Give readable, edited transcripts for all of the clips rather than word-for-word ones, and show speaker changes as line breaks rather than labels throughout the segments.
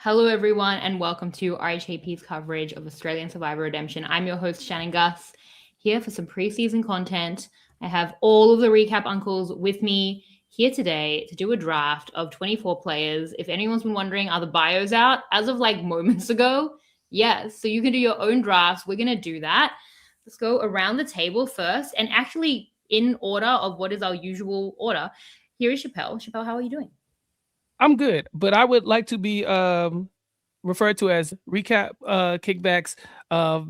Hello, everyone, and welcome to RHAP's coverage of Australian Survivor Redemption. I'm your host, Shannon Gus, here for some preseason content. I have all of the recap uncles with me here today to do a draft of 24 players. If anyone's been wondering, are the bios out? As of like moments ago, yes. So you can do your own drafts. We're going to do that. Let's go around the table first, and actually in order of what is our usual order. Here is Chappell. Chappell, how are you doing?
I'm good, but I would like to be referred to as recap kickbacks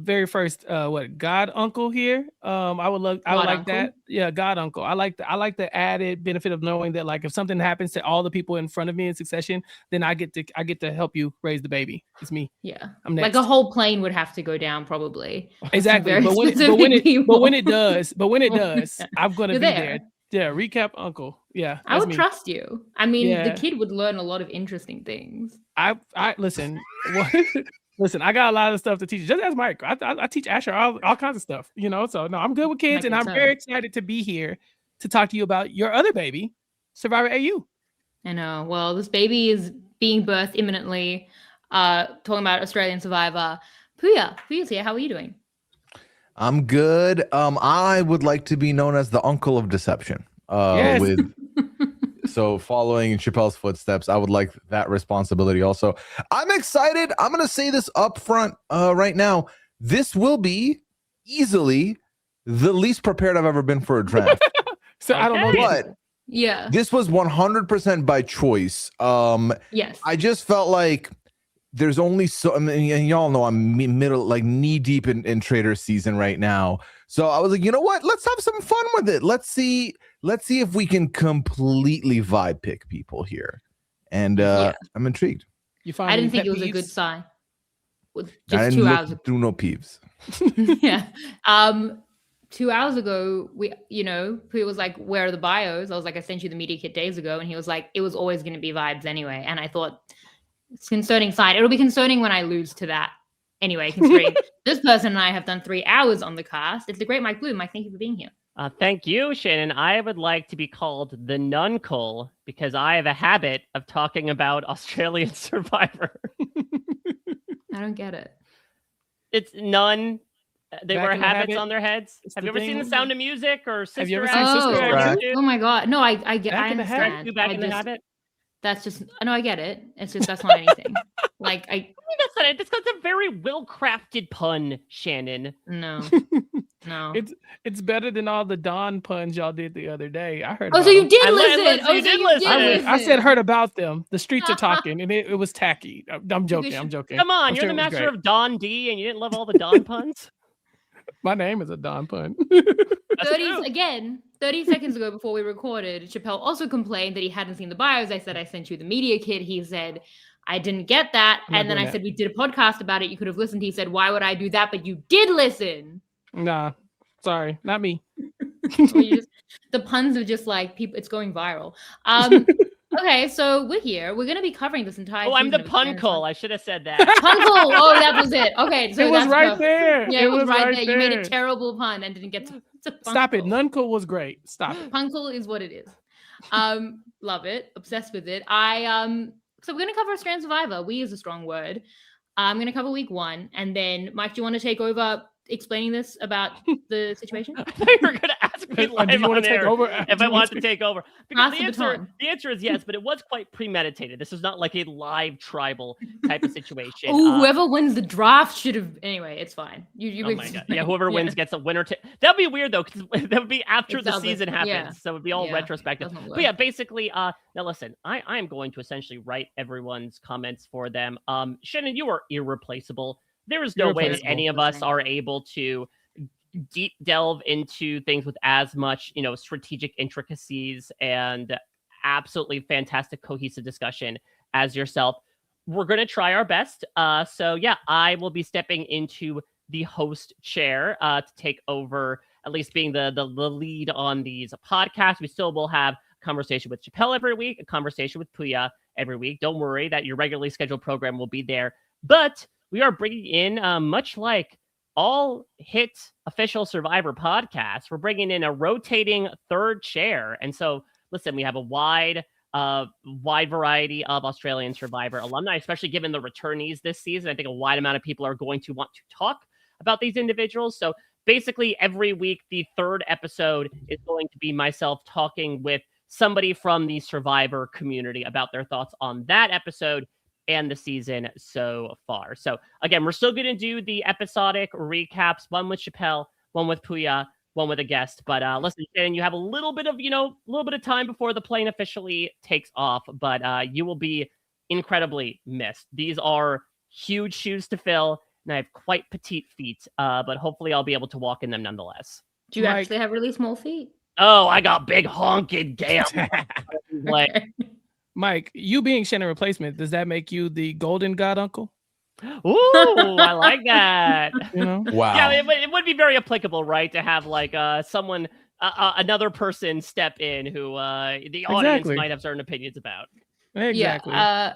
very first god uncle here. I would love I would
God
like
uncle?
that. Yeah, god uncle. I like the added benefit of knowing that like if something happens to all the people in front of me in succession, then I get to help you raise the baby. It's me.
Yeah.
I'm
Like a
next.
whole plane would have to go down probably. Some
Exactly.
very
But when it
specific people.
but when it does, I'm gonna
You're
be there.
there.
Yeah, recap uncle. Yeah,
I
that's
would
me.
trust you. I mean, the
Yeah.
kid would learn a lot of interesting things.
I listen. Listen, I got a lot of stuff to teach. Just as Mike, I teach Asher all kinds of stuff. So no, I'm good with
I
kids, and
can
I'm very
tell.
excited to be here to talk to you about your other baby, Survivor AU.
I know. Well, this baby is being birthed imminently. Talking about Australian Survivor. Puya's here. How are you doing?
I'm good. I would like to be known as the uncle of deception.
Yes.
So following in Chappelle's footsteps, I would like that responsibility also. I'm excited. I'm gonna say this up front right now. This will be easily the least prepared I've ever been for a draft.
So I don't know,
But
Yeah.
this was 100% by choice.
Yes.
I just felt like there's only so, I mean, and y'all know I'm knee deep in trader season right now. So I was like, you know what? Let's have some fun with it. Let's see if we can completely vibe pick people here. And I'm intrigued.
You find
I
any
didn't think
pet
it was a
peeves?
good sign.
I
Just
didn't
2
look
hours ago.
through no peeves.
Yeah. 2 hours ago, Puya was like, "Where are the bios?" I was like, "I sent you the media kit days ago," and he was like, "It was always going to be vibes anyway." And I thought, it's a concerning sign. It'll be concerning when I lose to that. Anyway, considering this person and I have done 3 hours on the cast. It's the great Mike Bloom. Mike, thank you for being here.
Thank you, Shannon. I would like to be called the Nuncle because I have a habit of talking about Australian Survivor.
I don't get it.
It's none. They
Back
wear
in the
habits
habit.
on their heads.
It's
Have
the
you ever seen The
thing.
Sound of Music or Sister
Have you ever
Act?
seen Sister
Act?
Act two?
Oh my god. No, I get.
Back
I
in the
understand.
habit?
You back
I
in the
just-
habit?
That's just. No, I get it. It's just that's not anything. Like I
I mean, that's not it. That's a very well-crafted pun, Shannon.
no.
It's better than all the Dawn puns y'all did the other day. I heard.
Oh,
about
so you
them.
did
I
listen.
listened,
Oh,
you
so
did
you
listen.
did
I said
listen.
heard about them. The streets are talking, and it was tacky. I'm joking. I'm joking.
Come on,
I'm
you're
sure
the
it was
master
great.
of Don D, and you didn't love all the Don puns?
My name is a Dawn pun.
30 seconds ago before we recorded, Chappelle also complained that he hadn't seen the bios. I said, I sent you the media kit. He said, I didn't get that.
I'm not
And then
doing
I
that.
said, we did a podcast about it. You could have listened. He said, why would I do that? But you did listen.
Nah, sorry, not me.
The puns are just like people. It's going viral. Okay, so we're here. We're going to be covering this entire
Oh, I'm the
season of Australian
Puncle. I should have said that.
Puncle. Oh, that was it. Okay, so
It was
that's
right
perfect.
there.
Yeah, it was right there. You made a terrible pun and didn't get to
Stop it.
Punkle.
Nuncle was great. Stop it.
Punkle is what it is. Love it. Obsessed with it. So we're gonna cover Australian Survivor. We is a strong word. I'm gonna cover week 1, and then Mike, do you want to take over explaining this about the situation?
I thought you were going to ask me
Do
live
you want
on
to take
air
over?
if I want to take over. Because
Pass the baton.
the answer is yes, but it was quite premeditated. This was not like a live tribal type of situation.
Oh, whoever wins the draft should have. Anyway, it's fine. You
Oh my god! Yeah, whoever wins gets a winner. That'd be weird though, because that would be after
It
the
doesn't-
season happens,
yeah.
so it would be all
Yeah,
retrospective.
doesn't
But
work.
yeah, basically, now listen, I am going to essentially write everyone's comments for them. Shannon, you are irreplaceable. There is no way that
Irreplaceable.
any of us are able to deep delve into things with as much, strategic intricacies and absolutely fantastic cohesive discussion as yourself. We're going to try our best. So yeah, I will be stepping into the host chair to take over, at least being the lead on these podcasts. We still will have a conversation with Chappell every week, a conversation with Pooya every week. Don't worry that your regularly scheduled program will be there. But we are bringing in, much like all hit official Survivor podcasts, we're bringing in a rotating third chair. And so, listen, we have a wide wide variety of Australian Survivor alumni, especially given the returnees this season. I think a wide amount of people are going to want to talk about these individuals. So basically every week, the third episode is going to be myself talking with somebody from the Survivor community about their thoughts on that episode and the season so far. So again, we're still going to do the episodic recaps, one with Chappell, one with Pooya, one with a guest. But listen, Shannon, you have a little bit of time before the plane officially takes off, but you will be incredibly missed. These are huge shoes to fill, and I have quite petite feet, but hopefully I'll be able to walk in them nonetheless.
Do you actually have really small feet?
Oh, I got big honking damn.
Mike, you being Shannon replacement, does that make you the golden god uncle?
Ooh, I like that.
Wow.
Yeah, it would be very applicable, right, to have like someone, another person step in who the audience might have certain opinions about.
Exactly.
Yeah.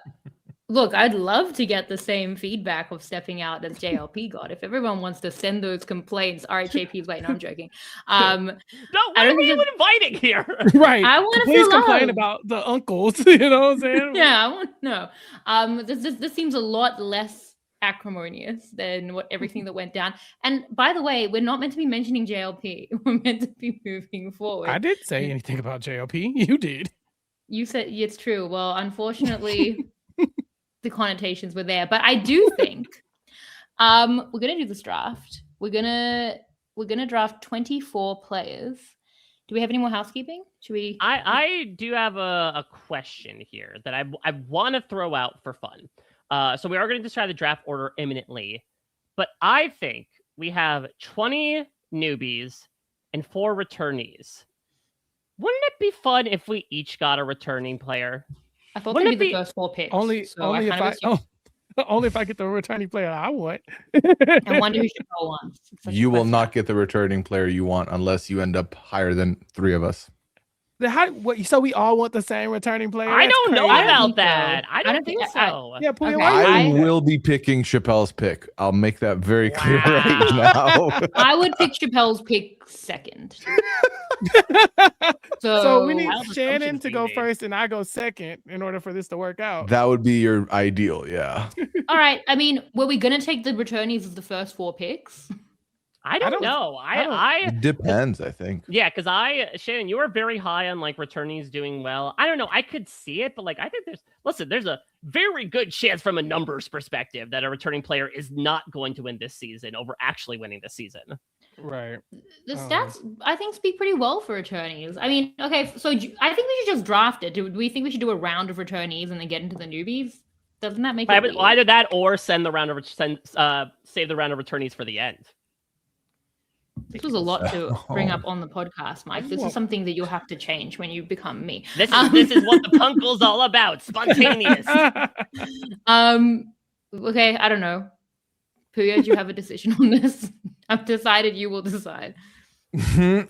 Look, I'd love to get the same feedback of stepping out as JLP got. If everyone wants to send those complaints, RHAP's wait, no, I'm joking.
No, what are you inviting here?
Right.
I want to
Please complain about the uncles. You know what I'm saying?
Yeah, I want to know. This seems a lot less acrimonious than everything that went down. And by the way, we're not meant to be mentioning JLP. We're meant to be moving forward.
I didn't say anything about JLP. You did.
You said it's true. Well, unfortunately, the connotations were there. But I do think we're gonna do this draft. We're gonna draft 24 players. Do we have any more housekeeping? Should we?
I do have a question here that I want to throw out for fun. So we are going to decide the draft order imminently, but I think we have 20 newbies and 4 returnees. Wouldn't it be fun if we each got a returning player?
I thought they'd be the first 4 picks.
Only if I get the returning player I want.
I wonder who should go on.
You will not get the returning player you want unless you end up higher than 3 of us.
So we all want the same returning player?
I don't know about that.
So.
I don't think so.
Yeah, Pooya,
Okay.
I will be picking Chappell's pick. I'll make that very clear right now.
I would pick Chappell's pick second.
So we need Shannon to go first and I go second in order for this to work out.
That would be your ideal, yeah.
All right. I mean, were we going to take the returnees as the first 4 picks?
I don't know.
It depends, I think.
Yeah, because Shannon, you were very high on like returnees doing well. I don't know. I could see it, but like I think there's a very good chance from a numbers perspective that a returning player is not going to win this season over actually winning this season.
Right.
The stats, I think, speak pretty well for returnees. I mean, okay, so I think we should just draft it. Do we think we should do a round of returnees and then get into the newbies? Doesn't that make it weird?
Either that or save the round of returnees for the end.
This was a lot to bring up on the podcast, Mike. This is something that you'll have to change when you become me.
This is what the Punkle's all about. Spontaneous.
Okay, I don't know. Pooya, do you have a decision on this? I've decided you will decide.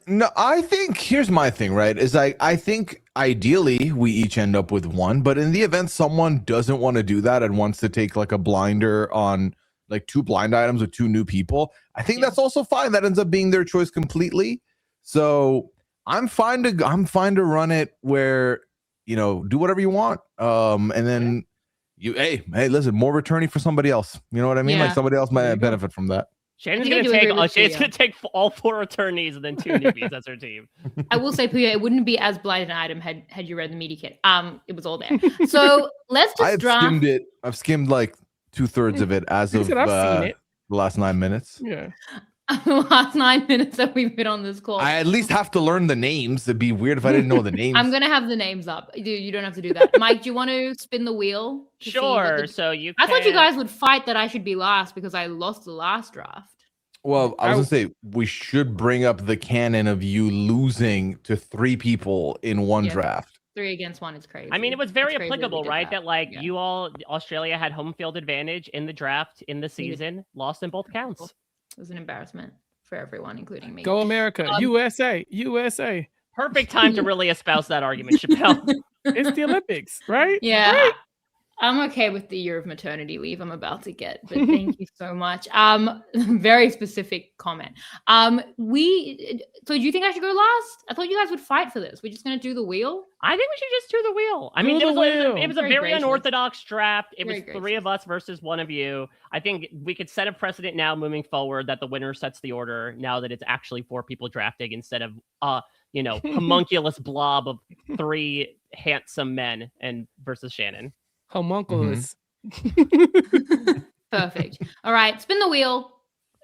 No, I think here's my thing, right? Is I think ideally we each end up with 1, but in the event someone doesn't want to do that and wants to take like a blinder on like 2 blind items with 2 new people, I think that's also fine. That ends up being their choice completely. So I'm fine to run it where, do whatever you want. And then hey, listen, more returning for somebody else. You know what I mean?
Yeah.
Like somebody else might benefit from that.
Shannon's gonna take all 4 returnees and then 2 newbies. That's her team.
I will say, Pooya, it wouldn't be as blind an item had you read the media kit. It was all there. So let's just draft.
I've skimmed like 2/3 of it as of the last 9 minutes.
Yeah.
The last 9 minutes that we've been on this call.
I at least have to learn the names. It'd be weird if I didn't know the names.
I'm gonna have the names up. Dude, you don't have to do that. Mike, do you want to spin the wheel?
Sure. So you.
I thought you guys would fight that I should be last because I lost the last draft.
Well, I was gonna say we should bring up the canon of you losing to 3 people in one draft.
3 against 1 is crazy.
I mean, it was very applicable, right? That you all, Australia had home field advantage in the draft in the season, lost in both counts.
It was an embarrassment for everyone, including me.
Go America, USA.
Perfect time to really espouse that argument, Chappell.
It's the Olympics, right?
Yeah.
Right?
I'm okay with the year of maternity leave I'm about to get, but thank you so much. Very specific comment. So do you think I should go last? I thought you guys would fight for this. We're just gonna do the wheel.
I think we should just do the wheel. I
Do
mean,
the wheel.
it was a
Very
very
gracious.
unorthodox draft. It
Very
was three
gracious.
of us versus one of you. I think we could set a precedent now moving forward that the winner sets the order now that it's actually 4 people drafting instead of homunculus blob of 3 handsome men and versus Shannon.
Homunculus.
Perfect. All right, spin the wheel.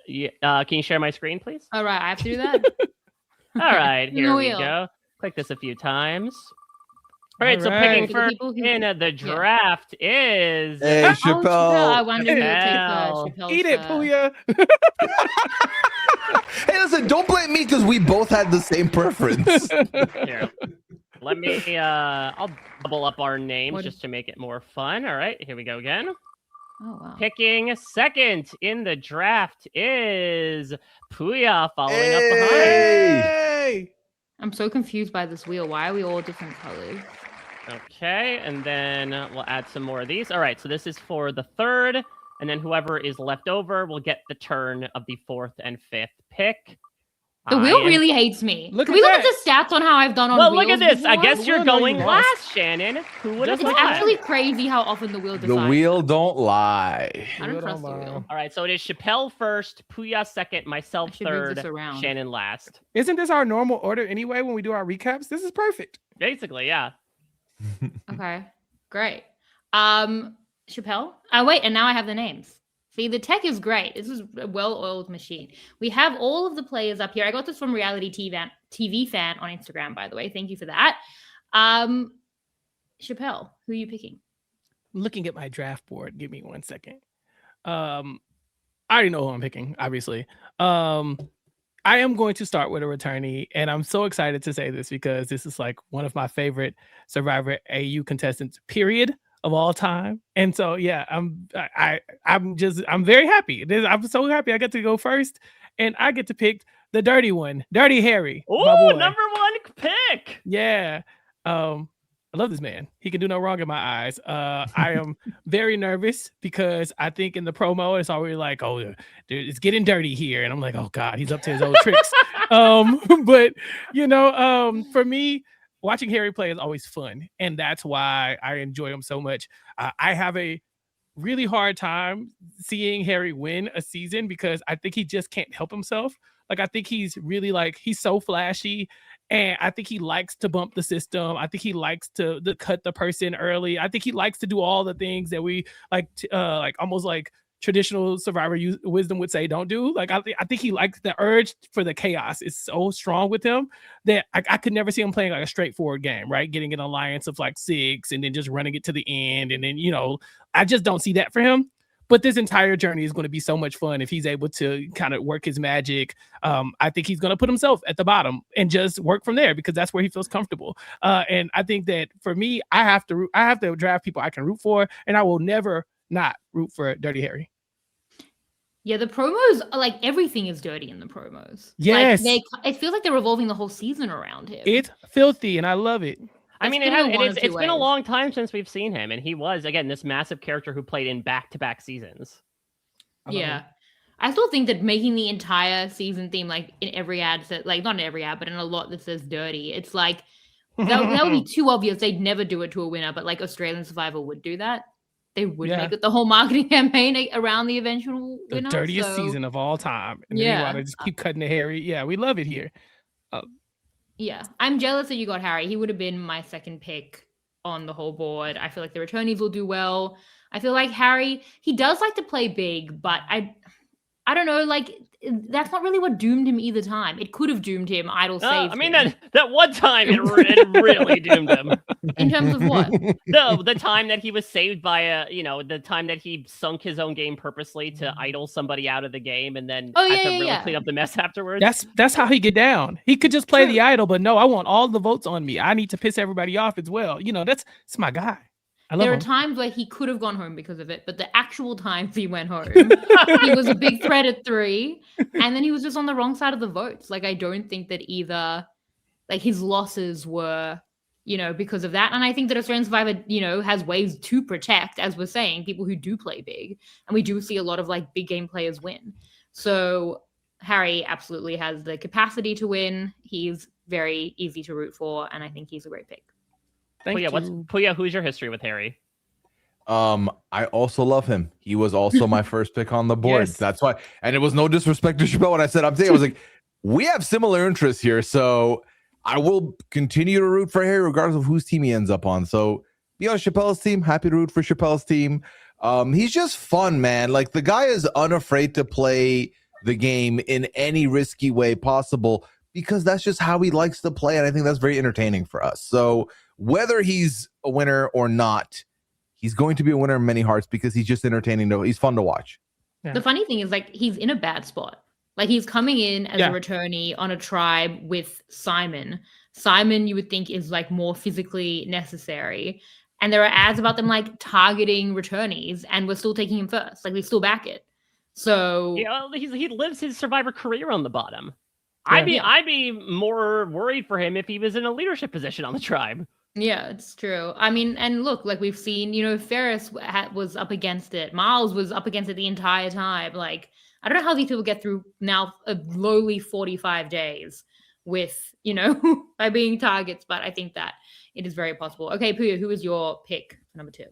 Yeah, can you share my screen, please?
All right, I have to do that.
All right,
Spin the
here we
wheel.
go. Click this a few times. All right, so
All right.
picking
For the
first
people who-
in the draft is
Hey,
Oh, Chappell. I
Chappelle.
wonder who will take
Chappell.
Chappelle's,
Eat it, Pooya.
Hey, listen, don't blame me because we both had the same preference.
Here. Let me I'll double up our names
What-
just to make it more fun. All right, here we go again.
Oh wow.
Picking second in the draft is Pooya following up behind.
Hey.
I'm so confused by this wheel. Why are we all different colors?
Okay, and then we'll add some more of these. All right, so this is for the third, and then whoever is left over will get the turn of the 4th and 5th pick.
The
I
wheel
am-
really hates me.
Look
Can
at
we look at
that.
the stats on how I've done on
Well,
wheels
look at this. I
before?
guess
The
you're
wheel know you
going
lost.
last, Shannon. Who would have
Just
It's
like
thought?
actually crazy how often the wheel decides.
The wheel don't lie.
I don't
Wheel
trust
don't
the
lie.
wheel.
All right, so it is Chappelle first, Pooya second, myself
I should move
third,
this around.
Shannon last.
Isn't this our normal order anyway when we do our recaps? This is perfect.
Basically, yeah.
Okay, great. Chappelle. Oh wait, and now I have the names. See, the tech is great. This is a well-oiled machine. We have all of the players up here. I got this from Reality TV Fan on Instagram, by the way. Thank you for that. Chappelle, who are you picking?
Looking at my draft board. Give me 1 second. I already know who I'm picking, obviously. I am going to start with a returnee, and I'm so excited to say this because this is like one of my favorite Survivor AU contestants, period, of all time. And so, yeah, I'm very happy. I'm so happy I get to go first, and I get to pick the dirty one, Dirty Harry. my
Oh,
boy.
number 1 pick.
Yeah. I love this man. He can do no wrong in my eyes. I am very nervous because I think in the promo it's always like, oh, dude, it's getting dirty here. And I'm like, oh God, he's up to his old tricks. But for me, watching Harry play is always fun. And that's why I enjoy him so much. I have a really hard time seeing Harry win a season because I think he just can't help himself. Like, I think he's really he's so flashy. And I think he likes to bump the system. I think he likes to cut the person early. I think he likes to do all the things that we like almost like traditional Survivor wisdom would say don't do. Like, I think he likes the urge for the chaos. It's so strong with him that I could never see him playing like a straightforward game, right? Getting an alliance of like 6 and then just running it to the end. And then, I just don't see that for him. But this entire journey is going to be so much fun if he's able to kind of work his magic. I think he's going to put himself at the bottom and just work from there because that's where he feels comfortable. And I think that for me, I have to draft people I can root for, and I will never not root for Dirty Harry.
Yeah, the promos are like everything is dirty in the promos.
Yes.
It feels like they're revolving the whole season around him.
It's filthy, and I love it.
I mean,
It's gonna go one of two
it's been a
ways.
long time since we've seen him, and he was, again, this massive character who played in back-to-back seasons.
I love
Yeah.
it.
I still think that making the entire season theme, like in every ad, like not in every ad, but in a lot that says dirty, it's like that would be too obvious. They'd never do it to a winner, but like Australian Survivor would do that. They would
Yeah.
make it the whole marketing campaign around the eventual
The
winner.
dirtiest
so,
season of all time. And then
Yeah.
meanwhile, they just keep cutting to Harry. Yeah, we love it here.
Yeah, I'm jealous that you got Harry. He would have been my second pick on the whole board. I feel like the returnees will do well. I feel like Harry, he does like to play big, but I don't know, like that's not really what doomed him either time. It could have doomed him. Idol saved
I mean,
him.
that one time it really doomed him.
In terms of what?
No, the time that he was saved by the time that he sunk his own game purposely to idle somebody out of the game and then
Oh,
had
yeah,
to
yeah,
really
yeah.
clean up the mess afterwards.
That's how he get down. He could just play
True.
the idol, but no, I want all the votes on me. I need to piss everybody off as well. That's my guy. I love
There are
him.
times where he could have gone home because of it, but the actual times he went home, he was a big threat at 3, and then he was just on the wrong side of the votes. Like, I don't think that either, like, his losses were because of that. And I think that Australian Survivor, has ways to protect, as we're saying, people who do play big. And we do see a lot of like big game players win. So Harry absolutely has the capacity to win. He's very easy to root for. And I think he's a great pick.
Pooya, who's your history with Harry?
I also love him. He was also my first pick on the board.
Yes.
That's why. And it was no disrespect to Chappell when I said I was like, we have similar interests here. So I will continue to root for Harry regardless of whose team he ends up on. So be on Chappell's team. Happy to root for Chappell's team. He's just fun, man. Like the guy is unafraid to play the game in any risky way possible because that's just how he likes to play. And I think that's very entertaining for us. So whether he's a winner or not, he's going to be a winner in many hearts because he's just entertaining. He's fun to watch.
Yeah. The funny thing is, like, he's in a bad spot. Like, he's coming in as a returnee on a tribe with Simon. Simon, you would think, is like more physically necessary. And there are ads about them like targeting returnees, and we're still taking him first. Like, we still back it. So
he lives his Survivor career on the bottom. Yeah. I'd be more worried for him if he was in a leadership position on the tribe.
Yeah, it's true. I mean, and look, like we've seen, Ferris was up against it. Miles was up against it the entire time. Like, I don't know how these people get through now a lowly 45 days with, by being targets, but I think that it is very possible. Okay, Pooya, who is your pick for number 2?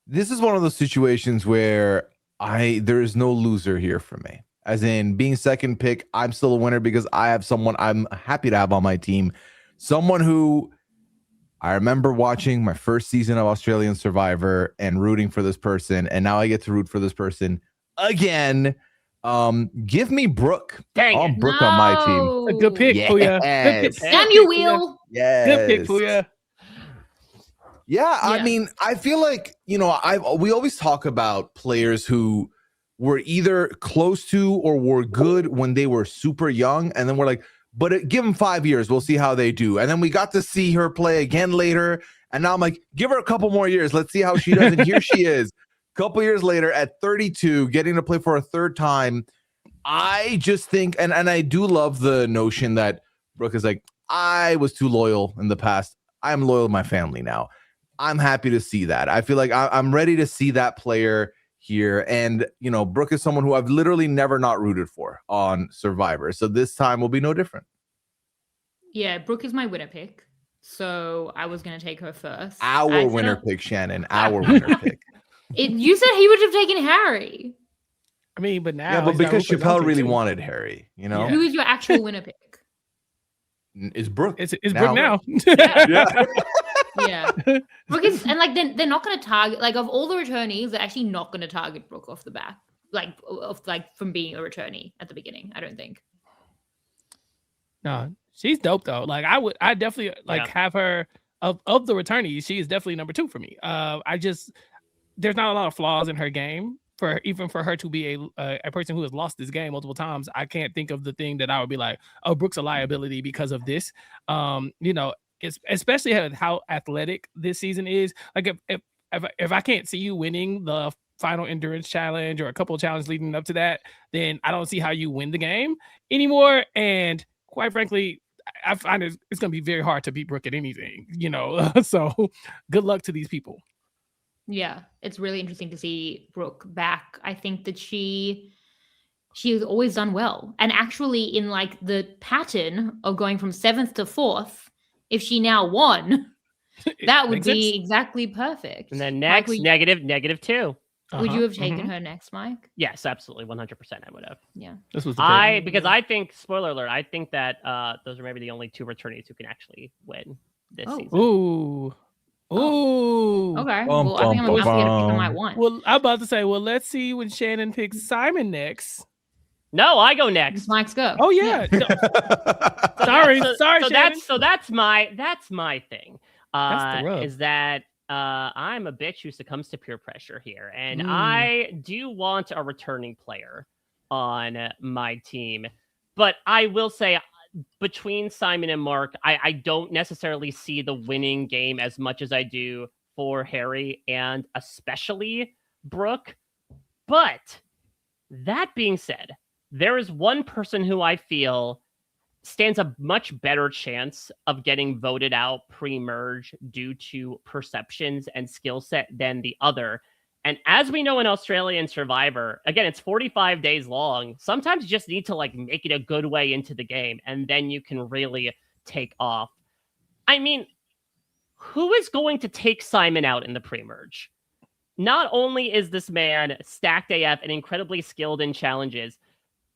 This is one of those situations where there is no loser here for me. As in being second pick, I'm still a winner because I have someone I'm happy to have on my team. Someone who I remember watching my first season of Australian Survivor and rooting for this person, and now I get to root for this person again. Give me Brooke.
Dang
it. Brooke on my team.
A good pick, Pooya. Good pick.
Damn you, Wheel.
Yes.
Good pick, Pooya.
Yeah, I mean, I feel like, we always talk about players who were either close to or were good when they were super young, and then we're like, but give them 5 years. We'll see how they do. And then we got to see her play again later. And now I'm like, give her a couple more years. Let's see how she does. And here she is, a couple years later at 32, getting to play for a third time. I just think, and I do love the notion that Brooke is like, I was too loyal in the past. I'm loyal to my family now. I'm happy to see that. I feel like I'm ready to see that player here. And, Brooke is someone who I've literally never not rooted for on Survivor. So this time will be no different.
Yeah, Brooke is my winner pick. So I was going to take her first.
Our winner pick, Shannon. Our winner pick.
You said he would have taken Harry.
I mean, but now.
Yeah, but because Chappell really wanted Harry,
Yeah. Who is your actual winner pick?
It's Brooke.
It's Brooke now.
Yeah. Brooke is, and like they're not going to target, like, of all the returnees, they're actually not going to target Brooke off the bat, like from being a returnee at the beginning. I don't think.
No, she's dope though. Like I definitely have her of the returnees. She is definitely number 2 for me. There's not a lot of flaws in her game even for her to be a person who has lost this game multiple times. I can't think of the thing that I would be like, oh, Brooke's a liability because of this. Especially how athletic this season is. Like if I can't see you winning the final endurance challenge or a couple of challenges leading up to that, then I don't see how you win the game anymore. And quite frankly, I find it's going to be very hard to beat Brooke at anything, so good luck to these people.
Yeah, it's really interesting to see Brooke back. I think that she has always done well. And actually in like the pattern of going from 7th to 4th, if she now won, that would be exactly perfect.
And then next, Mike, -2.
Would you have taken her next, Mike?
Yes, absolutely. 100% I would have.
Yeah.
This was the
because I think, spoiler alert, I think that those are maybe the only 2 returnees who can actually win this season.
Ooh.
Okay. Well, I think I'm about to get a pick on my one.
Well, I'm about to say, let's see when Shannon picks Simon next.
No, I go next.
Mike's go.
Oh yeah. Sorry, Shannon.
That's my thing.
That's the rub.
Is that I'm a bitch who succumbs to peer pressure here, and I do want a returning player on my team, but I will say between Simon and Mark, I don't necessarily see the winning game as much as I do for Harry and especially Brooke. But that being said, there is one person who I feel stands a much better chance of getting voted out pre-merge due to perceptions and skill set than the other. And as we know in Australian Survivor, again, it's 45 days long. Sometimes you just need to like make it a good way into the game, and then you can really take off. I mean, who is going to take Simon out in the pre-merge? Not only is this man stacked AF and incredibly skilled in challenges,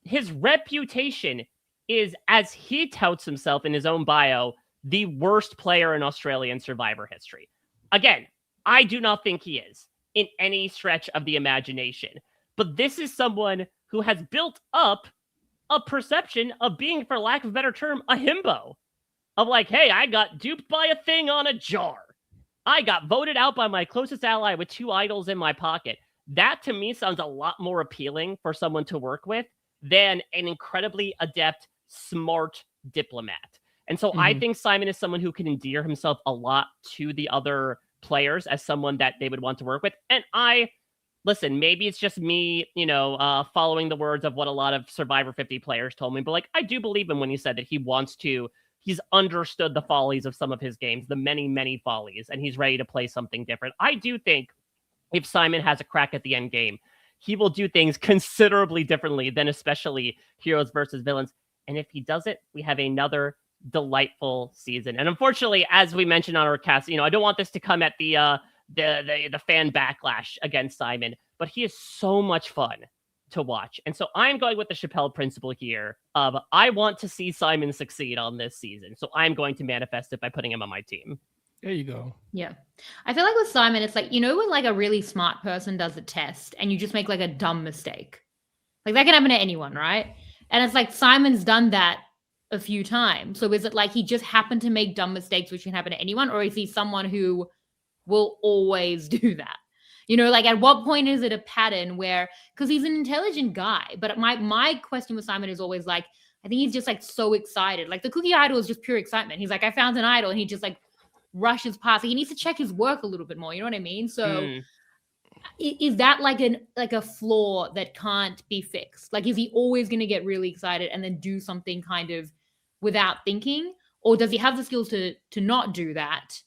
his reputation is, as he touts himself in his own bio, the worst player in Australian Survivor history. Again, I do not think he is in any stretch of the imagination. But this is someone who has built up a perception of being, for lack of a better term, a himbo. Of like, hey, I got duped by a thing on a jar. I got voted out by my closest ally with 2 idols in my pocket. That to me sounds a lot more appealing for someone to work with than an incredibly adept, smart diplomat. And so I think Simon is someone who can endear himself a lot to the other players as someone that they would want to work with. And listen, maybe it's just me, following the words of what a lot of Survivor 50 players told me, but like, I do believe him when he said that he's understood the follies of some of his games, the many, many follies, and he's ready to play something different. I do think if Simon has a crack at the end game, he will do things considerably differently than especially heroes versus villains. And if he does it, we have another delightful season. And unfortunately, as we mentioned on our cast, I don't want this to come at the fan backlash against Simon, but he is so much fun to watch. And so I'm going with the Chappell principle here of I want to see Simon succeed on this season. So I'm going to manifest it by putting him on my team.
There you go.
Yeah. I feel like with Simon, it's like, when like a really smart person does a test and you just make like a dumb mistake. Like that can happen to anyone, right? And it's like Simon's done that a few times. So is it like he just happened to make dumb mistakes, which can happen to anyone? Or is he someone who will always do that? Like at what point is it a pattern where, because he's an intelligent guy, but my question with Simon is always like, I think he's just like so excited. Like the cookie idol is just pure excitement. He's like, I found an idol, and he just like rushes past. He needs to check his work a little bit more. You know what I mean? So is that like a flaw that can't be fixed? Like, is he always going to get really excited and then do something kind of without thinking? Or does he have the skills to not do that?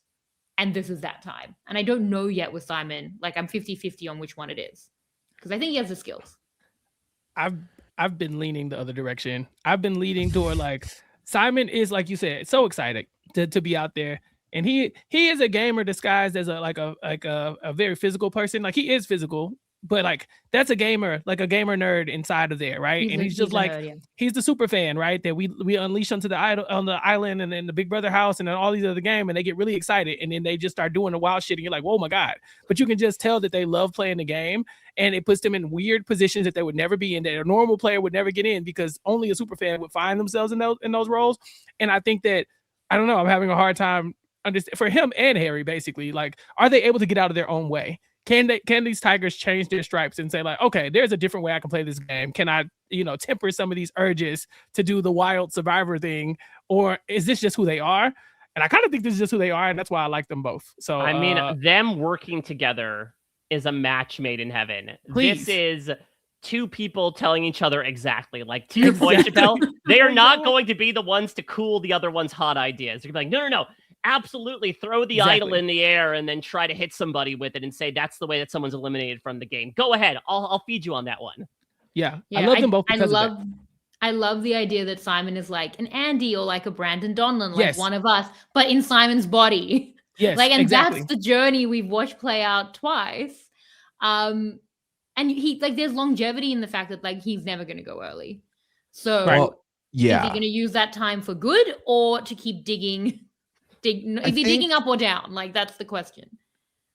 And this is that time. And I don't know yet with Simon. Like I'm 50-50 on which one it is. Because I think he has the skills.
I've been leaning the other direction. I've been leaning toward like Simon is, like you said, so excited to be out there. And he is a gamer disguised as a very physical person. Like he is physical, but like that's a gamer, like a gamer nerd inside of there, right? He's just like nerd, yeah. He's the super fan, right? That we unleash onto the island and then the Big Brother house and then all these other games, and they get really excited, and then they just start doing the wild shit, and you're like, "Whoa, my god!" But you can just tell that they love playing the game, and it puts them in weird positions that they would never be in, that a normal player would never get in, because only a super fan would find themselves in those roles. And I think that, I don't know, I'm having a hard time for him and Harry, basically, like, are they able to get out of their own way? Can these Tigers change their stripes and say like, okay, there's a different way I can play this game? Can I, temper some of these urges to do the wild Survivor thing? Or is this just who they are? And I kind of think this is just who they are, and that's why I like them both. So
I mean, them working together is a match made in heaven.
Please.
This is two people telling each other exactly. Like, to your point, Chappell, they are not going to be the ones to cool the other one's hot ideas. They're going to be like, no. Absolutely, throw the idol in the air and then try to hit somebody with it and say that's the way that someone's eliminated from the game. Go ahead, I'll feed you on that one.
Yeah, I love them both.
I love the idea that Simon is like an Andy or like a Brandon Donlan, like one of us, but in Simon's body.
Yes,
like, and
exactly.
That's the journey we've watched play out twice. And he like, there's longevity in the fact that like he's never going to go early. So is he going to use that time for good or to keep digging? Is he digging up or down? Like, that's the question.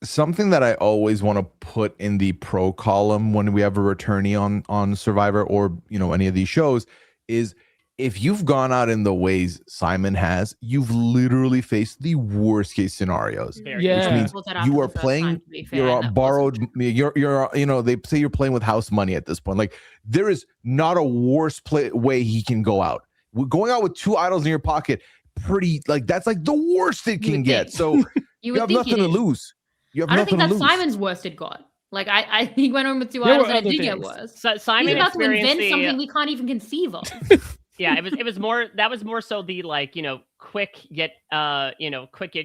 Something that I always want to put in the pro column when we have a returnee on Survivor or any of these shows is, if you've gone out in the ways Simon has, you've literally faced the worst case scenarios.
Yeah,
which means you are playing, you're borrowed, they say you're playing with house money at this point. Like, there is not a worse way he can go out. Going out with 2 idols in your pocket, that's like the worst it can get. So you have nothing to lose. I don't think that's
Simon's worst it got. Like, I think went on with 2 idols and it did get worse.
So Simon
he's about to invent something we can't even conceive of.
Yeah, it was more that was more so the like, quick yet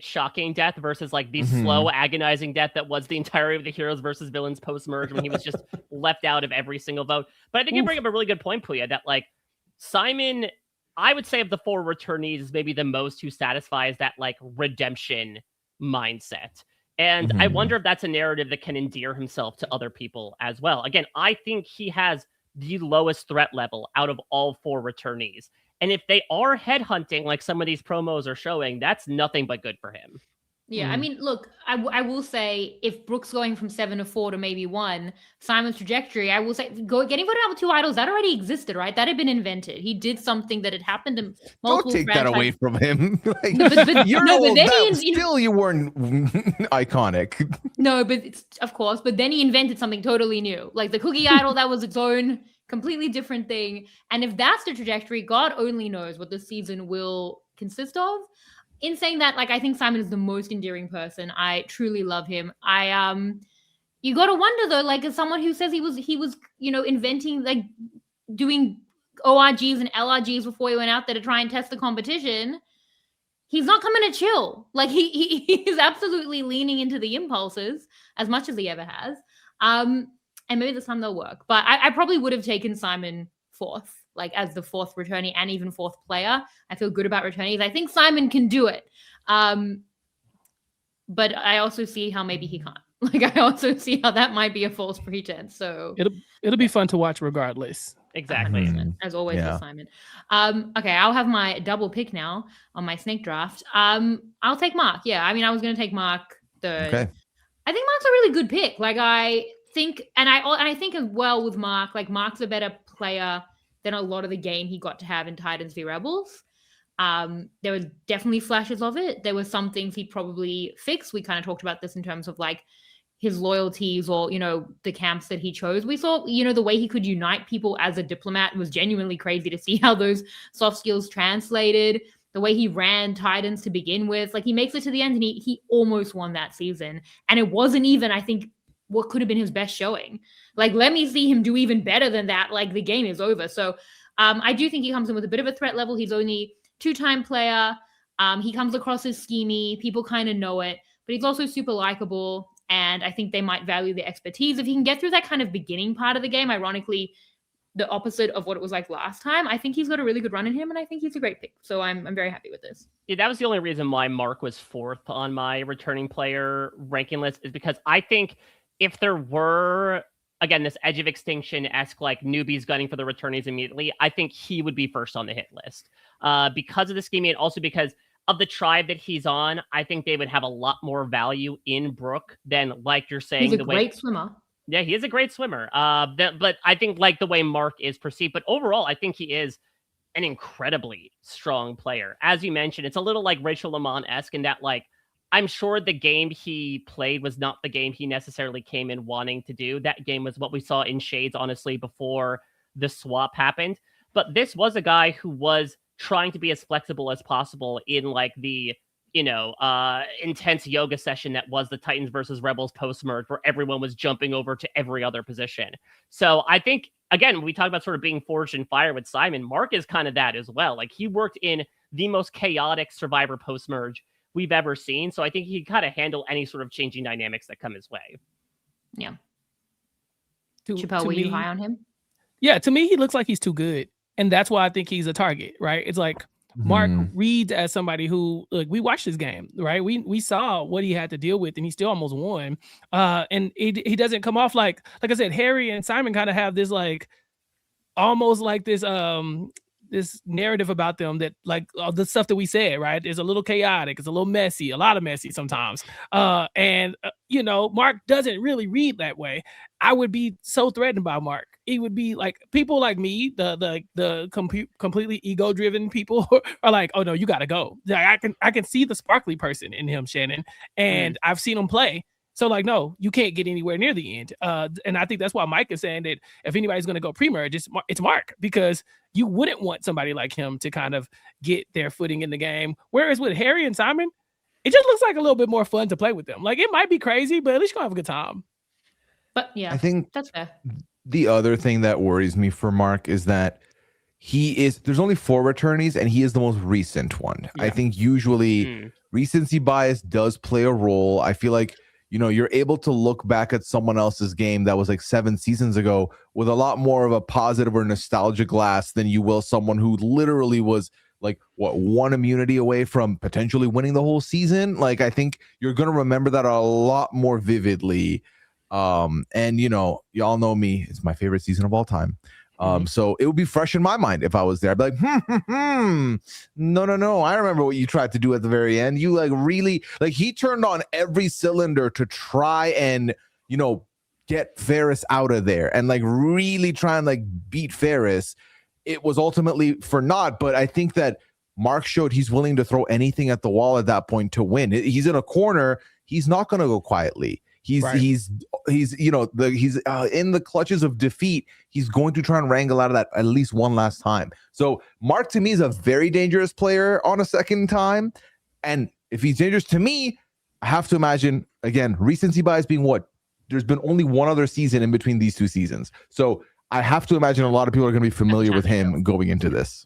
shocking death versus like the slow agonizing death that was the entirety of the heroes versus villains post-merge when he was just left out of every single vote. But I think you bring up a really good point, Pooya, that like Simon, I would say of the 4 returnees is maybe the most who satisfies that like redemption mindset. And I wonder if that's a narrative that can endear himself to other people as well. Again, I think he has the lowest threat level out of all 4 returnees. And if they are headhunting, like some of these promos are showing, that's nothing but good for him.
Yeah, I mean, look, I will say if Brooke's going from 7 to 4 to maybe 1, Simon's trajectory, I will say, getting voted out with 2 idols, that already existed, right? That had been invented. He did something that had happened to multiple
Don't take that away from him. Like, you're
no,
old,
but then
that, still you weren't iconic.
No, but of course, but then he invented something totally new. Like the cookie idol, that was its own completely different thing. And if that's the trajectory, God only knows what the season will consist of. In saying that, like, I think Simon is the most endearing person. I truly love him. You got to wonder though, like, as someone who says he was, inventing, like, doing ORGs and LRGs before he went out there to try and test the competition, he's not coming to chill. Like, he's absolutely leaning into the impulses as much as he ever has. And maybe this time they'll work. But I probably would have taken Simon 4th. Like as the 4th returnee and even 4th player. I feel good about returnees. I think Simon can do it. But I also see how maybe he can't. Like I also see how that might be a false pretense. So
it'll be fun to watch regardless.
Exactly.
As always with Simon. Okay, I'll have my double pick now on my snake draft. I'll take Mark. Yeah, I mean I was gonna take Mark 3rd.
Okay.
I think Mark's a really good pick. Like I think, and I think as well with Mark, like Mark's a better player than a lot of the game he got to have in Titans v Rebels. There were definitely flashes of it. There were some things he'd probably fix. We kind of talked about this in terms of like his loyalties or, the camps that he chose. We saw, the way he could unite people as a diplomat was genuinely crazy to see how those soft skills translated. The way he ran Titans to begin with, like he makes it to the end and he almost won that season. And it wasn't even, I think, what could have been his best showing. Like, let me see him do even better than that. Like, the game is over. So I do think he comes in with a bit of a threat level. He's only 2-time player. He comes across as schemy. People kind of know it. But he's also super likable. And I think they might value the expertise. If he can get through that kind of beginning part of the game, ironically, the opposite of what it was like last time, I think he's got a really good run in him. And I think he's a great pick. So I'm very happy with this.
Yeah, that was the only reason why Mark was 4th on my returning player ranking list is because I think if there were, again, this Edge of Extinction-esque, like, newbies gunning for the returnees immediately, I think he would be first on the hit list. Because of the scheming and also because of the tribe that he's on, I think they would have a lot more value in Brook than, like you're saying.
He's a great swimmer.
Yeah, he is a great swimmer. But I think, like, the way Mark is perceived, but overall, I think he is an incredibly strong player. As you mentioned, it's a little like Rachel Lamont-esque in that, like, I'm sure the game he played was not the game he necessarily came in wanting to do. That game was what we saw in Shades, honestly, before the swap happened. But this was a guy who was trying to be as flexible as possible in like the, intense yoga session that was the Titans versus Rebels post-merge where everyone was jumping over to every other position. So I think, again, we talk about sort of being forged in fire with Simon. Mark is kind of that as well. Like he worked in the most chaotic Survivor post-merge we've ever seen. So I think he can kind of handle any sort of changing dynamics that come his way.
Yeah. Chappell, were you high on him?
Yeah, to me, he looks like he's too good. And that's why I think he's a target, right? It's like Mark reads as somebody who, like, we watched his game, right? We saw what he had to deal with and he still almost won. And he doesn't come off like I said, Harry and Simon kind of have this like, almost like this narrative about them that like all the stuff that we said, right? It's a little chaotic. It's a little messy, a lot of messy sometimes. Mark doesn't really read that way. I would be so threatened by Mark. He would be like people like me, the completely ego driven people are like, oh no, you got to go. Like, I can see the sparkly person in him, Shannon, and I've seen him play. So like, no, you can't get anywhere near the end. And I think that's why Mike is saying that if anybody's going to go pre-merge, it's Mark, because you wouldn't want somebody like him to kind of get their footing in the game. Whereas with Harry and Simon, it just looks like a little bit more fun to play with them. Like it might be crazy, but at least you're going to have a good time.
But yeah,
I think
that's fair.
The other thing that worries me for Mark is that there's only 4 returnees, and he is the most recent one.
Yeah.
I think usually recency bias does play a role. I feel like, you're able to look back at someone else's game that was like 7 seasons ago with a lot more of a positive or nostalgia glass than you will someone who literally was like, one immunity away from potentially winning the whole season. Like, I think you're going to remember that a lot more vividly. And y'all know me, it's my favorite season of all time. So it would be fresh in my mind if I was there. I'd be like, no. I remember what you tried to do at the very end. You really he turned on every cylinder to try and, get Ferris out of there and really try and beat Ferris. It was ultimately for naught, but I think that Mark showed he's willing to throw anything at the wall at that point to win. He's in a corner. He's not going to go quietly. He's in the clutches of defeat. He's going to try and wrangle out of that at least one last time. So Mark to me is a very dangerous player on a second time. And if he's dangerous to me, I have to imagine, again, recency bias being what? There's been only one other season in between these 2 seasons. So I have to imagine a lot of people are going to be familiar with him going into this.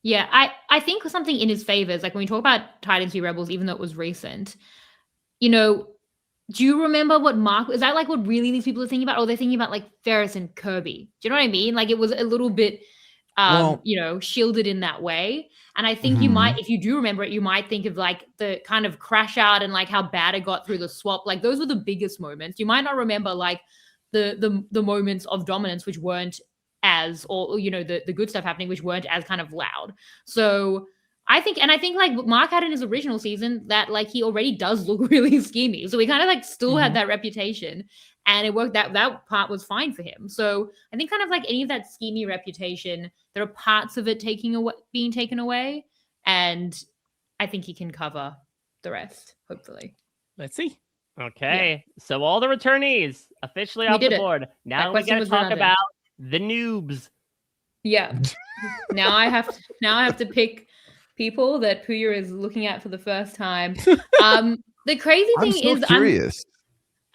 Yeah, I think something in his favor is when we talk about Titans v Rebels, even though it was recent, do you remember what Mark, is that what really these people are thinking about? Or they're thinking about Ferris and Kirby. Do you know what I mean? It was a little bit, shielded in that way. And I think you might, if you do remember it, you might think of the kind of crash out and how bad it got through the swap. Those were the biggest moments. You might not remember the moments of dominance, which weren't as, or, the good stuff happening, which weren't as kind of loud. So I think Mark had in his original season that he already does look really schemy. So he kind of still had that reputation, and it worked. That part was fine for him. So I think kind of any of that schemy reputation, there are parts of it being taken away, and I think he can cover the rest. Hopefully,
let's see.
Okay, so all the returnees officially off the board. Now we got to talk about the noobs.
Yeah. now I have to pick people that Pooya is looking at for the first time. The crazy thing is,
curious.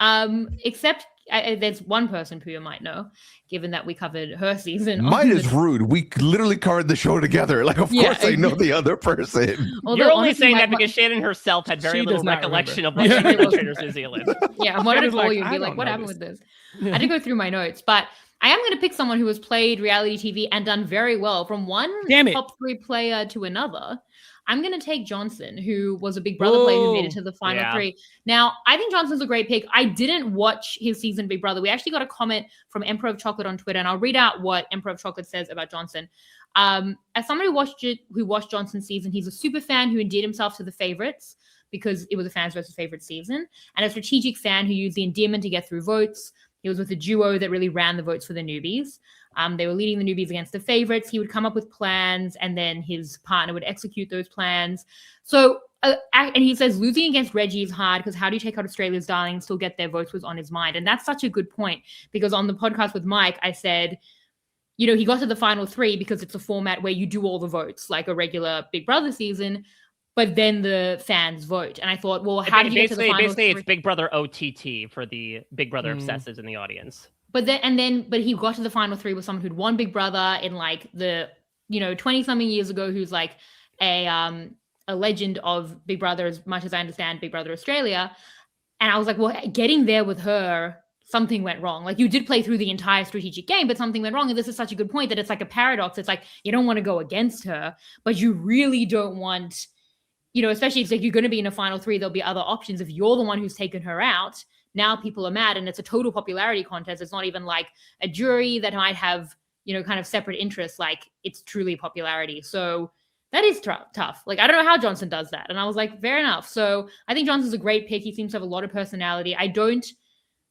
Except there's one person Pooya might know, given that we covered her season.
Mine is rude. We literally covered the show together. Of course I know the other person.
You're only saying that because Shannon herself had very little recollection of what she did in Traders New Zealand.
Yeah, I wanted to call you and be what happened with this? I had to go through my notes, but I am going to pick someone who has played reality TV and done very well from one top 3 player to another. I'm going to take Johnson, who was a Big Brother player who made it to the final 3. Now, I think Johnson's a great pick. I didn't watch his season Big Brother. We actually got a comment from Emperor of Chocolate on Twitter, and I'll read out what Emperor of Chocolate says about Johnson. As someone who watched Johnson's season, he's a super fan who endeared himself to the favorites because it was a fans versus favorites season, and a strategic fan who used the endearment to get through votes. He was with a duo that really ran the votes for the newbies. They were leading the newbies against the favorites. He would come up with plans, and then his partner would execute those plans. So, and he says losing against Reggie is hard because how do you take out Australia's darling and still get their votes was on his mind. And that's such a good point, because on the podcast with Mike, I said, he got to the final 3 because it's a format where you do all the votes like a regular Big Brother season, but then the fans vote. And I thought, well, how do you get to the final 3?
Basically, it's Big Brother OTT for the Big Brother obsessives in the audience.
But he got to the final 3 with someone who'd won Big Brother in the 20-something years ago, who's a legend of Big Brother, as much as I understand Big Brother Australia. And I was like, well, getting there with her, something went wrong. You did play through the entire strategic game, but something went wrong. And this is such a good point that it's a paradox. It's you don't want to go against her, but you really don't want, especially if you're going to be in a final 3, there'll be other options. If you're the one who's taken her out, now people are mad, and it's a total popularity contest. It's not even a jury that might have, kind of separate interests. It's truly popularity. So that is tough. I don't know how Johnson does that. And I was fair enough. So I think Johnson's a great pick. He seems to have a lot of personality. I don't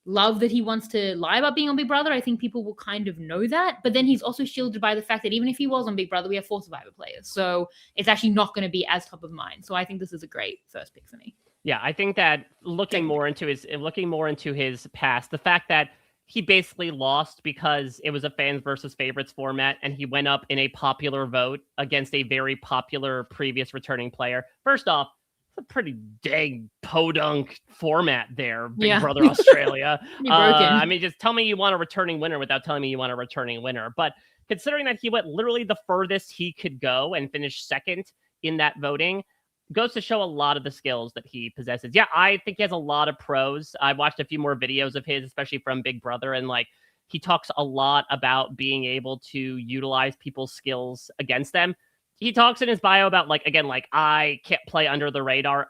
love that he wants to lie about being on Big Brother. I think people will kind of know that. But then he's also shielded by the fact that even if he was on Big Brother, we have 4 Survivor players. So it's actually not going to be as top of mind. So I think this is a great first pick for me.
Yeah, I think that looking more into his past, the fact that he basically lost because it was a fans versus favorites format, and he went up in a popular vote against a very popular previous returning player. First off, it's a pretty dang podunk format there, Big Brother Australia. I mean, just tell me you want a returning winner without telling me you want a returning winner. But considering that he went literally the furthest he could go and finished second in that voting, goes to show a lot of the skills that he possesses. Yeah, I think he has a lot of pros. I watched a few more videos of his, especially from Big Brother, and like he talks a lot about being able to utilize people's skills against them. He talks in his bio about like, again, like I can't play under the radar.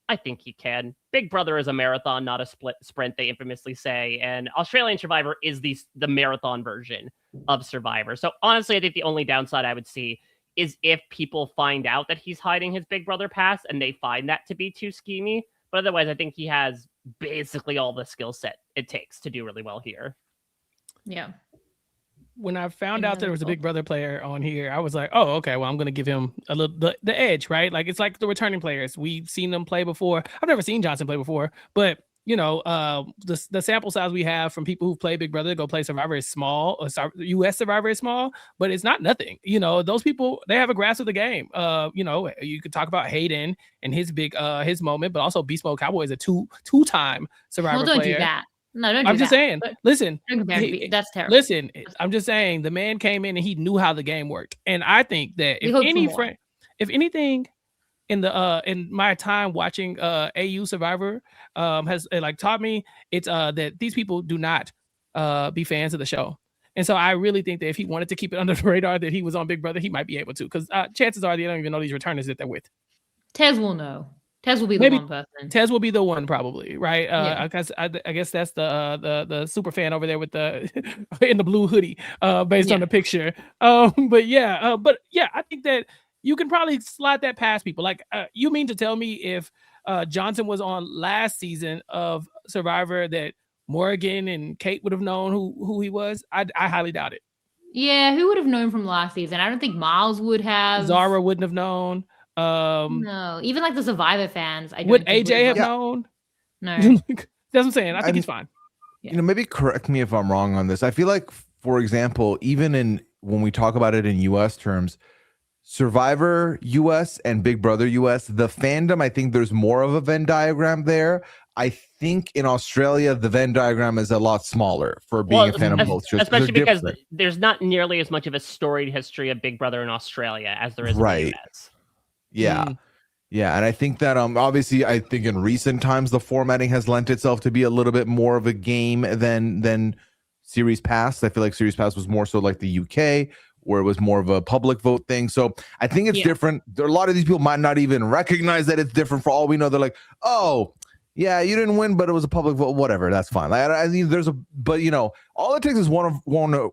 I think he can. Big Brother is a marathon, not a sprint, they infamously say. And Australian Survivor is the marathon version of Survivor. So honestly, I think the only downside I would see is if people find out that he's hiding his Big Brother pass and they find that to be too schemy. But otherwise, I think he has basically all the skill set it takes to do really well here.
Yeah.
When I found out there was a Big Brother player on here, I was like, oh, okay, well, I'm going to give him a little the edge, right? Like, it's like the returning players. We've seen them play before. I've never seen Johnson play before, but, you know, the sample size we have from people who play Big Brother, go play Survivor is small, or U.S. Survivor is small, but it's not nothing. You know, those people, they have a grasp of the game. You know, you could talk about Hayden and his his moment, but also Beast Mode Cowboy is a two-time Survivor player.
Don't do that. No, don't do that.
I'm just saying, listen,
that's terrible.
Listen, I'm just saying the man came in and he knew how the game worked. And I think that if anything in the in my time watching AU Survivor has like taught me, it's that these people do not be fans of the show. And so I really think that if he wanted to keep it under the radar that he was on Big Brother, he might be able to, because chances are they don't even know these returners that they're with.
Tez will know. Tez will be the one person.
Tez will be the one, probably, right? I guess that's the super fan over there with the in the blue hoodie, based on the picture. But yeah, I think that you can probably slide that past people. Like, you mean to tell me if Johnson was on last season of Survivor that Morgan and Kate would have known who he was? I highly doubt it.
Yeah, who would have known from last season? I don't think Miles would have.
Zara wouldn't have known.
No, even like the Survivor fans.
Would AJ have known?
No.
That's what I'm saying. I think he's fine.
You know, maybe correct me if I'm wrong on this. I feel like, for example, even when we talk about it in US terms, Survivor US and Big Brother US, the fandom, I think there's more of a Venn diagram there. I think in Australia, the Venn diagram is a lot smaller for being a fan of both shows.
Especially because there's not nearly as much of a storied history of Big Brother in Australia as there is in the US.
Yeah. Yeah. And I think that obviously I think in recent times the formatting has lent itself to be a little bit more of a game than Series Pass. I feel like Series Pass was more so like the UK, where it was more of a public vote thing. So I think it's different. A lot of these people might not even recognize that it's different. For all we know, they're like, oh, yeah, you didn't win, but it was a public vote. Whatever, that's fine. Like, I think but you know, all it takes is one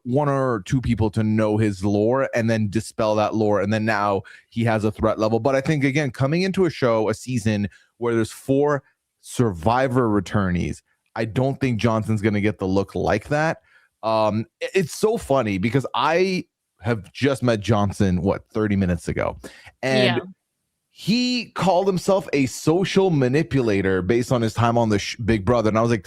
or two people to know his lore and then dispel that lore, and then now he has a threat level. But I think again, coming into a season where there's 4 Survivor returnees, I don't think Johnson's going to get the look like that. It's so funny because I have just met Johnson 30 minutes ago, and he called himself a social manipulator based on his time on the Big Brother. And I was like,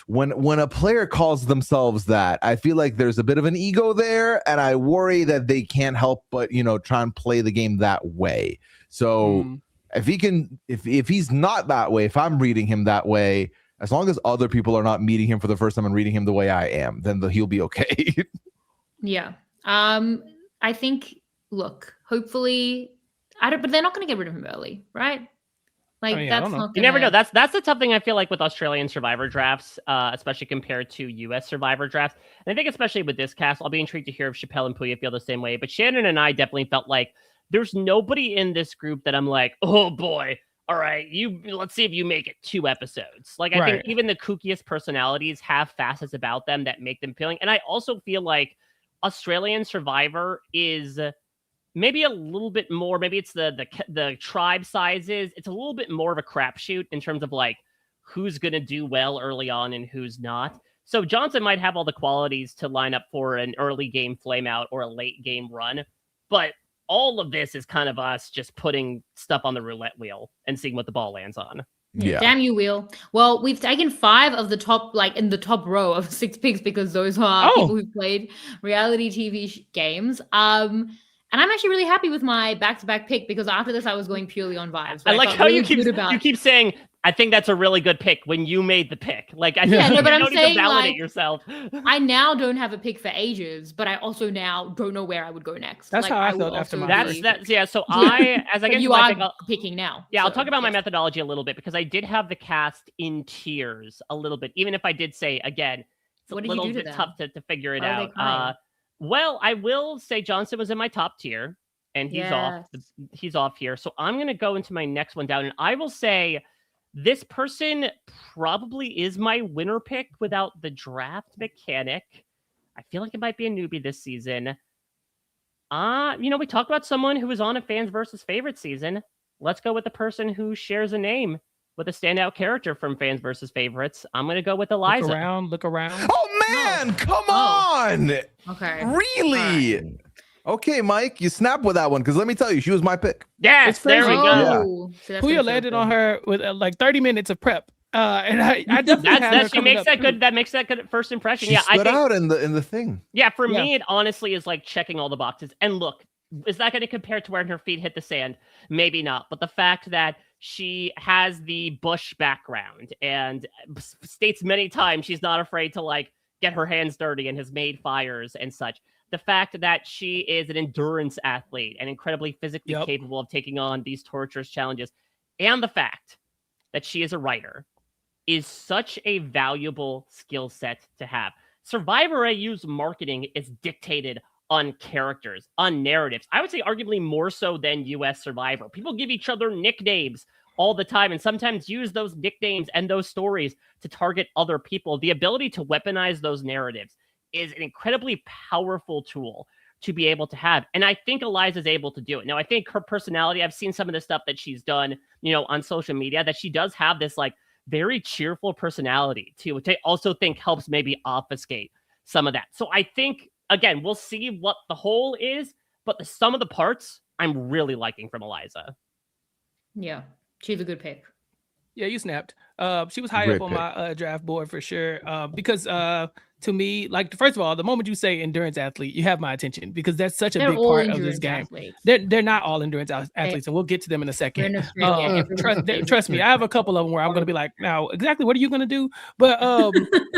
when a player calls themselves that, I feel like there's a bit of an ego there, and I worry that they can't help but, you know, try and play the game that way. So if he's not that way, if I'm reading him that way, as long as other people are not meeting him for the first time and reading him the way I am, then he'll be okay.
Yeah. I think, look, hopefully, but they're not going to get rid of him early, right? Like, that's not gonna...
You never know. That's the tough thing I feel like with Australian Survivor drafts, especially compared to US Survivor drafts. And I think especially with this cast, I'll be intrigued to hear if Chappell and Pooya feel the same way. But Shannon and I definitely felt like there's nobody in this group that I'm like, oh boy, all right, let's see if you make it 2 episodes. Like, I think even the kookiest personalities have facets about them that make them appealing. And I also feel like Australian Survivor is maybe a little bit more, maybe it's the tribe sizes. It's a little bit more of a crapshoot in terms of like who's going to do well early on and who's not. So Johnson might have all the qualities to line up for an early game flameout or a late game run. But all of this is kind of us just putting stuff on the roulette wheel and seeing what the ball lands on.
Yeah.
Damn you, Wheel. Well, we've taken 5 of the top, like in the top row of 6 picks, because those are people who played reality TV games. And I'm actually really happy with my back-to-back pick because after this, I was going purely on vibes.
I like how
really
you keep saying, I think that's a really good pick when you made the pick. Like, I
Yeah,
think
no, but
you
I'm
don't need
saying,
to validate
like,
yourself.
I now don't have a pick for ages, but I also now don't know where I would go next.
That's how I
would
felt after
also
my
be-
first
Yeah. So
Yeah.
as I
But
get
you
to my
are
pick,
picking now.
I'll
so,
talk about my
yes.
methodology a little bit because I did have the cast in tiers a little bit, even if I did say, again, it's
What
a
did you
little
do to
bit
them?
tough to figure it
Why were they
out.
crying?
Well, I will say Johnson was in my top tier, and he's off.
Yes.
He's off here. So I'm going to go into my next one down, and I will say this person probably is my winner pick without the draft mechanic. I feel like it might be a newbie this season. We talked about someone who was on a fans versus favorite season. Let's go with the person who shares a name with a standout character from fans versus favorites. I'm going to go with Eliza.
Look around.
Oh man, come on!
Okay.
Really? Okay, Mike, you snapped with that one because let me tell you, she was my pick.
Yes,
It's
there we
crazy.
go.
Yeah.
So that's
Pooya
gonna
landed
feel
on
good.
her with like 30 minutes of prep. And I definitely had her
She
coming
makes
up
that
too.
good. That makes that good first impression.
She
Yeah, I
stood
think.
out in the thing.
Yeah, for
Yeah.
me, it honestly is like checking all the boxes. And look, is that going to compare to when her feet hit the sand? Maybe not. But the fact that she has the bush background and states many times she's not afraid to like get her hands dirty and has made fires and such. The fact that she is an endurance athlete and incredibly physically
Yep.
capable of taking on these torturous challenges, and the fact that she is a writer is such a valuable skill set to have. Survivor AU's marketing is dictated on characters, on narratives. I would say arguably more so than US Survivor. People give each other nicknames all the time and sometimes use those nicknames and those stories to target other people. The ability to weaponize those narratives is an incredibly powerful tool to be able to have. And I think Eliza's able to do it. Now, I think her personality, I've seen some of the stuff that she's done, on social media, that she does have this like very cheerful personality too, which I also think helps maybe obfuscate some of that. So I think, again, we'll see what the whole is, but the sum of the parts I'm really liking from Eliza.
Yeah, she's a good pick.
Yeah, you snapped. She was high
Great
up on
pick.
my draft board for sure. Because to me, like first of all, the moment you say endurance athlete, you have my attention because that's such a
They're
big
all
part of
endurance
this game.
athletes.
They're not all endurance athletes, and we'll get to them in a
We're
second.
in Australia.
Trust me, I have a couple of them where I'm going to be like, now exactly what are you going to do? But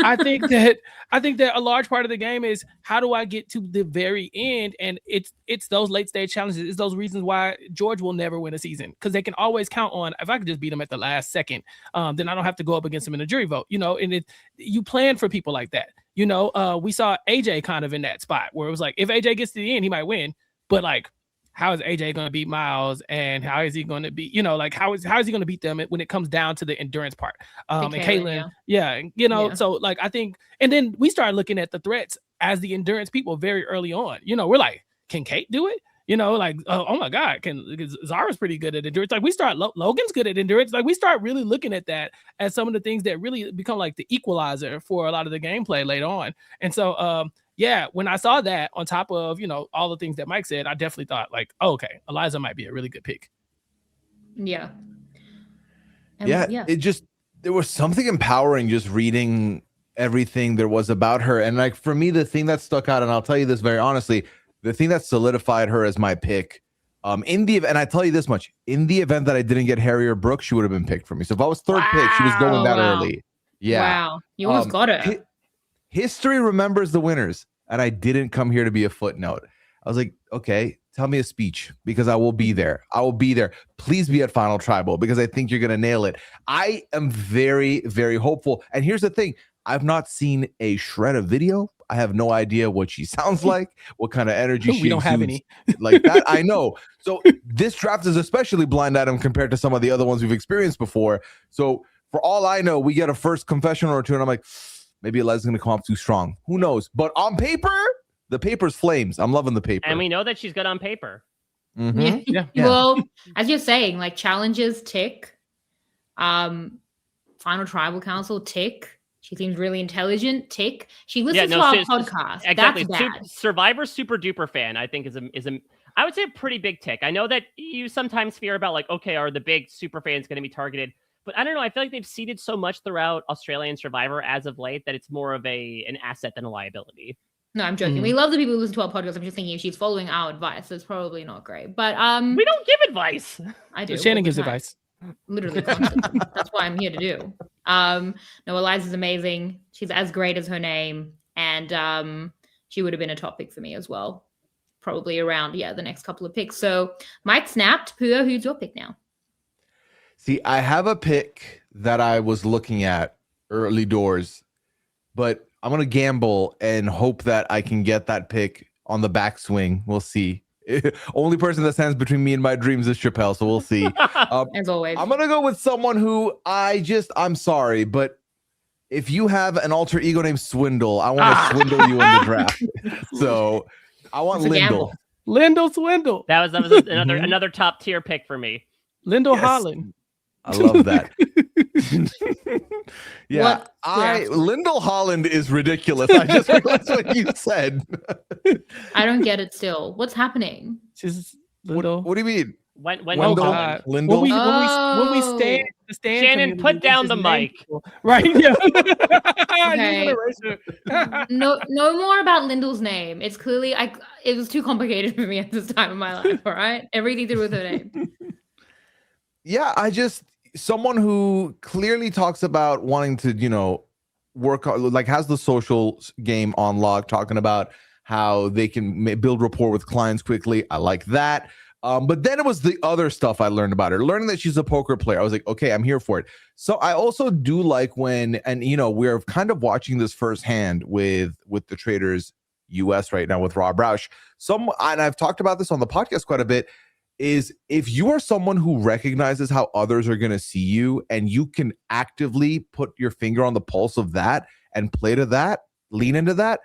I think that a large part of the game is how do I get to the very end, and it's those late stage challenges. It's those reasons why George will never win a season because they can always count on if I could just beat him at the last second, then I don't have to go up against him in a jury vote. And you plan for people like that. We saw AJ kind of in that spot where it was like if AJ gets to the end, he might win, but like, how is AJ going to beat Miles, and how is he going to beat, how is he going to beat them when it comes down to the endurance part? And Caitlin, so like I think, and then we started looking at the threats as the endurance people very early on. We're like, can Kate do it? Oh my God, Zara's pretty good at endurance. Like we start, Logan's good at endurance. Like we start really looking at that as some of the things that really become like the equalizer for a lot of the gameplay later on. And so, when I saw that on top of, all the things that Mike said, I definitely thought like, oh, okay, Eliza might be a really good pick.
Yeah.
There was something empowering just reading everything there was about her. And like, for me, the thing that stuck out, and I'll tell you this very honestly, the thing that solidified her as my pick, in the event, and I tell you this much, in the event that I didn't get Harry or Brooke, she would have been picked for me. So if I was third pick, she was going that early. Yeah.
Wow. You almost got her.
History remembers the winners, and I didn't come here to be a footnote. I was like, okay, tell me a speech because I will be there. I will be there. Please be at Final Tribal because I think you're going to nail it. I am very, very hopeful. And here's the thing. I've not seen a shred of video. I have no idea what she sounds like, what kind of energy she
don't have any
like that. I know. So this draft is especially blind item compared to some of the other ones we've experienced before. So for all I know, we get a first confessional or two, and I'm like, maybe Eliza's going to come off too strong. Who knows? But on paper, the paper's flames. I'm loving the paper.
And we know that she's good on paper.
Mm-hmm.
Yeah.
Well, as you're saying, like challenges tick. Final Tribal Council tick. She seems really intelligent. Tick. She listens to our podcast.
Exactly.
That's bad.
Survivor super duper fan, I think is a I would say a pretty big tick. I know that you sometimes fear about like, okay, are the big super fans going to be targeted? But I don't know. I feel like they've seeded so much throughout Australian Survivor as of late that it's more of an asset than a liability.
No, I'm joking. We love the people who listen to our podcast. I'm just thinking if she's following our advice, it's probably not great. But
We don't give advice.
I do.
Shannon
all the
gives
time.
advice.
Literally constantly. That's why I'm here to do. No, Eliza's amazing. She's as great as her name, and she would have been a top pick for me as well. Probably around the next couple of picks. So Mike snapped. Pooya, who's your pick now?
See, I have a pick that I was looking at early doors, but I'm going to gamble and hope that I can get that pick on the backswing. We'll see. Only person that stands between me and my dreams is Chappell, so we'll see.
As always.
I'm going to go with someone who I'm sorry, but if you have an alter ego named Swindle, I want to swindle you in the draft. So I want
It's a
Lindell.
gamble.
Lyndall Swindle.
That was another top tier pick for me.
Lyndall
Yes.
Holland.
I love that. Yeah,
What?
Lyndall Holland is ridiculous. I just realized what you said.
I don't get it still. What's happening?
She's Lyndall.
What do you mean?
When
Oh,
Lyndall?
God.
Lyndall?
When we
Oh.
stand, the stand
Shannon,
community
put down
uses
the
name
mic.
people. Right? Yeah.
Okay.
You're gonna erase
No more about Lyndall's name. It's clearly it was too complicated for me at this time in my life. All right, everything to do with her name.
Yeah, someone who clearly talks about wanting to, work on, like has the social game on lock, talking about how they can build rapport with clients quickly. I like that. But then it was the other stuff I learned about her. Learning that she's a poker player, I was like, okay, I'm here for it. So I also do like when, and we're kind of watching this firsthand with the Traders US right now with Rob Roush. And I've talked about this on the podcast quite a bit, is if you are someone who recognizes how others are going to see you and you can actively put your finger on the pulse of that and play to that, lean into that,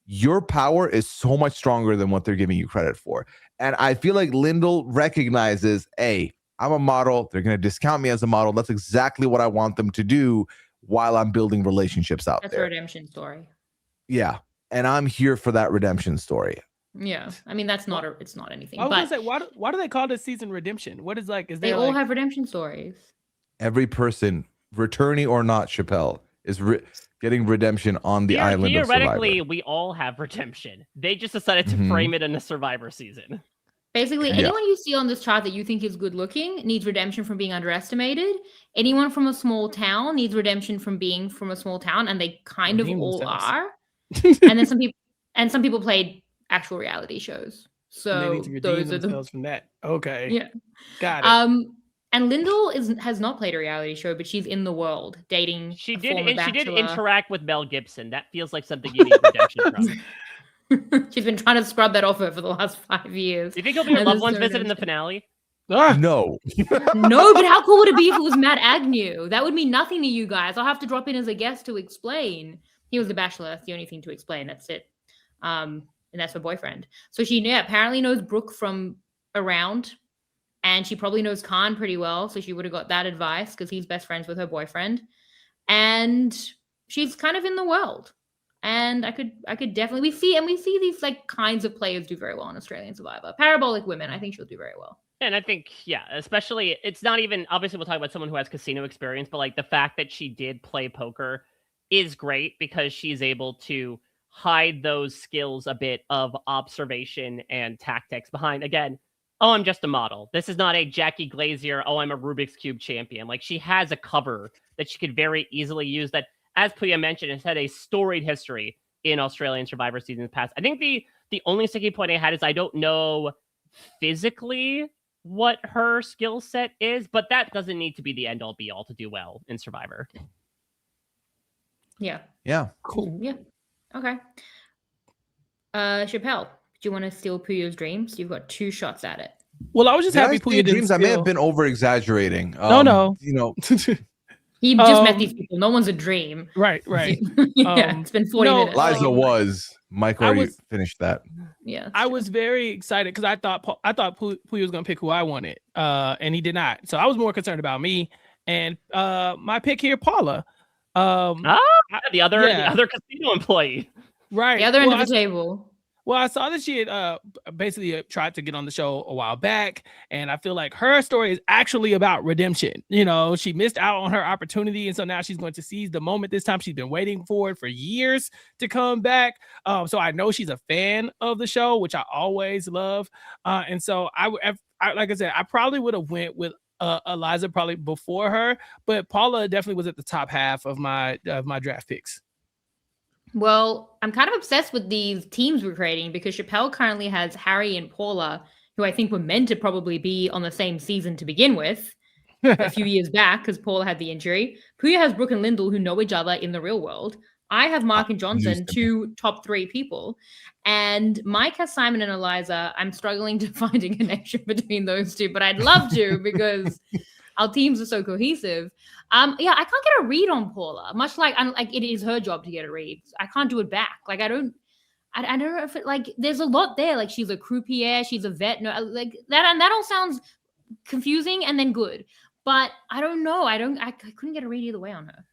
your power is so much stronger than what they're giving you credit for. And I feel like Lyndall recognizes, hey, I'm a model. They're going to discount me as a model. That's exactly what I want them to do while I'm building relationships out
That's a
there.
redemption story.
Yeah. And I'm here for that redemption story.
Yeah, I mean it's not anything.
I was
But
gonna say, why do they call this season redemption? What is is
they
there
all have redemption stories.
Every person, returnee or not, Chappell, is getting redemption on the island of
Theoretically,
Survivor.
we all have redemption. They just decided to
Mhm.
frame it in a Survivor season.
Basically,
Yeah.
anyone you see on this chart that you think is good looking needs redemption from being underestimated. Anyone from a small town needs redemption from being from a small town, and they kind of
Redeem
all
themselves.
are. And then some people played actual reality shows.
They
So
need to redeem
those are the
themselves from that. Okay.
yeah.
Got it.
And Lyndall has not played a reality show, but she's in the world dating.
She
a
did,
former
and she did
bachelor.
interact with Mel Gibson. That feels like something you need redemption from.
She's been trying to scrub that off her for the last 5 years.
Do you think it'll be your
And
loved
there's
one's
no
visit in the
redemption.
finale?
Ah,
No.
No, but how cool would it be if it was Matt Agnew? That would mean nothing to you guys. I'll have to drop in as a guest to explain. He was the bachelor. That's the only thing to explain. That's it. And that's her boyfriend. So she apparently knows Brooke from around, and she probably knows Khan pretty well. So she would have got that advice because he's best friends with her boyfriend. And she's kind of in the world. And I could definitely we see these like kinds of players do very well on Australian Survivor. Parabolic women, I think she'll do very well.
And I think, yeah, especially, it's not even, obviously we'll talk about someone who has casino experience, but like the fact that she did play poker is great because she's able to hide those skills a bit of observation and tactics behind, again, oh, I'm just a model. This is not a Jackie Glazier, oh, I'm a Rubik's Cube champion. Like, she has a cover that she could very easily use that, as Pooya mentioned, has had a storied history in Australian Survivor seasons past. I think the only sticky point I had is I don't know physically what her skill set is, but that doesn't need to be the end all be all to do well in Survivor.
Yeah.
Yeah.
cool.
Yeah. Okay. Chappelle, do you want to steal Pooya's dreams? You've got 2 shots at it.
Well, I was just
Did I
happy
say
Pooya didn't
dreams? I may have
steal.
been over exaggerating.
No.
He just met these people. No one's a dream.
Right.
Yeah, it's been 40 minutes.
Liza
so-
was. Mike
I
already
was-
finished that.
Yeah.
I was very excited because I thought Pooya was gonna pick who I wanted, and he did not. So I was more concerned about me and my pick here, Paula.
The other casino employee.
Right.
The other end
Well,
of the table.
Well, I saw that she had basically tried to get on the show a while back, and I feel like her story is actually about redemption. You know, she missed out on her opportunity, and so now she's going to seize the moment this time. She's been waiting for it for years to come back. So I know she's a fan of the show, which I always love. And so like I said, I probably would have went with Eliza probably before her, but Paula definitely was at the top half of my draft picks.
Well, I'm kind of obsessed with these teams we're creating because Chappell currently has Harry and Paula, who I think were meant to probably be on the same season to begin with a few years back because Paula had the injury. Pooya has Brooke and Lyndall, who know each other in the real world. I have Mark and Johnson, two top 3 people. And Mike has Simon and Eliza. I'm struggling to find a connection between those two, but I'd love to because our teams are so cohesive. Yeah, I can't get a read on Paula. Much like it is her job to get a read. I can't do it back. Like I don't know if it like there's a lot there. Like she's a croupier, she's a vet. No, like that, and that all sounds confusing and then good. But I don't know. I couldn't get a read either way on her.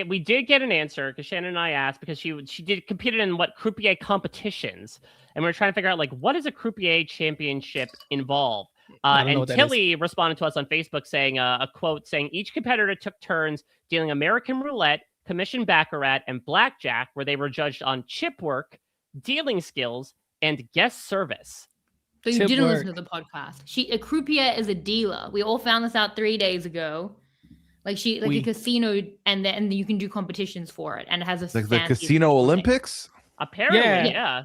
We did get an answer because Shannon and I asked because she did competed in croupier competitions, and we were trying to figure out what does a croupier championship involve. And Tilly responded to us on Facebook saying a quote saying each competitor took turns dealing American roulette, commission baccarat, and blackjack, where they were judged on chip work, dealing skills, and guest service.
So you didn't listen to the podcast. A croupier is a dealer. We all found this out 3 days ago. Like a casino, and then you can do competitions for it, and it has a
like the Casino Olympics.
Apparently, yeah.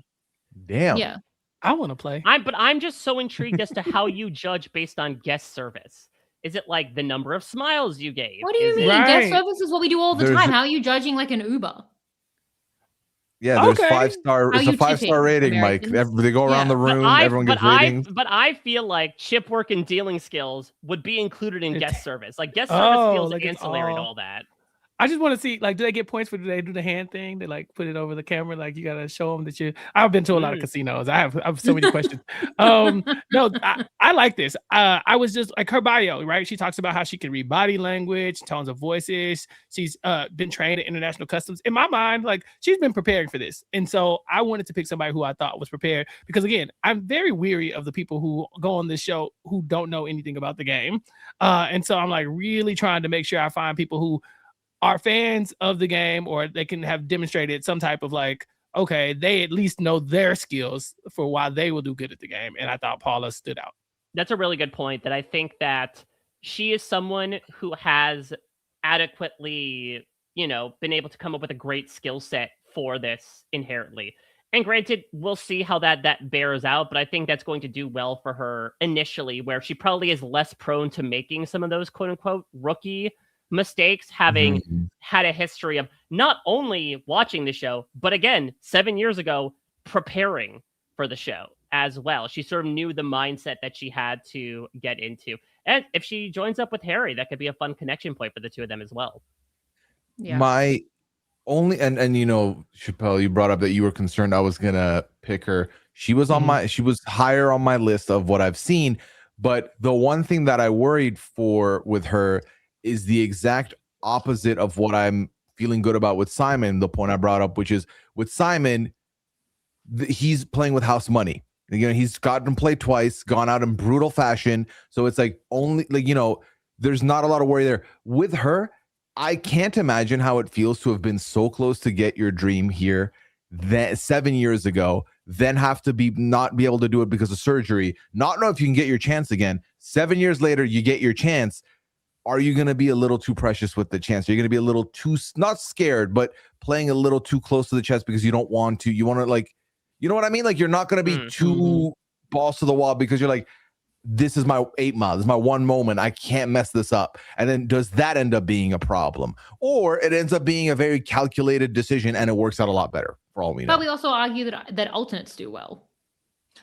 Damn.
Yeah.
I want to play.
I'm just so intrigued as to how you judge based on guest service. Is it like the number of smiles you gave?
What do you mean? Guest service is what we do all the time. How are you judging like an Uber?
Yeah, there's 5-star. It's a 5-star rating, Americans? Mike. They go around the room. Everyone gets ratings.
But I feel like chip work and dealing skills would be included in guest service. Like guest service feels ancillary to all that.
I just want to see, do they get points for do they do the hand thing? They put it over the camera, you gotta show them that you. I've been to a lot of casinos. I have so many questions. No, I like this. I was just like her bio, right? She talks about how she can read body language, tones of voices. She's been trained at international customs. In my mind, she's been preparing for this, and so I wanted to pick somebody who I thought was prepared because again, I'm very weary of the people who go on this show who don't know anything about the game, and so I'm really trying to make sure I find people who are fans of the game, or they can have demonstrated some type of okay, they at least know their skills for why they will do good at the game. And I thought Paula stood out.
That's a really good point, that I think that she is someone who has adequately, been able to come up with a great skill set for this inherently. And granted, we'll see how that bears out, but I think that's going to do well for her initially, where she probably is less prone to making some of those quote unquote rookie mistakes, having had a history of not only watching the show, but again, 7 years ago, preparing for the show as well. She sort of knew the mindset that she had to get into. And if she joins up with Harry, that could be a fun connection point for the two of them as well.
Yeah.
My only, and Chappell, you brought up that you were concerned I was going to pick her. She was on she was higher on my list of what I've seen. But the one thing that I worried for with her is the exact opposite of what I'm feeling good about with Simon. The point I brought up, which is with Simon, he's playing with house money. He's gotten him play twice, gone out in brutal fashion. So it's only there's not a lot of worry there. With her, I can't imagine how it feels to have been so close to get your dream here that 7 years ago, then have to not be able to do it because of surgery, not know if you can get your chance again. 7 years later, you get your chance. Are you going to be a little too precious with the chance? Are you going to be a little too, not scared, but playing a little too close to the chest because you don't want to, you want to you know what I mean? You're not going to be too balls to the wall because you're this is my 8 Mile. This is my one moment. I can't mess this up. And then does that end up being a problem? Or it ends up being a very calculated decision and it works out a lot better for all we know.
But we also argue that alternates do well.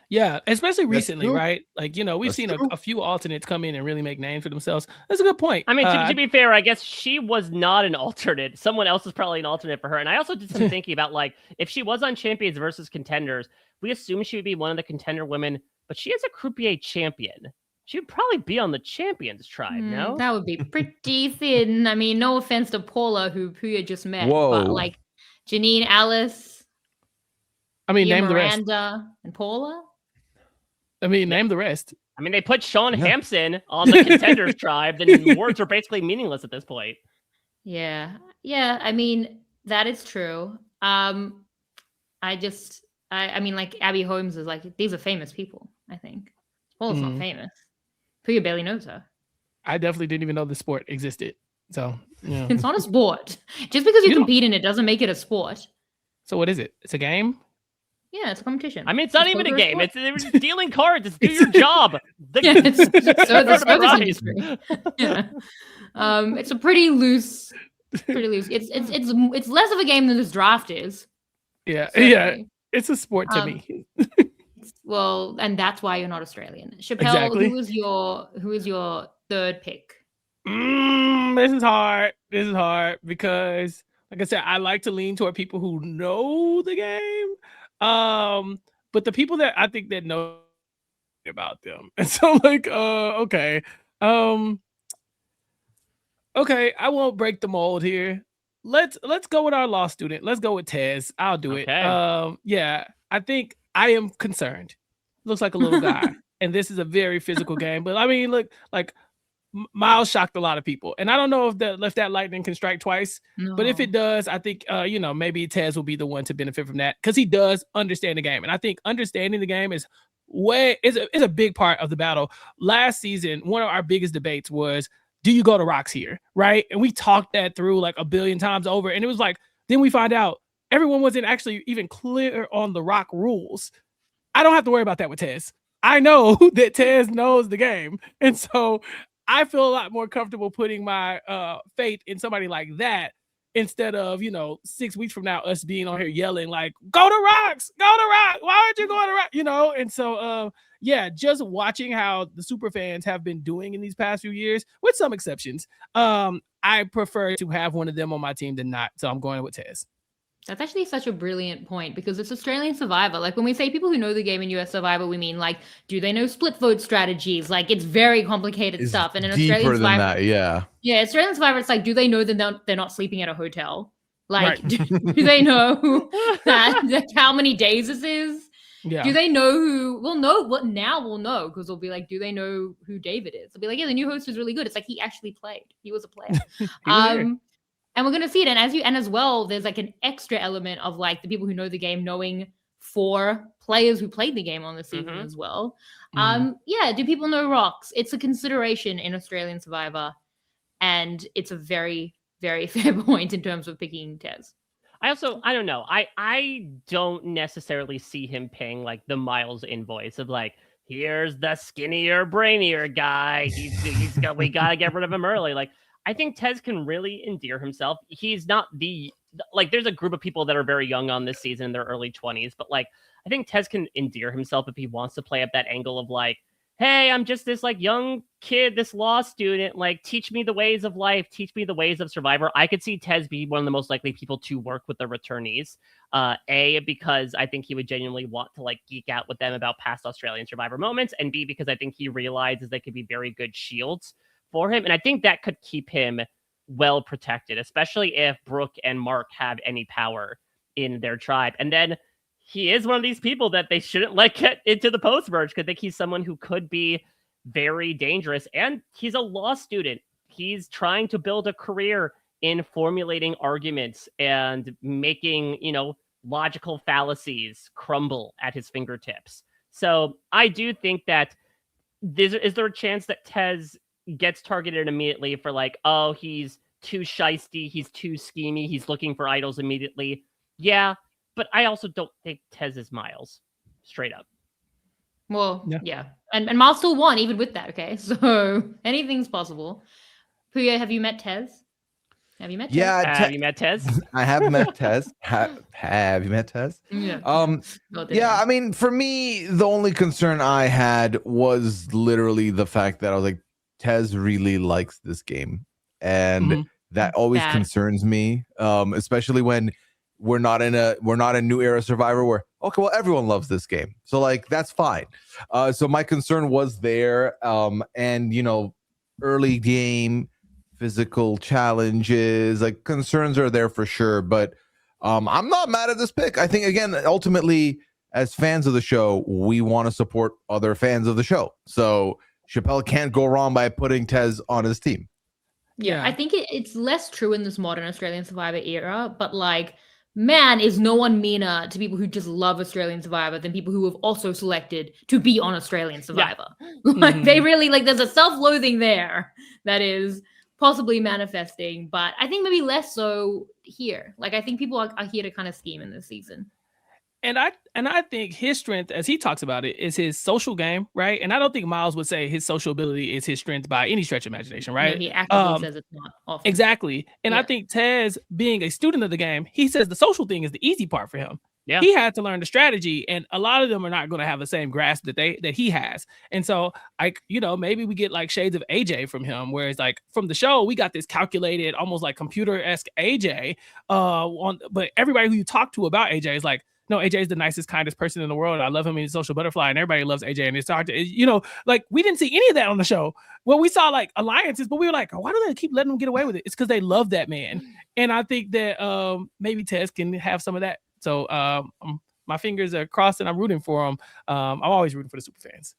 Yeah, especially recently, right? We've seen a few alternates come in and really make names for themselves. That's a good point.
I mean, to be fair, I guess she was not an alternate. Someone else was probably an alternate for her. And I also did some thinking about if she was on Champions versus Contenders, we assume she would be one of the contender women, but she is a croupier champion. She would probably be on the Champions tribe, no?
That would be pretty thin. I mean, no offense to Paula, who Pooya just met,
Whoa.
but Janine, Alice.
I mean,
Ian
name the rest.
Miranda and Paula.
I mean, name the rest.
I mean, they put Sean Hampson on the contenders tribe, then words are basically meaningless at this point.
Yeah. I mean, that is true. I mean, like Abby Holmes is like, these are famous people, I think. Paula's not famous. Pooya barely knows her.
I definitely didn't even know the sport existed. So, yeah.
It's not a sport. Just because you compete in it doesn't make it a sport.
So what is it? It's a game?
Yeah, it's a competition.
I mean, it's not even a game. It's dealing cards. It's do your job.
It's the service industry. Yeah. It's a pretty loose. It's less of a game than this draft is.
Yeah,
certainly.
Yeah. It's a sport to me.
Well, and that's why you're not Australian. Chappell,
Exactly.
who is your third pick?
This is hard. Because, like I said, I like to lean toward people who know the game. But the people that I think that know about them, and so like, okay, I won't break the mold here. Let's go with our law student. Let's go with Tez. I'll do it. Yeah, I think I am concerned. Looks like a little guy, and this is a very physical game. But I mean, look, like Miles shocked a lot of people, and I don't know if that lightning can strike twice.
No.
But if it does, I think maybe Tez will be the one to benefit from that because he does understand the game, and I think understanding the game is a big part of the battle. Last season, one of our biggest debates was, do you go to rocks here, right? And we talked that through like a billion times over, and it was like, then we find out everyone wasn't actually even clear on the rock rules. I don't have to worry about that with Tez. I know that Tez knows the game, and so I feel a lot more comfortable putting my faith in somebody like that instead of 6 weeks from now us being on here yelling like, go to rocks, why aren't you going to rock, and so yeah, just watching how the super fans have been doing in these past few years, with some exceptions, I prefer to have one of them on my team than not, so I'm going with Tez.
That's actually such a brilliant point because it's Australian Survivor. Like when we say people who know the game in US Survivor, we mean like, do they know split vote strategies? Like it's very complicated stuff. And in Australian Survivor,
that, yeah.
Yeah, Australian Survivor, it's like, do they know that they're not sleeping at a hotel? Like, right. do they know that how many days this is? Yeah. Do they know who? We'll know what now. We'll know because we'll be like, do they know who David is? They'll be like, yeah, the new host is really good. It's like he actually played. He was a player. And we're gonna see it, and as well, there's like an extra element of like the people who know the game knowing 4 players who played the game on the season as well. Yeah, do people know rocks? It's a consideration in Australian Survivor, and it's a very, very fair point in terms of picking Tez.
I don't know. I don't necessarily see him paying like the Miles invoice of like, here's the skinnier, brainier guy. We gotta get rid of him early. Like, I think Tez can really endear himself. He's not there's a group of people that are very young on this season in their early 20s, but like, I think Tez can endear himself if he wants to play up that angle of like, hey, I'm just this like young kid, this law student, like teach me the ways of life, teach me the ways of Survivor. I could see Tez be one of the most likely people to work with the returnees. Because I think he would genuinely want to like geek out with them about past Australian Survivor moments, and B, because I think he realizes they could be very good shields for him. And I think that could keep him well protected, especially if Brooke and Mark have any power in their tribe. And then he is one of these people that they shouldn't let get into the post-merge because I think he's someone who could be very dangerous. And he's a law student. He's trying to build a career in formulating arguments and making, logical fallacies crumble at his fingertips. So I do think that is there a chance that Tez gets targeted immediately for like, oh, he's too shisty, he's too schemy, he's looking for idols immediately? Yeah, but I also don't think Tez is Miles, straight up.
Well, yeah. And Miles still won even with that, okay? So anything's possible. Pooya, have you met Tez? Have you met Tez?
Yeah.
Have you met Tez?
I have met Tez. Have you met Tez?
Yeah.
Yeah, I mean, for me, the only concern I had was literally the fact that I was like, Tez really likes this game, and that always concerns me, especially when we're not in new era Survivor where, okay, well, everyone loves this game, so like that's fine. So my concern was there, and early game physical challenges, like concerns are there for sure, but I'm not mad at this pick. I think, again, ultimately, as fans of the show, we want to support other fans of the show. So Chappell can't go wrong by putting Tez on his team.
Yeah, I think it's less true in this modern Australian Survivor era, but like, man, is no one meaner to people who just love Australian Survivor than people who have also selected to be on Australian Survivor. Like, they really, like, there's a self-loathing there that is possibly manifesting, but I think maybe less so here. Like, I think people are here to kind of scheme in this season.
And I think his strength, as he talks about it, is his social game, right? And I don't think Miles would say his social ability is his strength by any stretch of imagination, right?
No, he actively says it's not often.
Exactly. And I think Tez, being a student of the game, he says the social thing is the easy part for him. Yeah. He had to learn the strategy, and a lot of them are not going to have the same grasp that he has. And so, like, you know, maybe we get like shades of AJ from him, whereas like from the show, we got this calculated, almost like computer-esque AJ. But everybody who you talk to about AJ is like, no, AJ is the nicest, kindest person in the world. I love him. He's a social butterfly, and everybody loves AJ. And it's hard to, you know, like, we didn't see any of that on the show. Well, we saw like alliances, but we were like, why do they keep letting them get away with it? It's because they love that man. And I think that maybe Tez can have some of that. So my fingers are crossed, and I'm rooting for him. I'm always rooting for the super fans.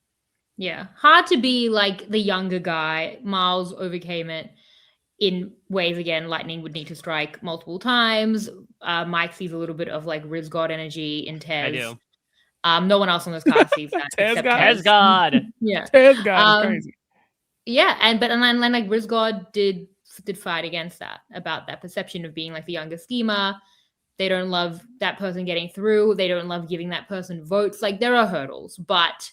Yeah, hard to be like the younger guy. Miles overcame it in ways, again, lightning would need to strike multiple times. Mike sees a little bit of like Riz God energy in Tez.
I do.
No one else on this cast sees that.
Tez God.
Yeah.
Tez God is crazy.
Yeah, and then like Riz God did fight against that, about that perception of being like the younger schemer. They don't love that person getting through. They don't love giving that person votes. Like, there are hurdles, but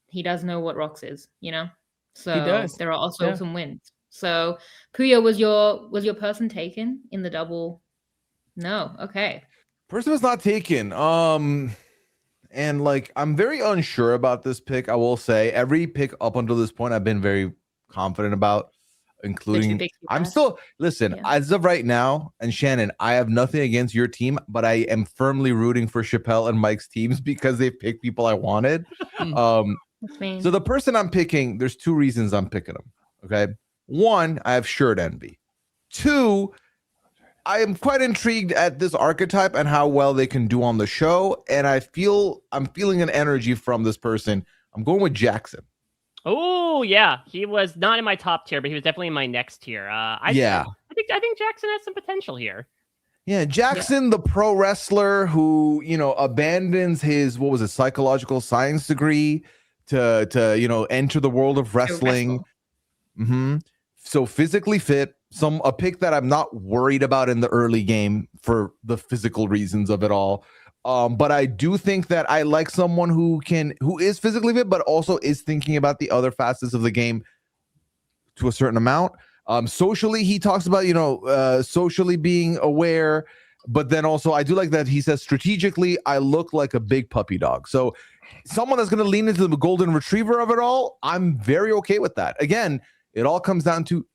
he does know what rocks is, you know? So
he does.
There are also some wins. So Pooya, was your person taken in the double? No. Okay.
Person was not taken. And like, I'm very unsure about this pick. I will say every pick up until this point, I've been very confident about, including I'm still as of right now. And Shannon, I have nothing against your team, but I am firmly rooting for Chappell and Mike's teams because they picked people I wanted. So the person I'm picking, there's two reasons I'm picking them. Okay. One, I have shirt envy. Two, I am quite intrigued at this archetype and how well they can do on the show. And I'm feeling an energy from this person. I'm going with Jackson.
Oh yeah, he was not in my top tier, but he was definitely in my next tier. I think Jackson has some potential here.
Yeah, Jackson, the pro wrestler who, you know, abandons his psychological science degree to you know, enter the world of wrestling. So physically fit, a pick that I'm not worried about in the early game for the physical reasons of it all. But I do think that I like someone who is physically fit, but also is thinking about the other facets of the game to a certain amount. Socially, he talks about, you know, socially being aware, but then also I do like that he says strategically, I look like a big puppy dog. So someone that's going to lean into the golden retriever of it all, I'm very okay with that. Again, it all comes down to,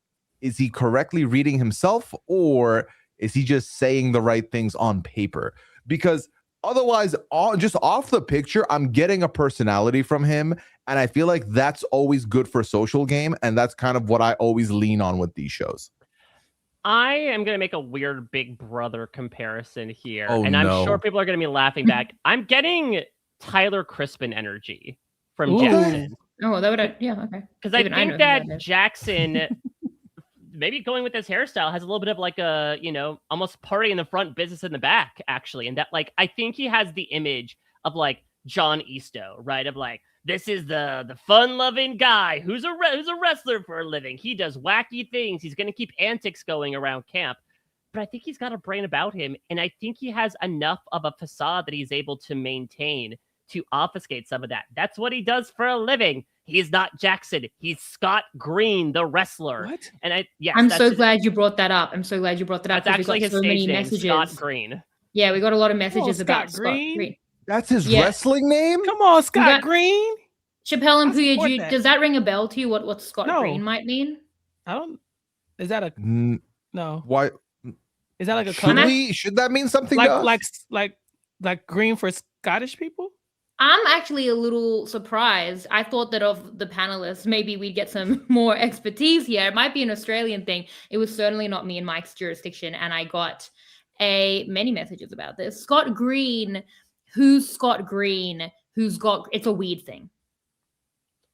is he correctly reading himself, or is he just saying the right things on paper? Because otherwise, just off the picture, I'm getting a personality from him, and I feel like that's always good for social game, and that's kind of what I always lean on with these shows.
I am going to make a weird Big Brother comparison here, I'm sure people are going to be laughing back. I'm getting Tyler Crispin energy from Jackson.
Oh, that would okay.
Because I think that Jackson, maybe going with this hairstyle, has a little bit of like a, you know, almost party in the front, business in the back, actually. And that, like, I think he has the image of like John Easto, right? Of like, this is the fun-loving guy who's a wrestler for a living. He does wacky things. He's going to keep antics going around camp. But I think he's got a brain about him, and I think he has enough of a facade that he's able to maintain to obfuscate some of that. That's what he does for a living. He's not Jackson. He's Scott Green, the wrestler.
What?
And
I'm so glad you brought that up. That's
actually his stage name, Scott Green.
Yeah, we got a lot of messages about
Scott Green.
That's his wrestling name?
Come on, Scott Green.
Chappell and Pooya, does that ring a bell to you? What Scott Green might mean?
I don't. Is that a no?
Why?
Is that like a
should that mean something?
Like green for Scottish people?
I'm actually a little surprised. I thought that of the panelists, maybe we'd get some more expertise here. It might be an Australian thing. It was certainly not me and Mike's jurisdiction, and I got many messages about this. Scott Green, who's Scott Green? Who's got? It's a weird thing.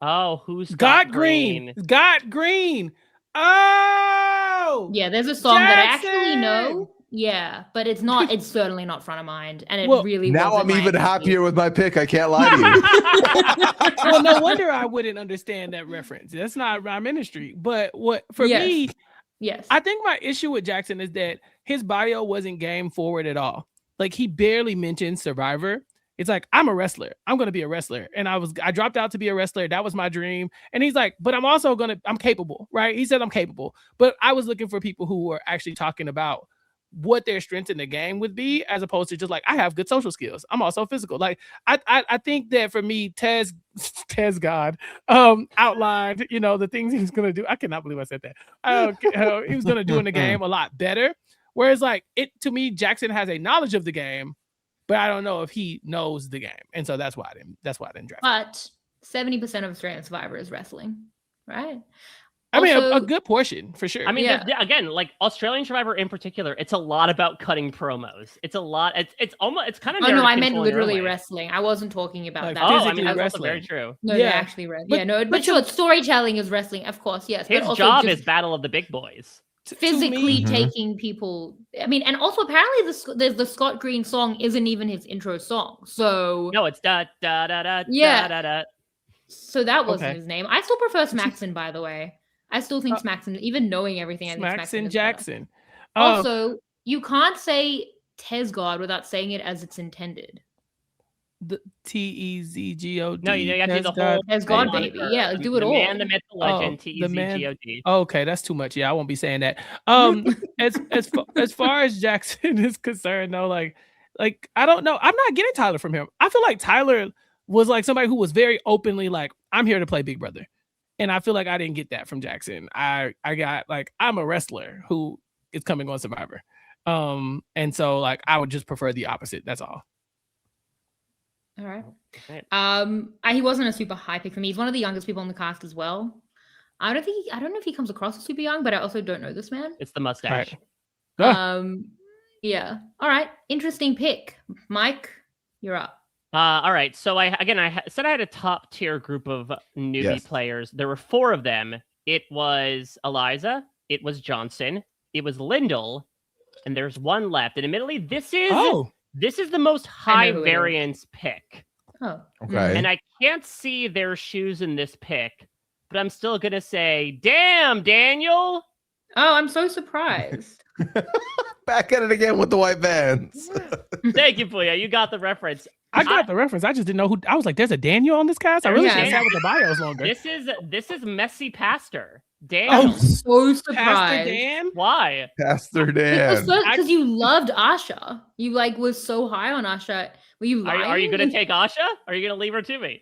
Oh, who's
Got Green? Got Green. Oh,
yeah. There's a song that I actually
Jackson!
know. Yeah, but it's not. It's certainly not front of mind, and it
Well,
really.
Now
wasn't
I'm
my
even
expertise.
happier with my pick. I can't lie to you.
Well, no wonder I wouldn't understand that reference. That's not my ministry. But what for
Yes.
me,
Yes.
I think my issue with Jackson is that his bio wasn't game forward at all. Like he barely mentioned Survivor. It's like, I'm a wrestler. I'm going to be a wrestler. And I dropped out to be a wrestler. That was my dream. And he's like, but I'm also I'm capable, right? He said I'm capable. But I was looking for people who were actually talking about what their strength in the game would be, as opposed to just like, I have good social skills. I'm also physical. Like, I think that for me, Tez God outlined, the things he was going to do. I cannot believe I said that. He was going to do in the game a lot better. Whereas like to me, Jackson has a knowledge of the game, but I don't know if he knows the game. And so that's why I didn't draft him.
But 70% of Australian Survivor is wrestling, right?
I mean,
Also-
a good portion for sure.
I mean,
Yeah.
again, like Australian Survivor in particular, it's a lot about cutting promos. It's a lot. It's almost. It's kind of.
Oh no, I meant
narrative control in your own
literally
way.
wresling. I wasn't talking about
Like
that.
Oh, I
physically
mean, that's also
wrestling.
very true.
No,
Yeah.
they're actually wrestling.
But-
Yeah, no,
but
but sure, storytelling is wrestling, of course, yes.
His
but also
job
just
is Battle of the Big Boys.
To
physically
me-
Mhm.
taking people. I mean, and also apparently the Scott Green song isn't even his intro song. So
No, it's da da da da
Yeah.
da da da.
so that wasn't
Okay.
his name. I still prefer Smaxon, by the way. I still think Smaxon, even knowing everything, I think Smaxon
Smaxon
is better.
Jackson.
Also, you can't say Tezgod without saying it as it's intended.
The Tezgod.
No, you have to do the
Tezgod.
whole
Tezgod,
moniker.
baby. Yeah, do it
the
all.
Man, the myth, the legend.
Oh, the man.
Tezgod.
Okay, that's too much. Yeah, I won't be saying that. As far as Jackson is concerned, though, like I don't know. I'm not getting Tyler from him. I feel like Tyler was like somebody who was very openly like, I'm here to play Big Brother. And I feel like I didn't get that from Jackson. I got like, I'm a wrestler who is coming on Survivor. And so like I would just prefer the opposite. That's all.
All right.
Right.
He wasn't a super high pick for me. He's one of the youngest people on the cast as well. I don't know if he comes across as super young, but I also don't know this man.
It's the mustache.
Right.
Yeah. All right. Interesting pick. Mike, you're up.
All right. So I said I had a top tier group of newbie
Yes.
players. There were 4 of them. It was Eliza, it was Johnson, it was Lyndall, and there's one left. And admittedly, this is the most high
who it is.
variance pick.
Oh.
Okay.
And I can't see their shoes in this pick, but I'm still gonna say, damn, Daniel.
Oh, I'm so surprised.
Back at it again with the white vans.
Thank you, Pooya. You got the reference.
I got the reference. I just didn't know who. I was like, there's a Daniel on this cast. I really
Yeah.
should have sat with the bios longer.
This is Messy Pastor. Daniel.
Oh,
So
Pastor
surprised.
Dan.
Why?
Pastor Dan.
Because you loved Asha. You like was so high on Asha. Were you lying?
Are you gonna take Asha? Or are you gonna leave her to me?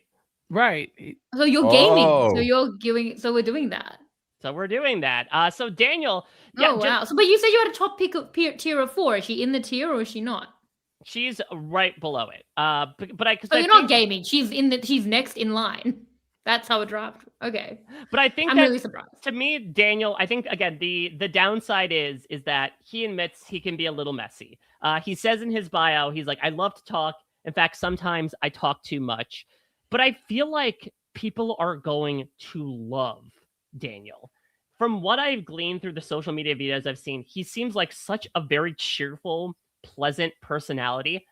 Right.
So you're gaming.
Oh.
So you're giving. So we're doing that.
So we're doing that. So Daniel, yeah,
Oh wow. So, but you said you had a top pick of tier of 4. Is she in the tier or is she not?
she's right below it. But I.
So you're not gaming. She's next in line. That's how it dropped. Okay.
But I think
I'm
that,
really surprised.
to me, Daniel, I think again the downside is that he admits he can be a little messy. He says in his bio, he's like, I love to talk. In fact, sometimes I talk too much. But I feel like people are going to love Daniel. From what I've gleaned through the social media videos I've seen, he seems like such a very cheerful, pleasant personality.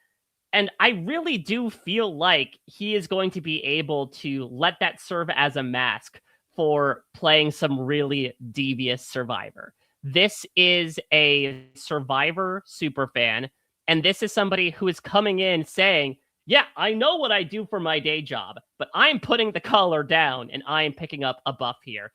And I really do feel like he is going to be able to let that serve as a mask for playing some really devious Survivor. This is a Survivor superfan, and this is somebody who is coming in saying, yeah, I know what I do for my day job, but I'm putting the collar down and I am picking up a buff here.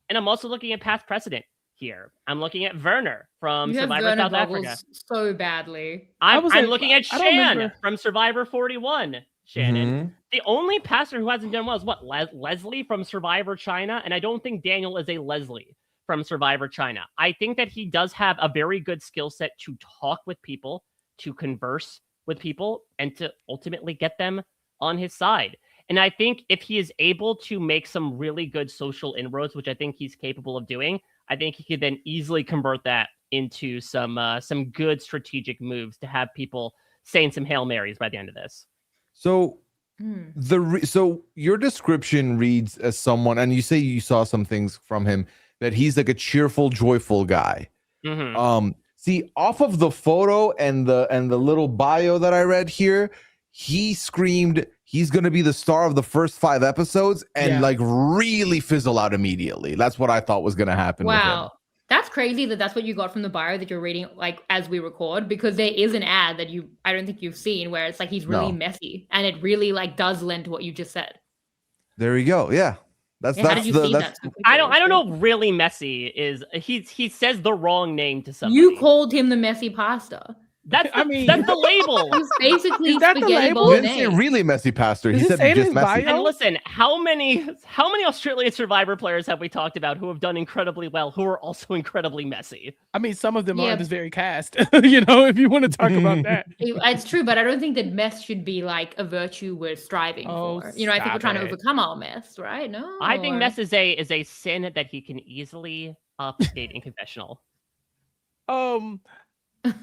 And I'm also looking at past precedent here. I'm looking at Werner from
You have
Survivor
Werner
South Africa.
bubbles so badly.
I'm
like,
looking at
I don't
Shan
remember.
from Survivor 41. Shannon.
Mhm.
The only passer who hasn't done well is what? Leslie from Survivor China. And I don't think Daniel is a Leslie from Survivor China. I think that he does have a very good skill set to talk with people, to converse with people, and to ultimately get them on his side. And I think if he is able to make some really good social inroads, which I think he's capable of doing, I think he could then easily convert that into some good strategic moves to have people saying some Hail Marys by the end of this.
So so your description reads as someone, and you say you saw some things from him, that he's like a cheerful, joyful guy. See, off of the photo and the little bio that I read here, he screamed he's going to be the star of the first 5 episodes and like really fizzle out immediately. That's what I thought was going to happen.
Wow. That's crazy that's what you got from the bio that you're reading like as we record, because there is an ad that I don't think you've seen where it's like he's really messy, and it really like does lend to what you just said.
There you go. Yeah.
How did you see that?
I don't know. Really messy is he says the wrong name to somebody.
You called him the messy pasta.
That's the label.
He's basically
Is that the
spaghetti
label?
He didn't say really messy pastor. He said just messy.
And listen, how many Australian Survivor players have we talked about who have done incredibly well, who are also incredibly messy?
I mean, some of them are this very cast. If you want to talk about that.
It's true, but I don't think that mess should be like a virtue we're striving for. I think we're trying to overcome our mess, right? No.
I think mess is a sin that he can easily obfuscate in confessional.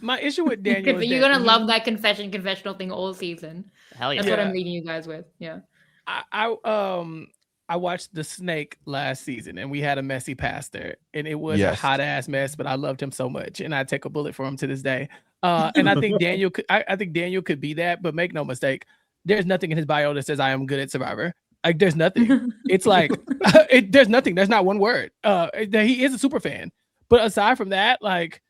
My issue with Daniel is
you're gonna love that confessional thing all season.
Hell yeah.
That's what I'm leading you guys with. Yeah.
I watched The Snake last season, and we had a messy pastor, and it was a hot ass mess, but I loved him so much, and I take a bullet for him to this day. And I think Daniel could be that, but make no mistake, there's nothing in his bio that says I am good at Survivor. Like there's nothing. It's like there's nothing. There's not one word. He is a super fan, but aside from that, like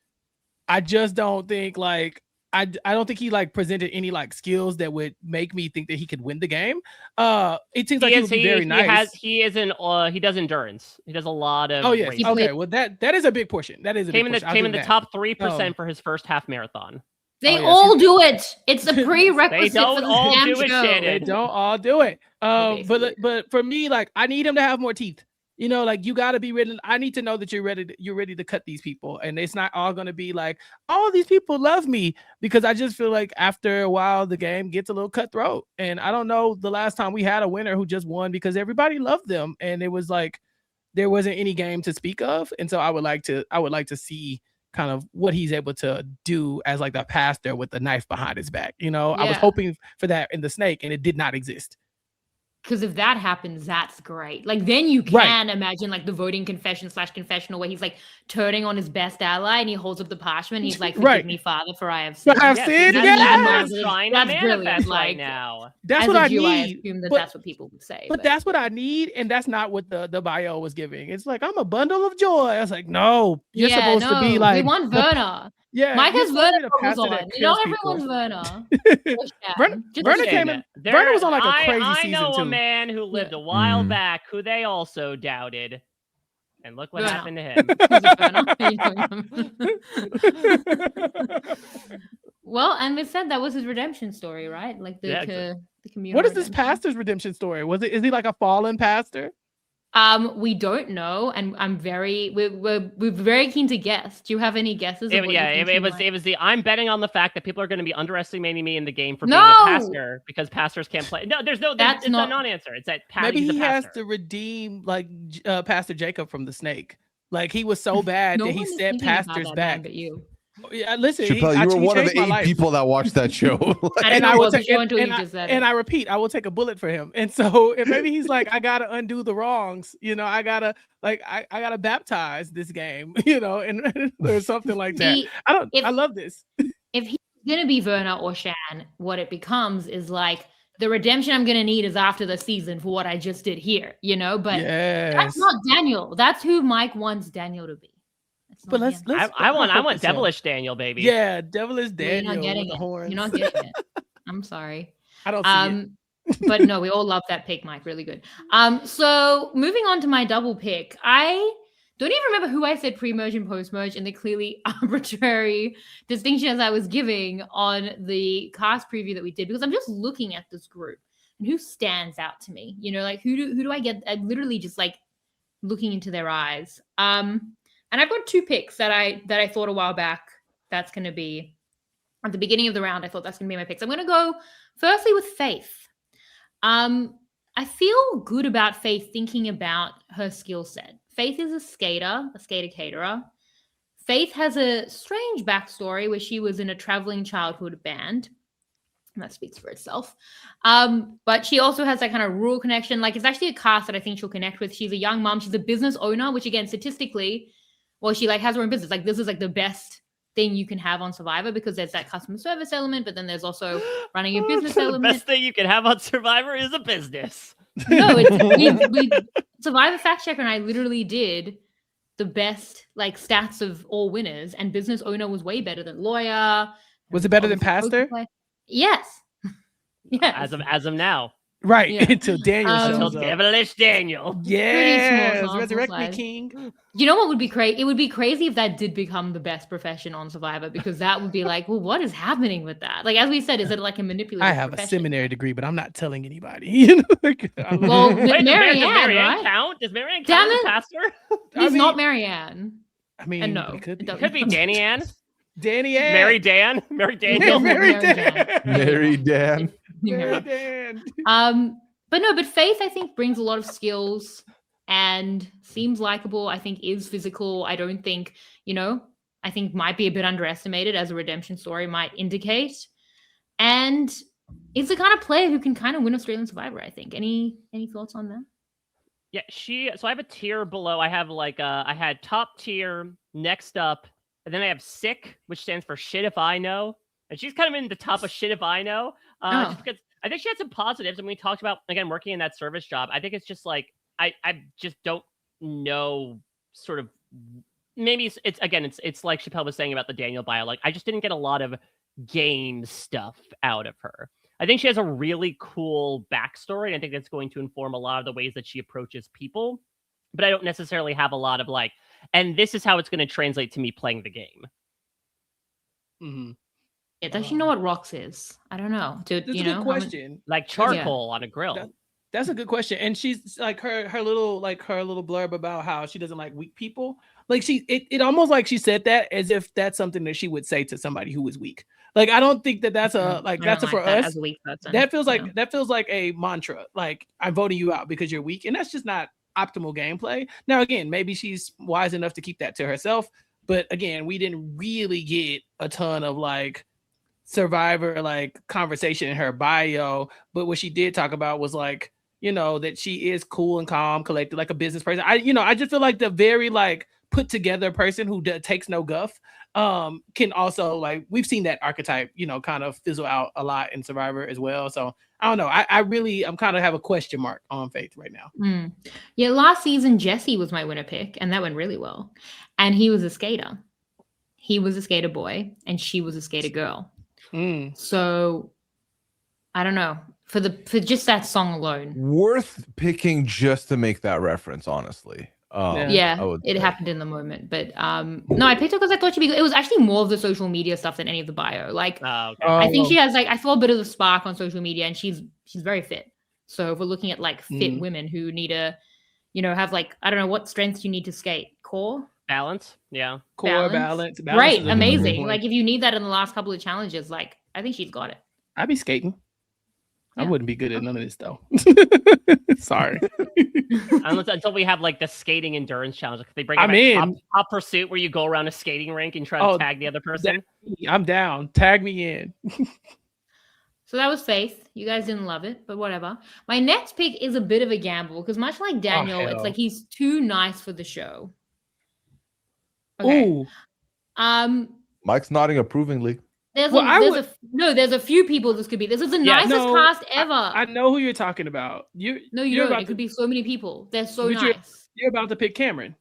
I just don't think like I don't think he like presented any like skills that would make me think that he could win the game. It seems like he would be very nice.
He does endurance. He does a lot of.
Oh yes. Okay. Well, that is a big portion. That is a big portion.
Came in the top 3% for his first half marathon.
They all do it. It's a prerequisite.
They don't all do it, Shannon.
They don't all do it. But for me, like I need him to have more teeth. Like you got to be ready. I need to know that you're ready to cut these people, and it's not all going to be like, all these people love me, because I just feel like after a while the game gets a little cutthroat. And I don't know the last time we had a winner who just won because everybody loved them, and it was like there wasn't any game to speak of. And so I would like to see kind of what he's able to do as like the pastor with the knife behind his back. I was hoping for that in the Snake, and it did not exist.
Because if that happens, that's great. Like then you can imagine like the voting confessional where he's like turning on his best ally and he holds up the parchment. He's like, "Forgive me, Father, for I have sinned."
That's
brilliant.
Right now.
That's what I need.
I assume that's what people would say.
But that's what I need, and that's not what the bio was giving. It's like I'm a bundle of joy. I was like, no, you're supposed to be like.
We want Werner.
Yeah,
Mike has Werner on. Everyone's Werner.
Werner was on like a crazy season.
I know
too.
a man who lived a while back who they also doubted. And look what happened to him.
Well, and we said that was his redemption story, right? Like the community.
What is this pastor's redemption story? Is he like a fallen pastor?
We don't know, and we're very keen to guess. Do you have any guesses?
It was the I'm betting on the fact that people are going to be underestimating me in the game for being a pastor because pastors can't play. No, it's a non-answer. It's that
maybe he has to redeem like Pastor Jacob from the Snake. Like he was so bad that he set pastors back.
But you.
Yeah, listen,
Chappell, you were one of the 8 people that watched that show.
I repeat, I will take a bullet for him. And so if maybe he's like, I gotta undo the wrongs, I gotta baptize this game, and there's something like that. I love this.
If he's gonna be Werner or Shan, what it becomes is like the redemption I'm gonna need is after the season for what I just did here, but that's not Daniel. That's who Mike wants Daniel to be.
But
I want devilish Daniel, baby.
Yeah, devilish Daniel.
You're not getting it. I'm sorry.
I don't see it.
But no, we all love that pick, Mike. Really good. So moving on to my double pick, I don't even remember who I said pre-merge and post-merge and the clearly arbitrary distinctions I was giving on the cast preview that we did, because I'm just looking at this group and who stands out to me. Like who do I get? I'm literally just like looking into their eyes. And I've got 2 picks that I thought a while back that's going to be at the beginning of the round. I thought that's going to be my picks. I'm going to go firstly with Faith. I feel good about Faith thinking about her skill set. Faith is a skater caterer. Faith has a strange backstory where she was in a traveling childhood band. And that speaks for itself. But she also has that kind of rural connection. Like, it's actually a cast that I think she'll connect with. She's a young mom. She's a business owner, which again, statistically, well, she like has her own business. Like, this is like the best thing you can have on Survivor because there's that customer service element, but then there's also running a business
The
element.
best thing you can have on Survivor is a business.
No, it's we Survivor Fact Checker and I literally did the best like stats of all winners, and business owner was way better than lawyer.
Was it better than
obviously
pastor?
poker player. Yes. Yes.
As of now.
Right.
Yeah.
Until Daniel
Until
shows up.
devilish Daniel.
Yes.
sample
Resurrect me,
size.
King.
You know what would be crazy? It would be crazy if that did become the best profession on Survivor, because that would be like, well, what is happening with that? Like, as we said, is it like a manipulative
I have
profession?
a seminary degree, but I'm not telling anybody. You know, like,
Well,
Wait, does
Marianne,
Marianne
right?
count? Does Marianne
Damn
count as
it.
a pastor?
He's
I
not
mean-
Marianne.
I mean,
And no,
it could
it
be.
doesn't.
Could be Danny Ann.
Danny Ann.
Mary Dan. Mary
It
Daniel.
doesn't
Mary
Mary
Dan.
Mary Dan.
Mary Dan.
But Faith, I think, brings a lot of skills and seems likable. I think is physical. I don't think, I think might be a bit underestimated, as a redemption story might indicate. And is the kind of player who can kind of win Australian Survivor, I think. Any thoughts on that?
Yeah, so I have a tier below. I have I had top tier, next up, and then I have sick, which stands for shit if I know. And she's kind of in the top of shit if I know. Just because I think she had some positives, and we talked about, again, working in that service job. I think it's just like I just don't know, sort of, maybe it's like Chappell was saying about the Daniel bio. Like, I just didn't get a lot of game stuff out of her. I think she has a really cool backstory, and I think that's going to inform a lot of the ways that she approaches people. But I don't necessarily have a lot of like, and this is how it's going to translate to me playing the game.
Mm-hmm.
Yeah, does she know what rocks is? I don't know.
That's a good question.
Like charcoal on a grill.
That's a good question. And she's like her little blurb about how she doesn't like weak people. Like it almost like she said that as if that's something that she would say to somebody who is weak. Like, I don't think that's a like that's a for us.
As a weak person,
that feels like a mantra. Like, I'm voting you out because you're weak, and that's just not optimal gameplay. Now, again, maybe she's wise enough to keep that to herself. But again, we didn't really get a ton of like Survivor like conversation in her bio. But what she did talk about was like, that she is cool and calm, collected, like a business person. I just feel like the very like put together person who takes no guff can also, like, we've seen that archetype, kind of fizzle out a lot in Survivor as well. So I don't know. I'm kind of have a question mark on Faith right now.
Yeah, last season Jesse was my winner pick, and that went really well. And he was a skater. He was a skater boy, and she was a skater girl. So I don't know, for just that song alone,
Worth picking just to make that reference, honestly.
It happened in the moment. But no, I picked her because I thought she'd be good. It was actually more of the social media stuff than any of the bio. Like,
Okay.
I think she has, like, I saw a bit of the spark on social media, and she's very fit. So if we're looking at like fit women who need to, have like, I don't know, what strengths you need to skate, core
Balance. Yeah.
Core balance.
Right. Amazing. Like, if you need that in the last couple of challenges, like, I think she's got it.
I'd be skating. I
Yeah.
wouldn't be good at none of this though. Sorry.
Until we have like the skating endurance challenge. Like, they bring
I'm in.
top pursuit, where you go around a skating rink and try to tag the other person.
I'm down. Tag me in.
So that was Faith. You guys didn't love it, but whatever. My next pick is a bit of a gamble because, much like Daniel, it's
hell.
like he's too nice for the show. Okay.
Ooh.
Mike's nodding approvingly.
There's a few people this could be. This is the nicest cast ever.
I know who you're talking about. You
don't. It could be so many people. They're so nice.
You're about to pick Cameron.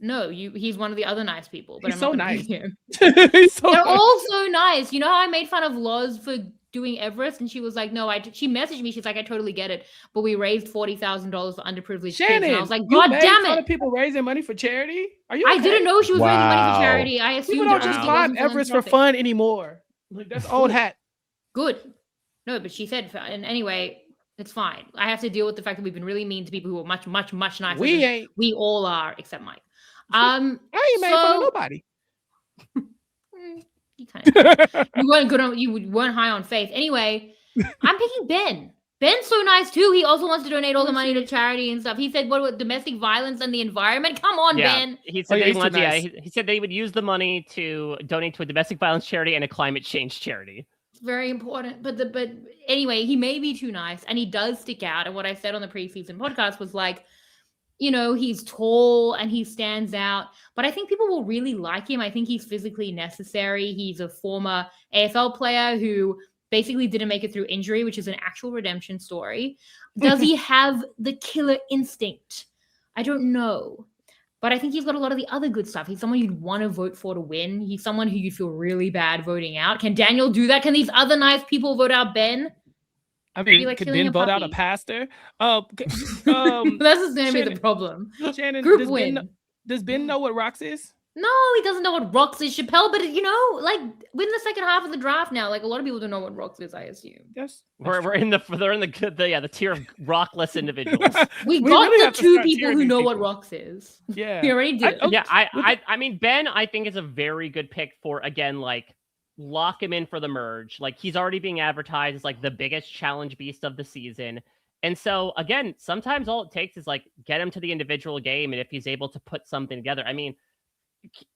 No, he's one of the other nice people. But
He's
I'm
so
not gonna
nice.
pick him.
They're
They're all so nice. You know how I made fun of Loz for doing Everest, and she was like, "No, she messaged me. She's like, I totally get it, but we raised $40,000 for underprivileged
Shannon,
kids." And I was like,
you
God
made
damn
fun
it!
of people raising money for charity? Are you?
I
okay?
didn't know she was raising money
Wow.
for charity. I assumed
People don't
it
just
was
climb
because
Everest for
philanthropic.
fun anymore. Like, that's old hat.
Good. No, but she said, and anyway, it's fine. I have to deal with the fact that we've been really mean to people who are much, much, much nicer.
We ain't.
We all are, except Mike.
I ain't made fun of nobody.
You kind of you weren't good on. You weren't high on Faith. Anyway, I'm picking Ben. Ben's so nice too. He also wants to donate all the money to charity and stuff. He said, "What domestic violence and the environment? Come on, Ben."
He said
he's too
he
nice.
he said they would use the money to donate to a domestic violence charity and a climate change charity.
It's very important. But anyway, he may be too nice, and he does stick out. And what I said on the preseason podcast was like, he's tall and he stands out, but I think people will really like him. I think he's physically necessary. He's a former AFL player who basically didn't make it through injury, which is an actual redemption story. Does he have the killer instinct? I don't know. But I think he's got a lot of the other good stuff. He's someone you'd want to vote for to win. He's someone who you'd feel really bad voting out. Can Daniel do that? Can these other nice people vote out Ben?
I mean,
like
could
killing
Ben
a
vote out a
puppy.
pastor?
That's just going to be the problem.
Shannon,
Group win.
Does Ben know what rocks is?
No, he doesn't know what rocks is, Chappell. But like we're in the second half of the draft now. Like a lot of people don't know what rocks is. I assume.
Yes,
They're in the tier of rockless individuals.
We got
really
the
have to
two
start
people
tiering
who
these
know what
people.
rocks is.
Yeah,
We already did.
I mean, Ben, I think is a very good pick for, again, like, lock him in for the merge. Like, he's already being advertised as like the biggest challenge beast of the season. And so, again, sometimes all it takes is like get him to the individual game, and if he's able to put something together, I mean,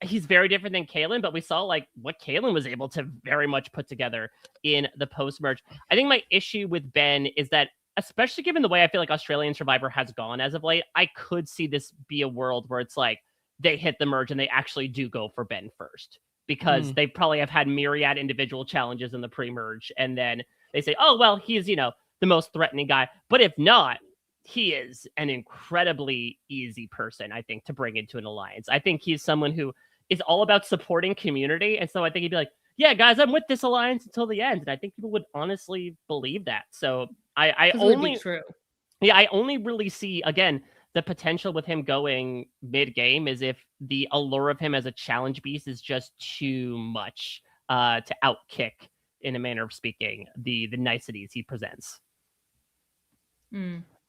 he's very different than Kalen, but we saw like what Kalen was able to very much put together in the post merge. I think my issue with Ben is that, especially given the way I feel like Australian Survivor has gone as of late, I could see this be a world where it's like they hit the merge and they actually do go for Ben first, because they probably have had myriad individual challenges in the pre-merge, and then they say, oh, well, he's, the most threatening guy. But if not, he is an incredibly easy person, I think, to bring into an alliance. I think he's someone who is all about supporting community. And so I think he'd be like, yeah, guys, I'm with this alliance until the end. And I think people would honestly believe that. So I only really see, again, the potential with him going mid-game is if the allure of him as a challenge beast is just too much to outkick, in a manner of speaking, the niceties he presents.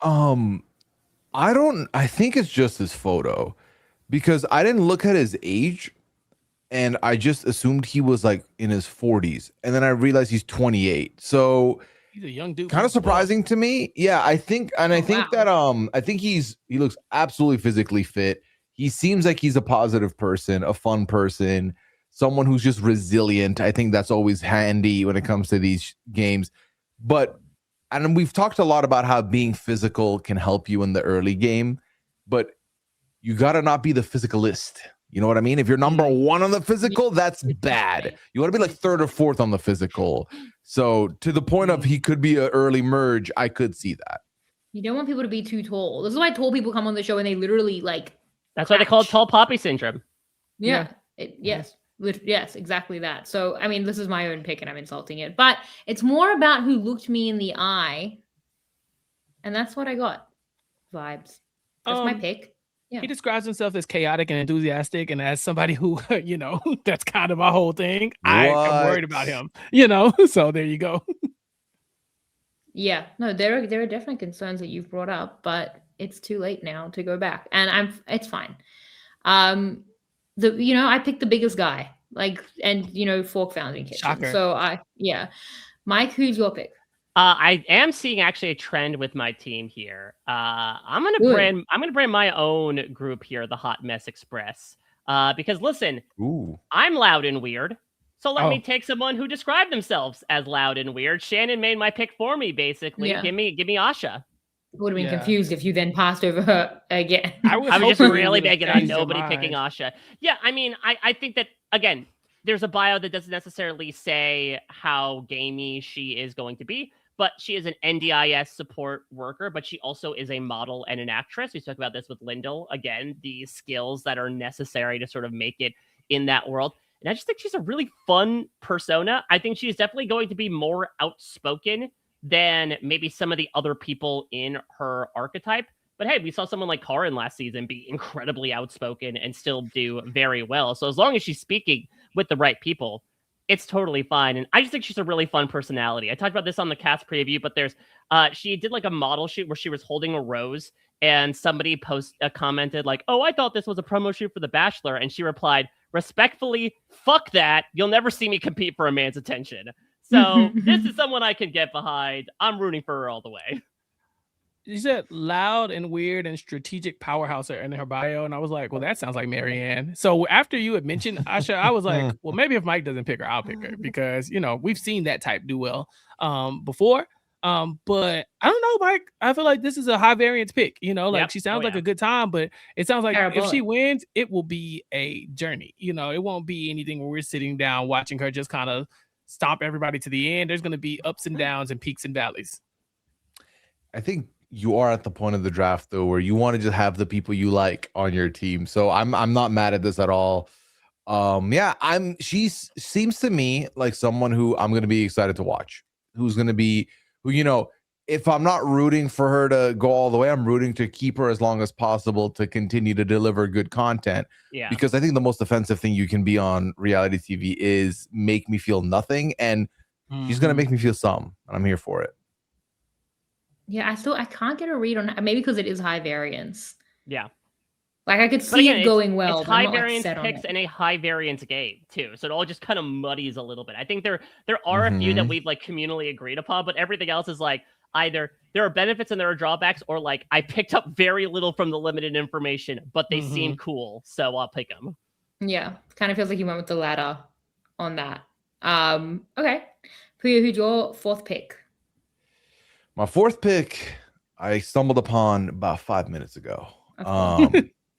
I think it's just his photo, because I didn't look at his age and I just assumed he was like in his 40s, and then I realized he's 28. So
he's a young dude.
Kind of surprising to me. Yeah, I think that I think he looks absolutely physically fit. He seems like he's a positive person, a fun person, someone who's just resilient. I think that's always handy when it comes to these games. And we've talked a lot about how being physical can help you in the early game, but you got to not be the physicalist. You know what I mean? If you're number one on the physical, that's bad. You want to be like third or fourth on the physical. So to the point of he could be an early merge, I could see that.
You don't want people to be too tall. This is why tall people come on the show and they literally like.
That's why they call it tall poppy syndrome.
Yeah. Yes, exactly that. So, I mean, this is my own pick and I'm insulting it, but it's more about who looked me in the eye. And that's what I got. Vibes. That's my pick. Yeah.
He describes himself as chaotic and enthusiastic, and as somebody who, that's kind of my whole thing. I'm worried about him, so there you go.
Yeah, no, there are definitely concerns that you've brought up, but it's too late now to go back, and it's fine. I picked the biggest guy, Fork Founding Kitchen.
Shocker.
So Mike, who's your pick?
I am seeing actually a trend with my team here. I'm gonna brand my own group here, the Hot Mess Express. Because listen, I'm loud and weird. So let me take someone who described themselves as loud and weird. Shannon made my pick for me, basically. Yeah. Give me Asha.
Would have been confused if you then passed over her again.
I was just really making on nobody picking Asha. Yeah, I mean, I think that, again, there's a bio that doesn't necessarily say how gamey she is going to be, but she is an NDIS support worker, but she also is a model and an actress. We talked about this with Lyndall. Again, the skills that are necessary to sort of make it in that world. And I just think she's a really fun persona. I think she's definitely going to be more outspoken than maybe some of the other people in her archetype. But hey, we saw someone like Karin last season be incredibly outspoken and still do very well. So as long as she's speaking with the right people, it's totally fine. And I just think she's a really fun personality. I talked about this on the cast preview, but she did like a model shoot where she was holding a rose, and somebody commented like, oh, I thought this was a promo shoot for The Bachelor. And she replied, respectfully, fuck that. You'll never see me compete for a man's attention. So this is someone I can get behind. I'm rooting for her all the way.
She said loud and weird and strategic powerhouse in her bio, and I was like, well, that sounds like Marianne. So after you had mentioned Asha, I was like, well, maybe if Mike doesn't pick her, I'll pick her, because we've seen that type do well before. But I don't know, Mike. I feel like this is a high variance pick. She sounds like a good time, but it sounds like if she wins, it will be a journey. It won't be anything where we're sitting down watching her just kind of stomp everybody to the end. There's going to be ups and downs and peaks and valleys.
I think you are at the point of the draft though where you want to just have the people you like on your team. So I'm not mad at this at all. She seems to me like someone who I'm going to be excited to watch. If I'm not rooting for her to go all the way, I'm rooting to keep her as long as possible to continue to deliver good content.
Yeah.
Because I think the most offensive thing you can be on reality TV is make me feel nothing, and she's going to make me feel some, and I'm here for it.
Yeah, I can't get a read on maybe because it is high variance.
Yeah.
Like I could see it going well.
It's high variance picks and a high variance game too. So it all just kind of muddies a little bit. I think there are a few that we've like communally agreed upon, but everything else is like either there are benefits and there are drawbacks, or like I picked up very little from the limited information, but they seem cool, so I'll pick them.
Yeah, kind of feels like you went with the latter on that. Okay. Pooya, who's your fourth pick?
My fourth pick, I stumbled upon about 5 minutes ago.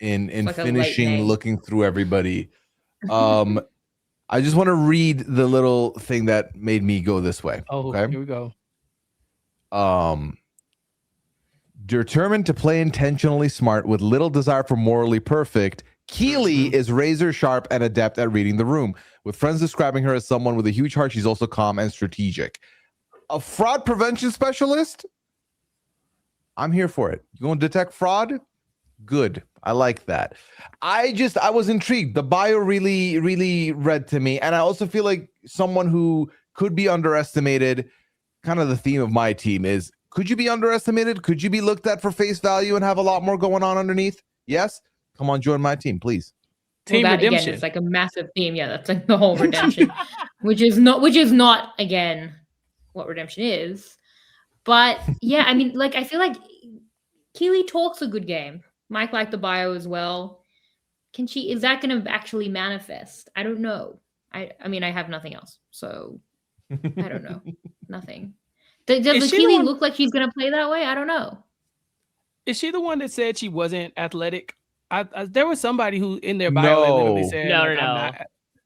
In like finishing looking through everybody. I just want to read the little thing that made me go this way.
Okay, here we go.
Determined to play intentionally smart with little desire for morally perfect, Keely is razor sharp and adept at reading the room. With friends describing her as someone with a huge heart, she's also calm and strategic. A fraud prevention specialist? I'm here for it. You want to detect fraud? Good. I like that. I was intrigued. The bio really read to me. And I also feel like someone who could be underestimated. Kind of the theme of my team is, could you be underestimated? Could you be looked at for face value and have a lot more going on underneath? Yes. Come on, join my team, please.
Team redemption.
Again, it's like a massive theme. Yeah, that's like the whole redemption, which is not again what redemption is. But yeah, I mean, like I feel like Keely talks a good game. Mike liked the bio as well. Is that going to actually manifest? I don't know. I mean, I have nothing else, so I don't know. Nothing. Does Keely look like she's going to play that way? I don't know.
Is she the one that said she wasn't athletic? There was somebody who in their bio literally said,
no.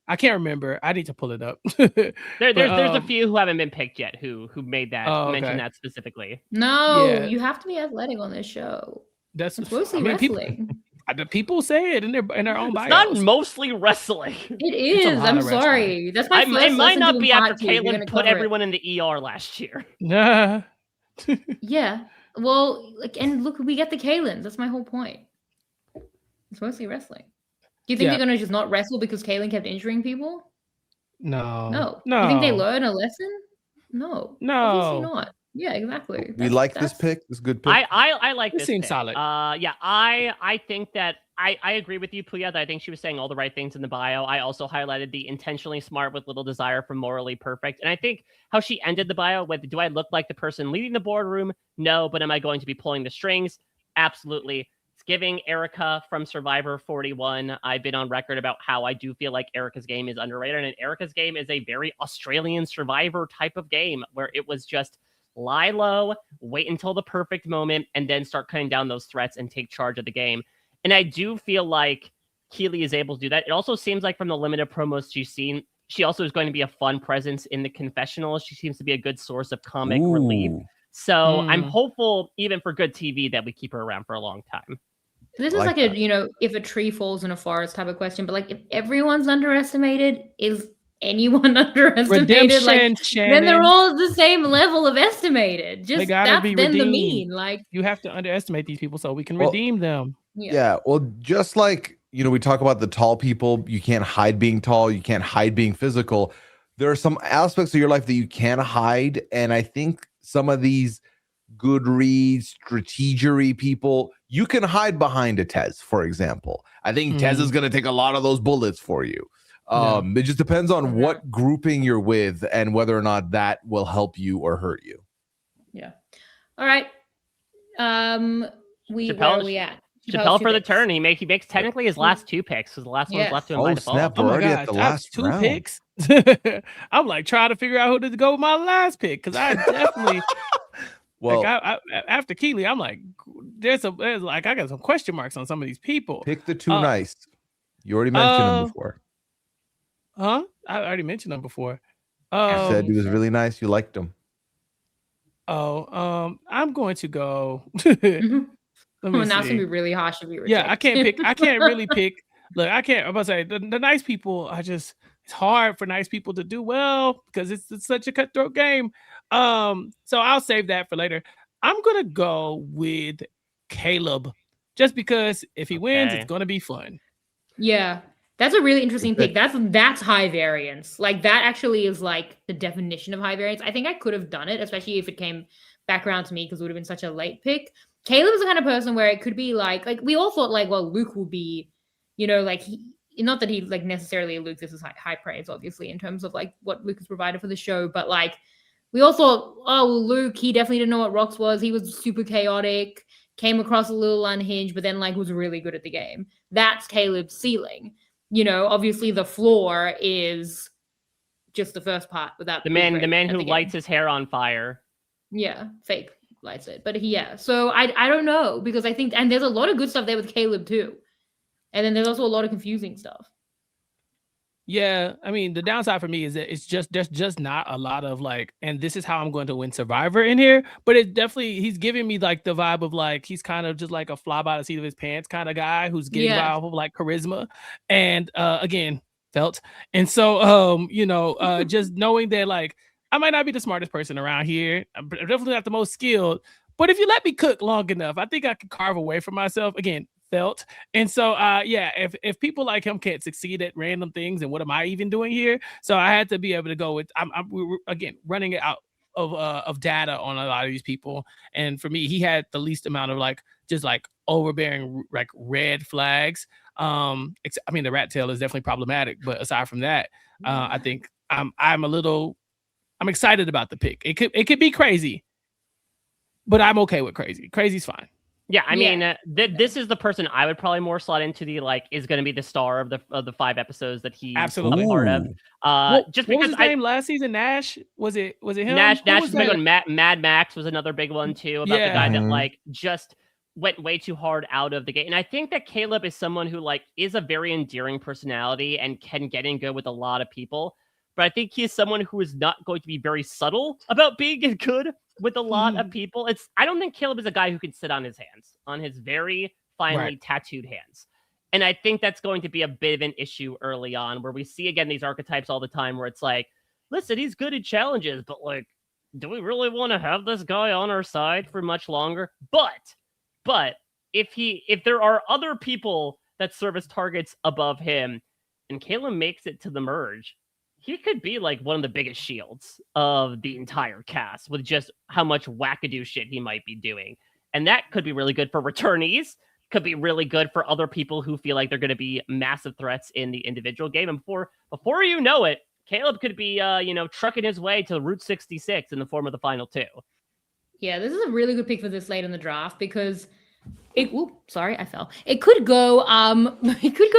I can't remember. I need to pull it up.
There's a few who haven't been picked yet who made that mention that specifically.
No, you have to be athletic on this show. It's mostly wrestling.
People say it in their own bios.
It's not mostly wrestling.
It is. I'm sorry. That's my first.
It might not be after Caitlyn put everyone in the ER last year.
Nah.
Yeah. Well, and look, we get the Caitlins. That's my whole point. It's mostly wrestling. Do you think they're gonna just not wrestle because Caitlyn kept injuring people?
No.
You think they learn a lesson? No. Obviously not. Yeah, exactly.
We like this pick. This is a good pick.
I like this.
Seems
pick.
solid.
I think that I agree with you, Pooya. That I think she was saying all the right things in the bio. I also highlighted the intentionally smart with little desire for morally perfect. And I think how she ended the bio with, do I look like the person leading the boardroom? No, but am I going to be pulling the strings? Absolutely. It's giving Erica from Survivor 41. I've been on record about how I do feel like Erica's game is underrated. And Erica's game is a very Australian Survivor type of game where it was just lie low, wait until the perfect moment, and then start cutting down those threats and take charge of the game. And I do feel like Keely is able to do that. It also seems like from the limited promos she's seen, she also is going to be a fun presence in the confessionals. She seems to be a good source of comic relief. So I'm hopeful, even for good TV, that we keep her around for a long time.
This is like a, if a tree falls in a forest type of question, but like if everyone's underestimated, is anyone underestimated? Like
Shannon.
Then they're all the same level of estimated. Just
they gotta
that's
be
then
redeemed.
the mean. Like
you have to underestimate these people so we can redeem them.
Yeah. Well, just like we talk about the tall people, you can't hide being tall, you can't hide being physical. There are some aspects of your life that you can't hide, and I think some of these good reads, strategery people, you can hide behind a Tez, for example. I think Tez is going to take a lot of those bullets for you. It just depends on
Mhm.
what grouping you're with and whether or not that will help you or hurt you.
Yeah. All right. Where are we at?
Chappell
two
for the
picks.
turn. He makes technically his last 2 picks because the last one's
Yes.
left to him by
Oh,
default.
snap.
Oh
We're
my
already
God,
at the
I have
last
2
round.
picks. I'm like trying to figure out who to go with my last pick because I definitely
Well,
like I after Keely, I'm like there's like I got some question marks on some of these people.
pick the 2 nice. You already mentioned him before.
Huh? I already mentioned them before.
You said he was really nice. You liked him.
I'm going to go.
Mhm.
Let me
Well, now it's gonna
see.
be really harsh if you reject.
Yeah, I can't pick. I can't really pick. Look, I can't. I'm about to say the nice people are just. It's hard for nice people to do well because it's such a cutthroat game. So I'll save that for later. I'm gonna go with Caleb, just because if he wins, it's
Okay.
gonna be fun.
Yeah, that's a really interesting
Good
pick. That's high variance. Like that actually is like the definition of high variance. I think I could have done it, especially if it came back around to me because it would have been such a late pick. Caleb is the kind of person where it could be like we all thought like, well, Luke will be, like not that he like necessarily Luke. This is high praise, obviously, in terms of like what Luke has provided for the show, but like we all thought, oh, well, Luke, he definitely didn't know what rocks was. He was super chaotic, came across a little unhinged, but then like was really good at the game. That's Caleb's ceiling. Obviously the floor is just the first part without
The man who lights his hair on fire.
Yeah, fake lights it. But so I don't know because I think, and there's a lot of good stuff there with Caleb too. And then there's also a lot of confusing stuff.
Yeah, I mean the downside for me is that there's just not a lot of like, and this is how I'm going to win Survivor in here. But it's definitely he's giving me like the vibe of like he's kind of just like a fly by the seat of his pants kind of guy who's getting by off of like charisma and again felt. And so just knowing that like I might not be the smartest person around here, I'm definitely not the most skilled. But if you let me cook long enough, I think I can carve away from myself. Again, felt. And so if people like him can't succeed at random things, and what am I even doing here? So I had to be able to go with we're again running it out of data on a lot of these people. And for me, he had the least amount of like just like overbearing like red flags. I mean the rat tail is definitely problematic, but aside from that, I think I'm excited about the pick. It could be crazy, but I'm okay with crazy. Crazy's fine.
Yeah, I mean, this is the person I would probably more slot into the like is going to be the star of the 5 episodes that he's
absolutely
a part of. Just
what
because
was his name last season? Nash was it him?
Nash is a big one. Mad Max was another big one too about the guy that like just went way too hard out of the game. And I think that Caleb is someone who like is a very endearing personality and can get in good with a lot of people. But I think he is someone who is not going to be very subtle about being good with a lot of people. I don't think Caleb is a guy who can sit on his hands, on his very finely tattooed hands. And I think that's going to be a bit of an issue early on where we see again these archetypes all the time where it's like, listen, he's good at challenges, but like, do we really want to have this guy on our side for much longer? But if there are other people that serve as targets above him and Caleb makes it to the merge, he could be like one of the biggest shields of the entire cast with just how much wackadoo shit he might be doing. And that could be really good for returnees, could be really good for other people who feel like they're going to be massive threats in the individual game. And before you know it, Caleb could be, trucking his way to Route 66 in the form of the final 2.
Yeah, this is a really good pick for this late in the draft because I fell. It could go,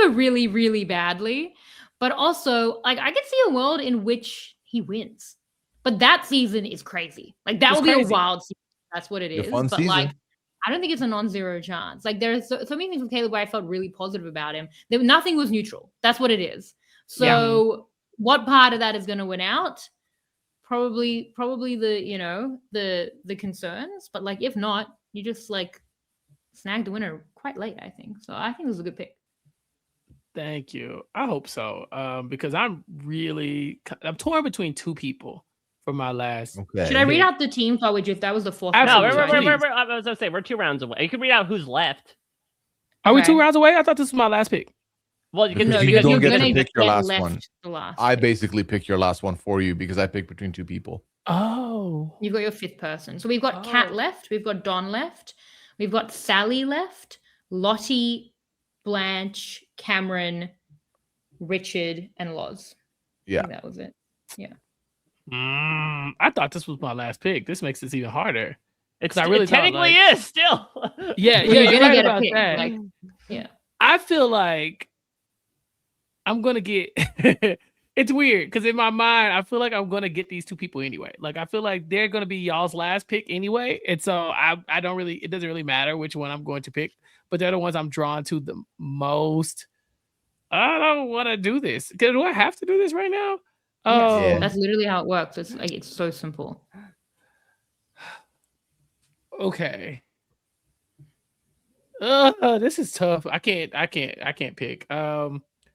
really, really badly. But also, like, I could see a world in which he wins. But that season is crazy. Like, that will be a wild season. That's what it is.
Fun
but,
season.
like, I don't think it's a non-zero chance. Like, there's so many things with Caleb where I felt really positive about him. Nothing was neutral. That's what it is. So, what part of that is going to win out? Probably the concerns. But, like, if not, you just, like, snag the winner quite late, I think. So, I think this is a good pick.
Thank you. I hope so. Because I'm torn between 2 people for my last.
Okay. Should I read out the teams while that was the 4th?
No, I was gonna say we're 2 rounds away. You can read out who's left.
Are we 2 rounds away? I thought this was my last pick.
Well,
you don't get to pick your last one. I basically pick your last one for you because I picked between 2 people.
Oh.
You've got your 5th person. So we've got Kat left, we've got Don left, we've got Sally left, Lottie, Blanche, Cameron, Richard, and Loz.
Yeah.
I think that was it. Yeah.
I thought this was my last pick. This makes this even harder.
It
really thought,
technically
like-
is still.
Yeah,
Well,
you're
gonna
right
get a
about
pick.
that.
Like, yeah.
I feel like I'm gonna get. It's weird because in my mind, I feel like I'm gonna get these two people anyway. Like I feel like they're gonna be y'all's last pick anyway, and so I don't really. It doesn't really matter which one I'm going to pick, but they're the ones I'm drawn to the most. I don't want to do this. Do I have to do this right now? Oh,
Yeah.
That's literally how it works. It's like it's so simple.
okay. This is tough. I can't pick.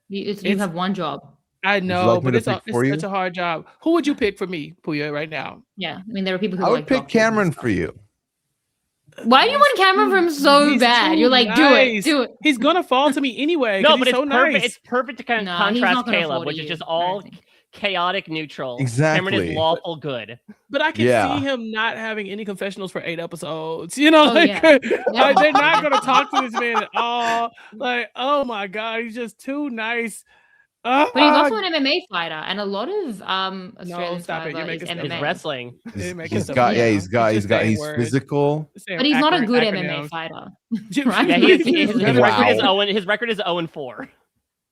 You have one job.
I
you
know,
like me
but
to
it's
pick for
such
you?
a hard job. Who would you pick for me, Pooya, right now?
Yeah. I mean, there are people who
I
are
would
like
pick
doctors and
Cameron
stuff.
for you.
Why do you want Cameron from so
He's
bad?
too
You're like,
nice.
do it.
He's gonna fall to me anyway.
No,
'cause
but
he's
it's
so
perfect.
nice.
It's perfect to
No, he's
contrast
not gonna
Caleb,
fall
which
to
is
you,
just
I
all
think.
chaotic neutral.
Exactly.
Cameron is lawful good.
But I can
Yeah.
see him not having any confessionals for 8 episodes. You know,
Oh,
like,
yeah.
like, they're not gonna talk to this man at all. Like, oh my god, he's just too nice.
But he's also an MMA fighter, and a lot of Australian
stop it. You're
Survivor is
making stuff
It's
MMA.
wrestling.
He's physical.
But he's not a good MMA fighter. Right?
Yeah, his record is
Wow.
His record is 0-4.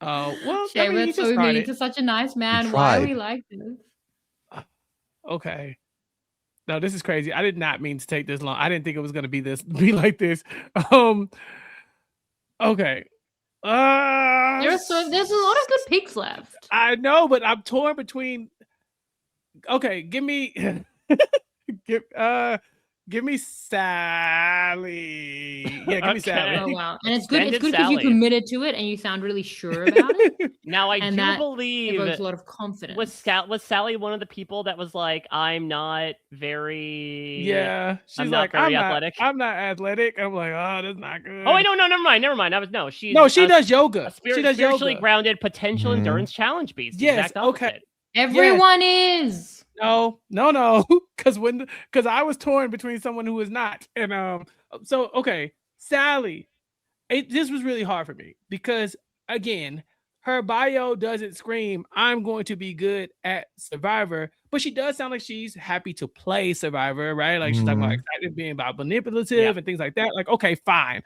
Oh well,
Shame,
I mean,
we're
he
so
just
mean
started.
to such a nice man. Why are we
tried.
like this?
Okay. No, this is crazy. I did not mean to take this long. I didn't think it was gonna be like this. Okay.
There's a lot of good picks left.
I know, but I'm torn between. Okay, give me, give me Sally. Yeah, give me
Okay.
Sally.
Oh wow. And it's good. It's
Extended
good because you
Sally.
committed to it and you sound really sure about it.
Now I
And
do
that
believe
Evokes a lot of confidence.
was Sally one of the people that was like, I'm not very
Yeah, she's
I'm
like,
not very
I'm
athletic.
not athletic. I'm like, oh, that's not good.
Oh wait, no, never mind. She's
She does yoga.
She
She does
spiritually
yoga.
grounded potential
Mhm.
endurance challenge beast. The
Yes,
exact
okay.
opposite.
Everyone is.
No, because I was torn between someone who is not, and so okay, Sally. This was really hard for me because again, her bio doesn't scream I'm going to be good at Survivor, but she does sound like she's happy to play Survivor, right? Like she's talking about excited, being about manipulative and things like that. Like, okay, fine.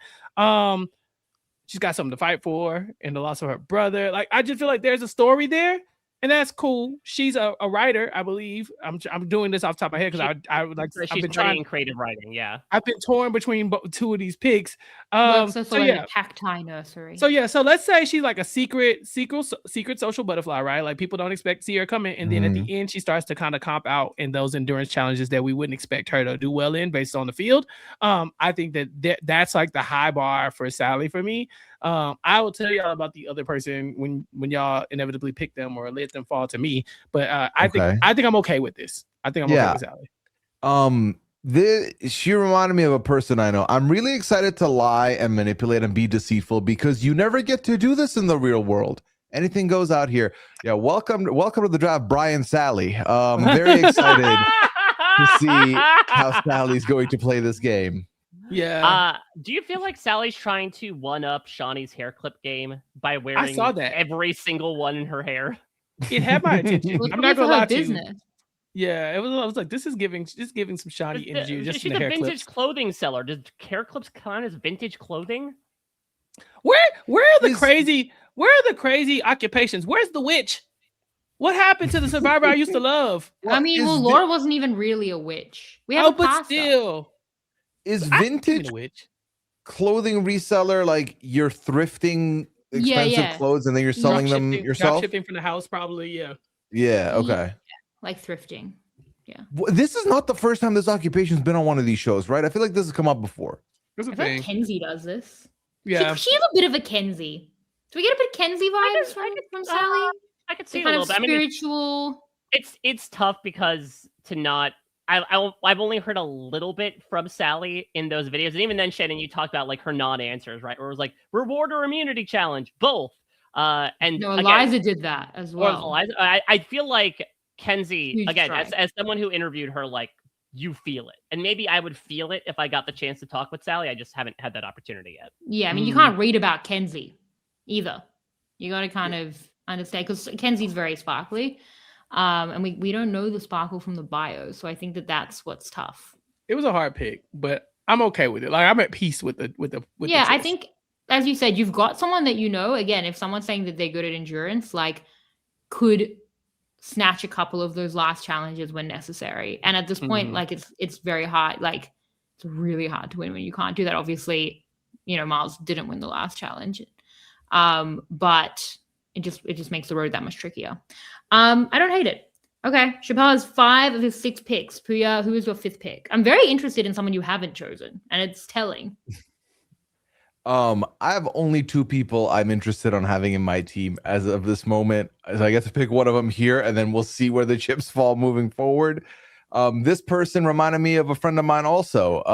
She's got something to fight for and the loss of her brother. Like, I just feel like there's a story there. And that's cool. She's a writer, I believe. I'm doing this off the top of my head because I would like.
She's
I've been
studying
trying.
creative writing. Yeah.
I've been torn between two of these picks.
Works
So
also in
yeah.
a cacti nursery.
So yeah. So let's say she's like a secret social butterfly, right? Like people don't expect to see her coming, and then at the end she starts to kind of comp out in those endurance challenges that we wouldn't expect her to do well in based on the field. I think that's like the high bar for Sally for me. I will tell y'all about the other person when y'all inevitably pick them or let them fall to me. But I think I'm okay with this. I think I'm okay with Sally.
She reminded me of a person I know. I'm really excited to lie and manipulate and be deceitful because you never get to do this in the real world. Anything goes out here. Yeah, welcome to the draft, Brian Sally. Very excited to see how Sally's going to play this game.
Yeah.
Do you feel like Sally's trying to one up Shawnee's hair clip game by wearing
saw that.
every single one in her hair?
It had my attention.
Well,
I'm not gonna lie to you.
business.
Yeah, I was like, this is giving some Shawnee energy just
She's
in the
a
hair
vintage
clips.
clothing seller. Does hair clips count as vintage clothing?
Where are the crazy occupations? Where's the witch? What happened to the Survivor I used to love?
I mean, Laura wasn't even really a witch. We have a
but
pastor.
still,
Is
I
vintage
ain't a witch.
clothing reseller like you're thrifting expensive clothes and then you're selling them yourself?
Shipping from the house, probably. Yeah.
Yeah. Okay.
Like thrifting. Yeah.
This is not the first time this occupation's been on one of these shows, right? I feel like this has come up before.
That's
I
a
feel
thing.
like Kenzie does this.
Yeah.
She has a bit of a Kenzie. Do we get a bit of Kenzie vibes from Sally?
I could see it a
Kind
little
of
bit. I mean,
spiritual.
it's tough because I've only heard a little bit from Sally in those videos, and even then, Shannon, you talked about like her non-answers, right? Where it was like reward or immunity challenge, both. And
No, Eliza did that as well.
Eliza, I feel like Kenzie,
Huge
again,
try.
as someone who interviewed her, like you feel it, and maybe I would feel it if I got the chance to talk with Sally. I just haven't had that opportunity yet.
Yeah, I mean, you can't read about Kenzie either. You got to kind of understand, because Kenzie's very sparkly. And we don't know the sparkle from the bio. So I think that's what's tough.
It was a hard pick, but I'm okay with it. Like I'm at peace with the
yeah,
the
I think, as you said, you've got someone that again, if someone's saying that they're good at endurance, like could snatch a couple of those last challenges when necessary. And at this point, like it's very hard. Like it's really hard to win when you can't do that. Obviously, Miles didn't win the last challenge. But it just makes the road that much trickier. I don't hate it. Okay, Chappell has 5 of his 6 picks. Pooya, who is your 5th pick? I'm very interested in someone you haven't chosen, and it's telling.
I have only 2 people I'm interested on having in my team as of this moment. So I get to pick one of them here, and then we'll see where the chips fall moving forward. This person reminded me of a friend of mine also.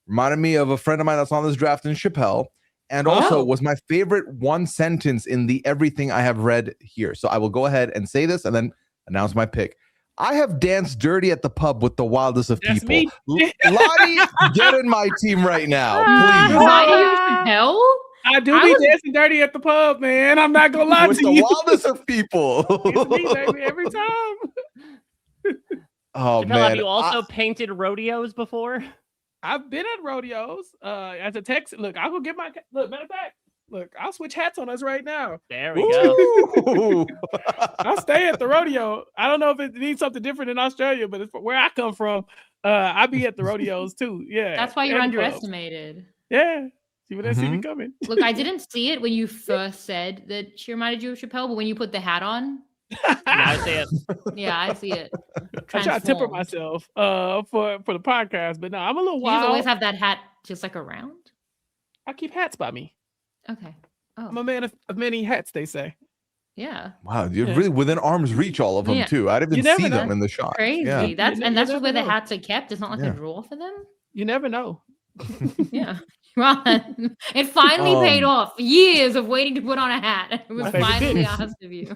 Reminded me of a friend of mine that's on this draft in Chappell, and also was my favorite one sentence in the everything I have read here. So I will go ahead and say this and then announce my pick. I have danced dirty at the pub with the wildest of
That's
people.
me.
Lottie, get in my team right now, please.
Chappell?
I do be dancing dirty at the pub, man. I'm not gonna lie
With
to
the
you.
wildest of people.
It's me, baby, every time.
Oh
Chappell,
man,
have you also painted rodeos before?
I've been at rodeos. As a Texan, look, I'll go get my look. Matter of fact, look, I'll switch hats on us right now.
There we go.
I'll stay at the rodeo. I don't know if it needs something different in Australia, but it's where I come from. I be at the rodeos too. Yeah,
That's why you're underestimated.
Yeah, see when they see me coming.
Look, I didn't see it when you first said that she reminded you of Chappell, but when you put the hat on,
Now I see it.
yeah, I see it.
I try to temper myself for the podcast, but no, I'm a little wild.
You always have that hat just like around?
I keep hats by me.
Okay. Oh.
I'm a man of many hats, they say.
Yeah.
Wow, you're really within arm's reach, all of them too. I didn't even see them in the shot.
Crazy.
Yeah.
That's just where the hats are kept. It's not like a drawer for them.
You never know.
Yeah. Well, it finally paid off. Years of waiting to put on a hat. It was finally asked of you.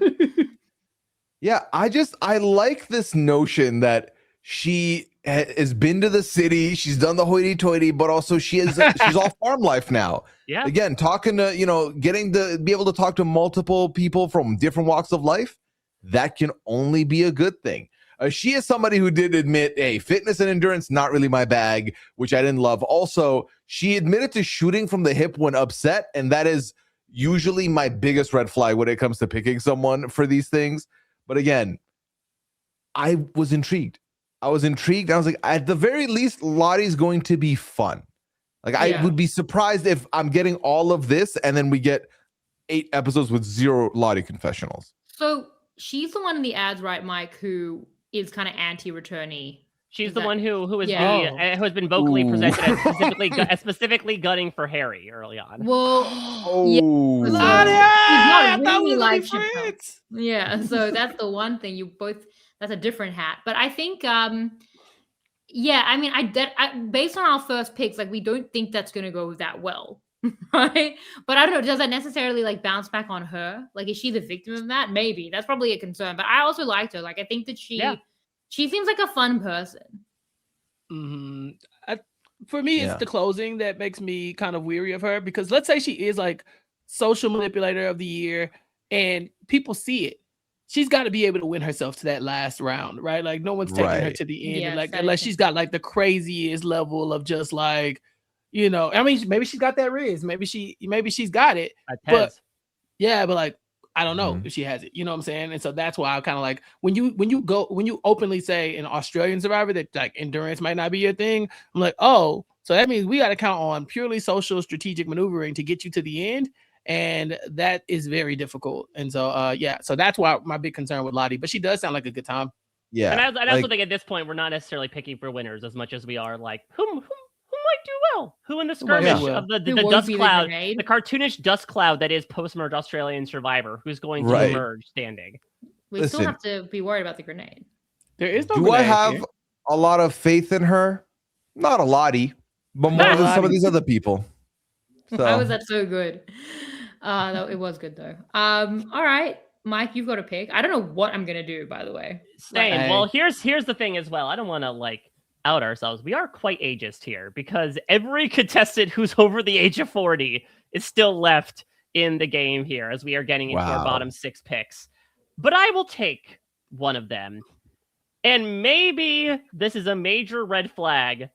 Yeah, I like this notion that she has been to the city, she's done the hoity-toity, but also she's all farm life now.
Yeah.
Again, talking to, getting to be able to talk to multiple people from different walks of life, that can only be a good thing. She is somebody who did admit, hey, fitness and endurance, not really my bag, which I didn't love. Also, she admitted to shooting from the hip when upset, and that is usually my biggest red flag when it comes to picking someone for these things. But again, I was intrigued. I was like, at the very least, Lottie's going to be fun. Like, I would be surprised if I'm getting all of this and then we get 8 episodes with 0 Lottie confessionals.
So she's the one in the ads, right, Mike, who is kind of anti-returnee.
She's the one who has been vocally presented as specifically gunning for Harry early on.
Well, yeah, so that's the one thing that's a different hat. But I think based on our first picks, like, we don't think that's going to go that well. Right? But I don't know, does that necessarily like bounce back on her? Like, is she the victim of that? Maybe. That's probably a concern. But I also liked her. Like, I think that she seems like a fun person.
For me, it's the closing that makes me kind of weary of her, because let's say she is like social manipulator of the year and people see it. She's got to be able to win herself to that last round, right? Like, no one's taking her to the end.
Yes,
and like, unless she's got like the craziest level of just like, I mean, maybe she's got that Riz. Maybe she's got it. But like, I don't know if she has it. You know what I'm saying? And so that's why I kind of like when you openly say an Australian survivor that like endurance might not be your thing. I'm like, oh, so that means we got to count on purely social strategic maneuvering to get you to the end. And that is very difficult. And so, so that's why my big concern with Lottie, but she does sound like a good time.
Yeah.
And I also think at this point, we're not necessarily picking for winners as much as we are like, who might do well? Who in the skirmish of the dust cloud, the cartoonish dust cloud that is post-merge Australian survivor, who's going to emerge standing?
We still have to be worried about the grenade.
There is no
Do
grenade
I have
here.
a lot of faith in her? Not a lottie, but more than some of these other people. So.
Why was that so good? It was good though. All right, Mike, you've got a pick. I don't know what I'm gonna do, by the way.
Same. Well, here's the thing as well. I don't want to like out ourselves. We are quite ageist here because every contestant who's over the age of 40 is still left in the game here as we are getting into our
Wow.
bottom 6 picks. But I will take one of them. And maybe this is a major red flag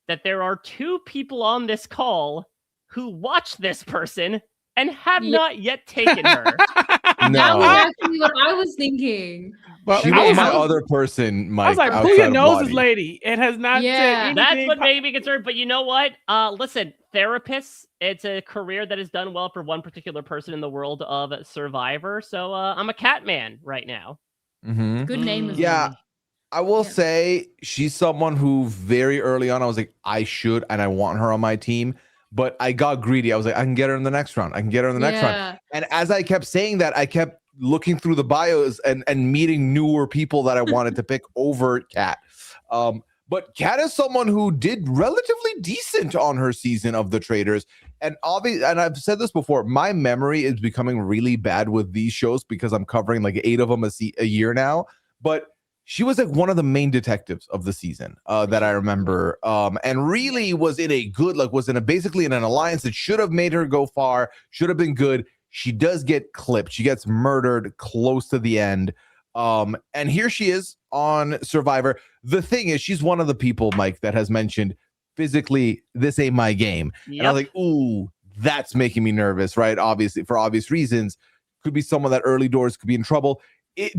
that there are 2 people on this call who watch this person and have not yet taken her.
That was
No,
actually what I was thinking.
But
she
I
was
was,
my other person, Mike.
I was like,
outside
Pooya
of
knows
Lottie.
this lady and has not said
Yeah.
anything.
That's what made me concerned. But you know what? Listen, therapists, it's a career that has done well for one particular person in the world of Survivor. So I'm a cat man right now.
Mhm.
Good name as
Yeah.
well.
I will
Yeah.
say she's someone who very early on I was like, I should and I want her on my team, but I got greedy. I was like, I can get her in the next round. I can get her in the next round.
Yeah.
And as I kept saying that, I kept looking through the bios and meeting newer people that I wanted to pick over Kat. But Kat is someone who did relatively decent on her season of the Traders. And obviously, and I've said this before, my memory is becoming really bad with these shows because I'm covering like 8 of them a year now. But she was like one of the main detectives of the season that I remember, and really was in a good, like was in a basically in an alliance that should have made her go far, should have been good. She does get clipped. She gets murdered close to the end. And here she is on Survivor. The thing is, she's one of the people, Mike, that has mentioned physically, this ain't my game.
Yep.
And I was like, ooh, that's making me nervous, right? Obviously, for obvious reasons. Could be someone that early doors could be in trouble.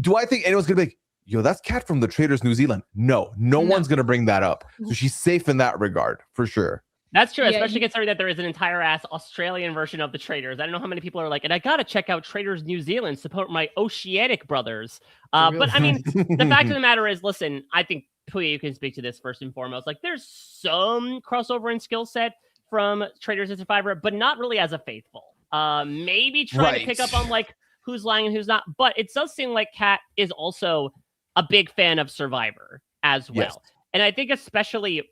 Do I think anyone's going to be like, yo, that's Kat from the Traders New Zealand? No one's going to bring that up. So she's safe in that regard, for sure.
That's true,
Yeah,
especially considering that there is an entire ass Australian version of the Traders. I don't know how many people are like, and I gotta check out Traders New Zealand, support my Oceanic brothers. But I mean, the fact of the matter is, listen, I think Pooya, you can speak to this first and foremost. Like, there's some crossover in skill set from Traders and Survivor, but not really as a faithful. Maybe trying to pick up on like who's lying and who's not. But it does seem like Kat is also a big fan of Survivor as well.
Yes.
And I think especially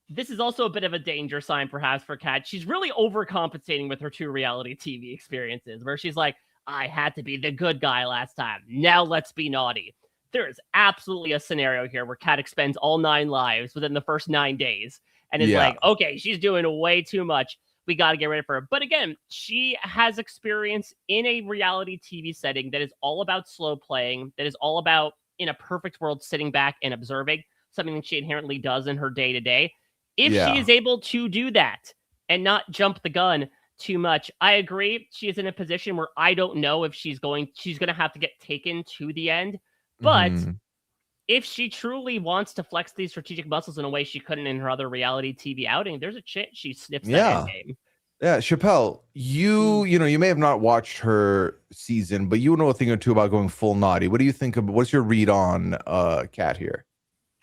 this is also a bit of a danger sign perhaps for Kat. She's really overcompensating with her 2 reality TV experiences where she's like, I had to be the good guy last time. Now let's be naughty. There is absolutely a scenario here where Kat expends all 9 lives within the first 9 days and is like, okay, she's doing way too much. We got to get rid of her. But again, she has experience in a reality TV setting that is all about slow playing, that is all about in a perfect world sitting back and observing, something that she inherently does in her day-to-day. If she is able to do that and not jump the gun too much, I agree. She is in a position where I don't know if she's going to have to get taken to the end. But if she truly wants to flex these strategic muscles in a way she couldn't in her other reality TV outing, there's a chance she sniffs that end game.
Yeah, Chappell, you know, you may have not watched her season, but you know a thing or two about going full naughty. What do you think of? What's your read on Kat here?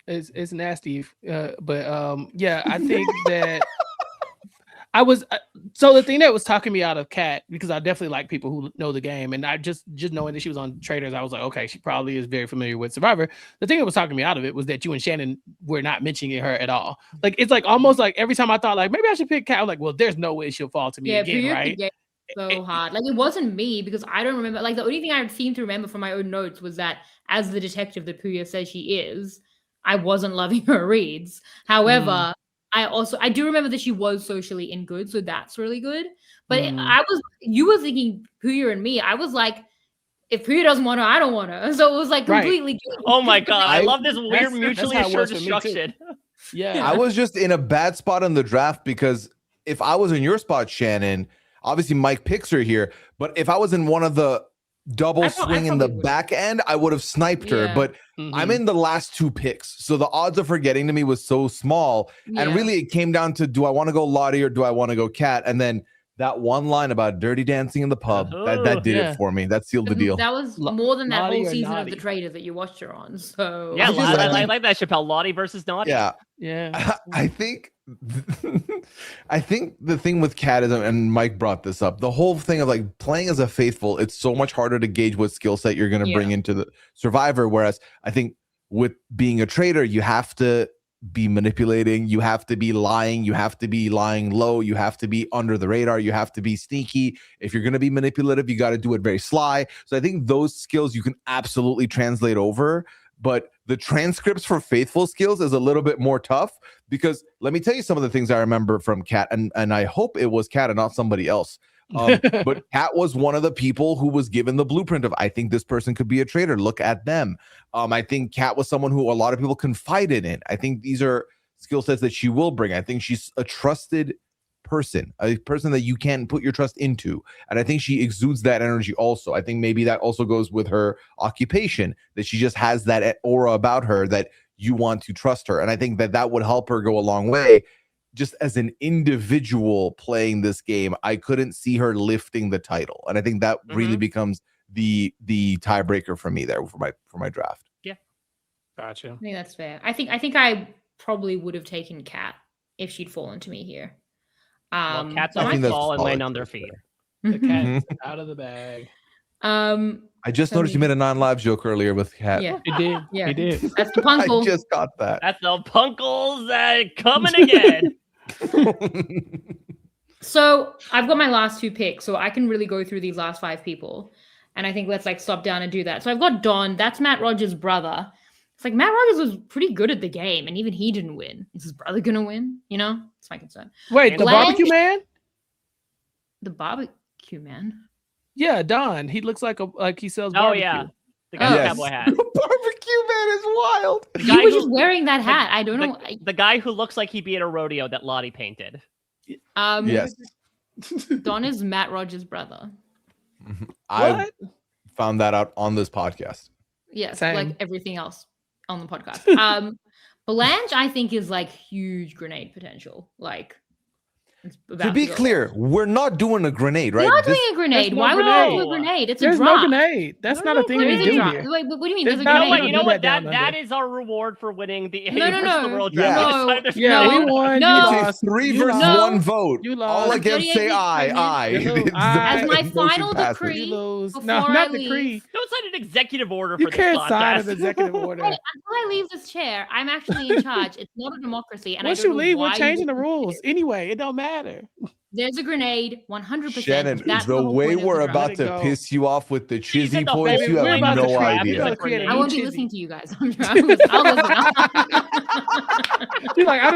It's nasty, but yeah, I think that I was so the thing that was talking me out of Kat, because I definitely like people who know the game, and I just knowing that she was on Traders, I was like, okay, she probably is very familiar with Survivor. The thing that was talking me out of it was that you and Shannon were not mentioning her at all. Like it's like almost like every time I thought like maybe I should pick Kat, I'm like, well, there's no way she'll fall to me again,
Pooya
right?
could get so hard. Like it wasn't me because I don't remember. Like the only thing I seem to remember from my own notes was that as the detective that Pooya says she is, I wasn't loving her reads. However, I do remember that she was socially in good, so that's really good. But you were thinking Pooya and me. I was like, if Pooya doesn't want her, I don't want her. So it was like completely.
Oh my god, I love this weird
that's
mutually
how it
assured
was for me, too.
destruction.
Yeah,
I was just in a bad spot in the draft because if I was in your spot, Shannon, obviously Mike picks her here, but if I was in one of the double swing in the back end, I would have sniped her. But I'm in the last 2 picks, so the odds of her getting to me was so small. And really, it came down to, do I want to go Lottie or do I want to go Kat? And then that one line about dirty dancing in the pub, that did it for me. That sealed the deal.
That was more than that
Naughty
whole
or
season
naughty?
of the Trader that you watched her on. So
Yeah, I like that, Chappelle. Lottie versus Naughty.
yeah.
I think the thing with Kat is, and Mike brought this up, the whole thing of like playing as a faithful, it's so much harder to gauge what skill set you're going to bring into the Survivor. Whereas I think with being a trader, you have to be manipulating, you have to be lying, you have to be lying low, you have to be under the radar, you have to be sneaky. If you're going to be manipulative, you got to do it very sly. So I think those skills you can absolutely translate over. But the transcripts for faithful skills is a little bit more tough, because let me tell you some of the things I remember from Kat, and I hope it was Kat and not somebody else. But Kat was one of the people who was given the blueprint of, I think this person could be a traitor. Look at them. I think Kat was someone who a lot of people confided in. I think these are skill sets that she will bring. I think she's a trusted person, a person that you can put your trust into. And I think she exudes that energy also. I think maybe that also goes with her occupation, that she just has that aura about her that you want to trust her. And I think that would help her go a long way. Just as an individual playing this game, I couldn't see her lifting the title. And I think that really becomes the tiebreaker for me there for my draft.
Yeah.
Gotcha.
I think that's fair. I think I probably would have taken Kat if she'd fallen to me here.
Well, cats
I think
always
that's
fall and
solid
land on their
choice
feet.
The cat's out of the bag.
I just noticed you made a non-live joke earlier with Kat.
Yeah.
He did.
Yeah.
He did.
That's the
I
punkle.
just got that.
That's the Punkles coming again.
So I've got my last two picks, so I can really go through these last five people. And I think let's like stop down and do that. So I've got Don. That's Matt Rogers' brother. It's like Matt Rogers was pretty good at the game, and even he didn't win. Is his brother gonna win? You know, it's my concern.
Wait, the
Blanche-
barbecue man?
The barbecue man.
Yeah, Don. He looks like he sells
Oh
barbecue.
yeah, the guy with
Yes.
cowboy hat.
Barbecue man is wild.
The
He
guy
was
who-
just wearing that hat. I don't know.
The guy who looks like he'd be at a rodeo that Lottie painted.
Yes.
Don is Matt Rogers' brother.
I
What?
found that out on this podcast.
Yes,
Same.
like everything else on the podcast. Blanche, I think, is like huge grenade potential. Like, it's
To
about
be
go
clear,
off.
we're not doing a grenade, right?
We're not
This-
doing a grenade.
no
Why would I do
grenade.
a grenade? It's a
There's
drop.
no grenade. That's not a thing
There
we
is a
do
drop.
here.
Wait, what do you mean?
There's
There's a
not-
You know
grenade.
what?
don't
You know
do
what?
that
That
down under.
is our reward for winning the
No,
versus
no.
the world
Yeah.
draft.
No.
Yeah,
No.
we won.
No.
You
It's a
lost.
3
You
versus
lost.
1 vote.
You lost.
All
I'm
against
38
say
weeks
aye.
pregnant.
You lose. As
my
motion
final
passes.
decree-
You lose.
Before
No,
I
not
leave-
decree.
Don't sign an executive order
You
for this
can't sign
podcast.
an executive order.
Until I leave this chair, I'm actually in charge. It's not a democracy. And
Once
I don't
you
know
leave,
why
we're changing the
you-
rules. Anyway, it don't matter.
There's a grenade, 100%.
Shannon,
That's
the
whole
way
point of
we're
the draft.
about
Let it
to
go.
piss you off with the
said
chizzy
the
points,
whole
you
we're
have
about to
no
craft
idea.
it.
Like,
create a
I
new
won't be
chizzy.
listening to you guys. I'll listen.
She's like, I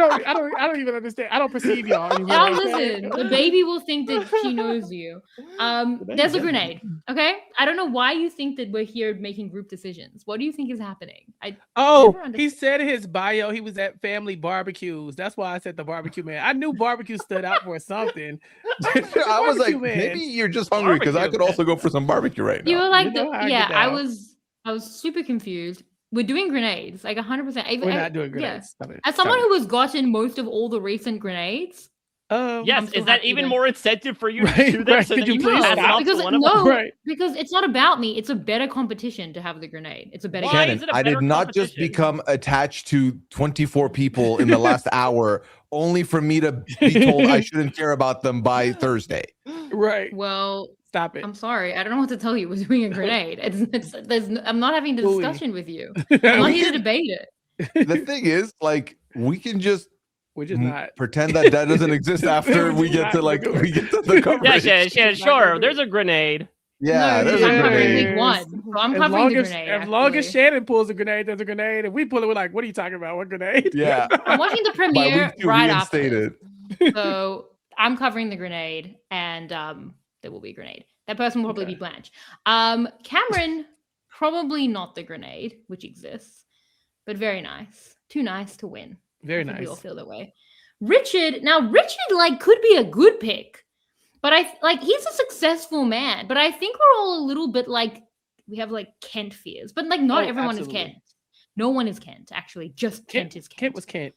don't even understand. I don't perceive y'all anymore.
I'll listen. The baby will think that she knows you. There's a grenade. Okay. I don't know why you think that we're here making group decisions. What do you think is happening?
Oh,
Never
he
understood.
said in his bio he was at family barbecues. That's why I said the barbecue man. I knew barbecue stood out for something.
I was like,
Barbecue man.
maybe you're just hungry because I
Barbecue,
could also go for some barbecue right
You
now.
were like,
You know how I
yeah.
get
I
down.
was super confused. We're doing grenades, like 100%.
We're not doing
Yeah.
grenades. Stop it.
As someone
Stop
who has gotten most of all the recent grenades,
it.
Yes,
I'm so
is that
happy
even
that-
more incentive for you
Right,
to do that?
right.
So
Could
that
you
you
please
pass it
stop?
off to
because
one of them?
no,
Right.
because it's not about me. It's a better competition to have the grenade. It's a better
Why
game.
is
Shannon,
it a
I did
better
not just
competition?
become attached to 24 people in the last hour only for me to be told I shouldn't care about them by Thursday.
Right.
Well,
Stop it.
I'm sorry. I don't know what to tell you. We're doing a grenade. I'm not having a
Ooh.
discussion with you. I'm not
We
here to
can-
debate it.
The thing is, like, we can just
We're just not.
pretend that doesn't exist after we get to we get to the
Yeah,
coverage.
Shannon, sure. There's a grenade.
Yeah,
no,
there's
I'm
a
covering
grenade.
week one. So I'm
As
covering
long
the
as,
grenade.
as long as
actually.
Shannon pulls a grenade, there's a grenade. If we pull it, we're like, what are you talking about? What grenade?
Yeah.
I'm watching the
By
premiere
week 2,
right after. this.
reinstated.
So I'm covering the grenade, and there will be a grenade. That person will probably
Okay.
be Blanche. Cameron, probably not the grenade, which exists, but very nice. Too nice to win.
Very
I think we all
nice.
feel that way. Richard like could be a good pick, but he's a successful man. But I think we're all a little bit like we have like Kent fears, but like not
Oh,
everyone
absolutely.
is Kent. No one is Kent actually. Just Kent is Kent.
Kent was Kent.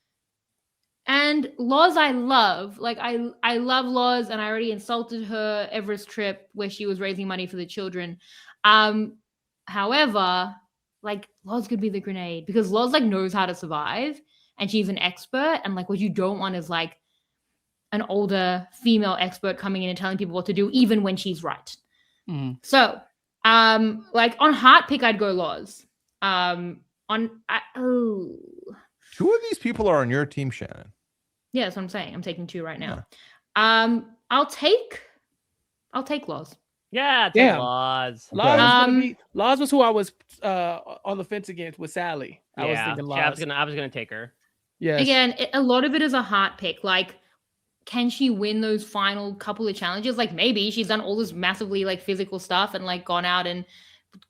And Loz, I love. Like I love Loz, and I already insulted her Everest trip where she was raising money for the children. However, like Loz could be the grenade because Loz like knows how to survive, and she's an expert. And like what you don't want is like an older female expert coming in and telling people what to do, even when she's right.
Mm.
So, like on heart pick, I'd go Loz.
Two of these people are on your team, Shannon.
Yeah, that's what I'm saying. I'm taking 2 right now. I'll take Loz.
Yeah,
Yeah.
take laws.
Laws, was gonna
Um,
be, Laws was who I was on the fence against with Sally. I was
Yeah,
thinking
yeah,
Laws.
I was gonna take her.
Yes.
Again, a lot of it is a heart pick. Like can she win those final couple of challenges? Like maybe she's done all this massively like physical stuff and like gone out and